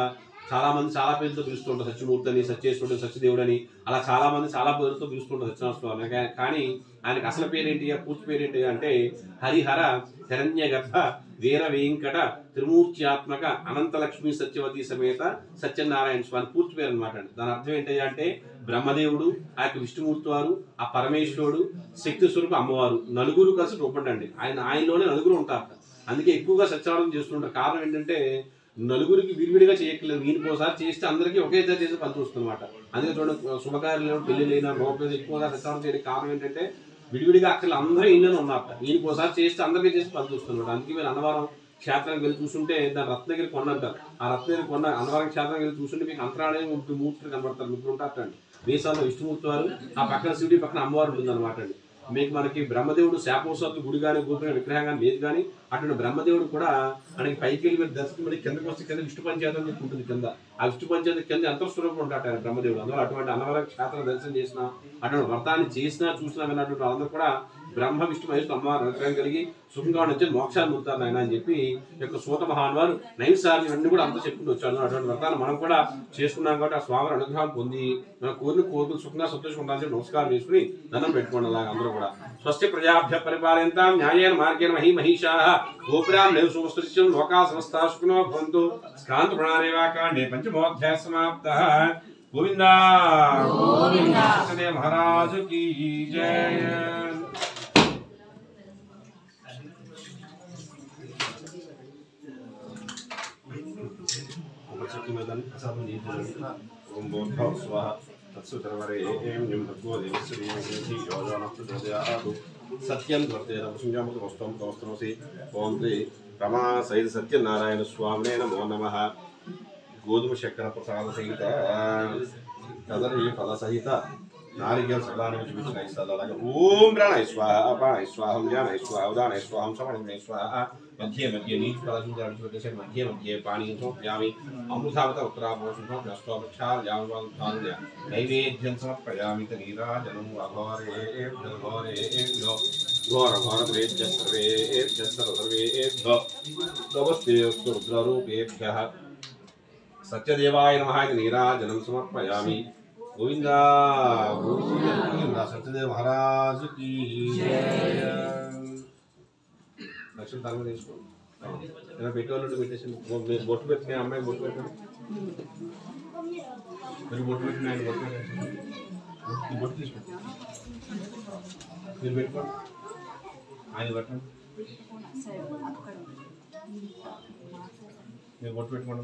చాలా మంది చాలా పేరుతో పిలుస్తుంటారు, సత్యమూర్తి అని, సత్యేశ్వరుడు, సత్యదేవుడు అని, అలా చాలా మంది చాలా పేరుతో పిలుస్తుంటారు సత్యనారాయణ స్వామి. కానీ ఆయనకి అసలు పేరేంటి, పూర్తి పేరేంటి అంటే హరిహర హిరణ్య గర్భ వీర వెంకట త్రిమూర్త్యాత్మక అనంతలక్ష్మి సత్యవతి సమేత సత్యనారాయణ స్వామి పూర్తి పేరు అనమాట. దాని అర్థం ఏంటంటే అంటే బ్రహ్మదేవుడు, ఆ యొక్క విష్ణుమూర్తి వారు, ఆ పరమేశ్వరుడు, శక్తి స్వరూప అమ్మవారు నలుగురు కలిసి రూపండి. ఆయనలోనే నలుగురు ఉంటారు. అందుకే ఎక్కువగా సత్యనారాయణ చేస్తుంటారు. కారణం ఏంటంటే నలుగురికి విడివిడిగా చేయక్కర్లేదు, వీరికోసారి చేస్తే అందరికీ ఒకేసారి చేసి పని చూస్తుందన్నమాట. అందుకే చూడండి శుభకార్యాలు పెళ్లిళ్ళైనా లోపల ఎక్కువగా సత్యనారాయణ చేయడానికి కారణం ఏంటంటే విడివిడిగా అక్కడ అందరూ ఇళ్ళనే ఉన్నారు, ఈయనకోసారి చేస్తే అందరికీ చేసి పని చూస్తున్నమాట. అందుకే మీరు అన్నవరం క్షేత్రానికి వెళ్ళి చూస్తుంటే దాని రత్నగిరి కొండ అంటారు. ఆ రత్నగిరి కొండ అన్నవరం క్షేత్రానికి వెళ్ళి చూస్తుంటే మీకు అంతరాలయం మూర్తులు కనబడతారు, ముగ్గురు ఉంటారండి. మీసాల్లో విష్ణుమూర్తి వారు, ఆ పక్కన శివుడి పక్కన అమ్మవారు ఉంటుంది అనమాట అండి. మీకు మనకి బ్రహ్మదేవుడు శాపోత్సవ గుడి కానీ గోపురం విగ్రహం కానీ లేదు, కానీ అటువంటి బ్రహ్మదేవుడు కూడా మనకి పైకి వెళ్ళి మీరు దర్శనం మరి కిందకి వస్తే కింద విష్ణు పంచాయతం చెప్పి ఉంటుంది. కింద ఆ విష్ణు పంచాయతం కింద అంతఃస్వరూపం ఉంటాడు బ్రహ్మదేవుడు. అందులో అటువంటి అన్నవరం క్షేత్రం దర్శనం చేసిన, అటువంటి వ్రతాన్ని చేసినా చూసినా విన్నటువంటి వాళ్ళందరూ కూడా బ్రహ్మ విష్ణు మహేశ్వరు అమ్మవారు అనుగ్రహం కలిగి సుఖంగా వచ్చి మోక్షాన్ని పొందుతారు ఆయన అని చెప్పి యొక్క సూత మహాన్ వారు నైవేద్యాన్ని ఇవన్నీ కూడా అంతా చెప్పుకుంటూ వచ్చారు. అటువంటి వ్రతాన్ని మనం కూడా చేసుకున్నాం కాబట్టి ఆ స్వామి అనుగ్రహం పొంది మన కోరుకులు సుఖంగా సంతోషంగా ఉండాలని నమస్కారం చేసుకుని దండం పెట్టుకోండి. అలాగే అందరూ కూడా స్వస్తి ప్రజాభ్య పరిపాలయంతాం న్యాయేన మార్గేణ మహిమహీషాః గోపురాం నిర్సువస్త్రిత్యం లోకా సమస్తా సుఖినో భవంతు. స్కాంత ప్రణారేవాకాండే పంచమోధ్యాయ సమాప్తః. గోవిందా గోవిందా సత్యదేవ మహారాజు కీ జయ. ఓం భూర్భువః స్వః తత్సవితుర్వరేణ్యం భర్గో దేవస్య ధీమహి ధియో యో నః ప్రచోదయాత్. సత్యం వర్తేనమసి ఓం శ్రీ రమా సహిత సత్యనారాయణ స్వామినే నమో నమః. గోధుమ చక్కెర ప్రసాద సహిత కదలి ఫల సహిత నారికేల సదానం చూపించిన ఇస్తాలాగా. ఓం ప్రాణాయ స్వాహ అపానాయ స్వాహం జ్ఞానాయ స్వాహ ఉదానాయ స్వాహం సమణాయ స్వాహ. మధ్య మధ్య నీటి పదార్థ మధ్య మధ్య పానీ సమర్పయామి. అమృతావత ఉత్తరాభోషం సమర్పయామి. నైవేద్యం సమర్పయామి. నీరాజనం అఘోరేభ్యో ఘోరేభ్యో ఘోరఘోరభ్యేభ్యః సర్వేభ్యః సర్వేభ్యో నమస్తేస్తు రుద్రరూపేభ్యః. సత్యదేవాయ నమః. నీరాజనం సమర్పయామి. గోవిందా గోవిందా సత్యదేవ మహారాజు కీ జయ. లక్ష్యం తరగతి తీసుకోండి. ఏమైనా పెట్టేవాళ్ళు పెట్టేసి బొట్టు పెట్టిన అమ్మాయి బొట్టు పెట్టండి. మీరు బొట్టు పెట్టిన ఆయన బొట్టు పెట్టండి. బొట్టు తీసుకోండి, మీరు పెట్టుకోండి, ఆయన పెట్టండి. మీరు బొట్టు పెట్టుకోండి,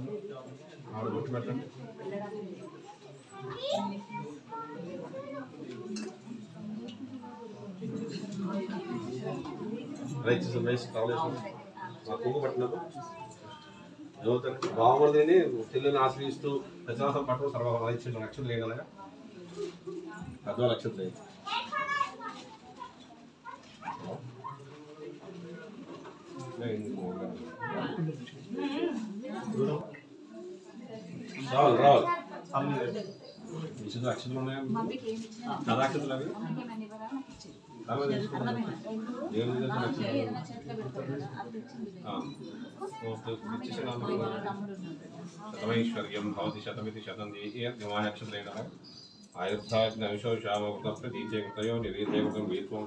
ఆవిడ బొట్టు పెట్టండి. రైస్ కావాలి మా కుంగు పట్టినప్పుడు యువతకి బాగుమడిని చెల్లెని ఆశ్రయిస్తూ ప్రచారం పట్టడం సర్వ రైతు లక్షలు వేయగలగా పెద్ద లక్షలు లేదు. రావాలి అక్షతలు ఉన్నాయా? చాలా అక్షతలు అవి శతమైశ్వర్యం భవతి శతమితి శతం అక్షతలైన ఆయుర్ధాజ్ఞ విశోషామృత ప్రతీతే కృతయో నిరీతే కృతం వీత్వం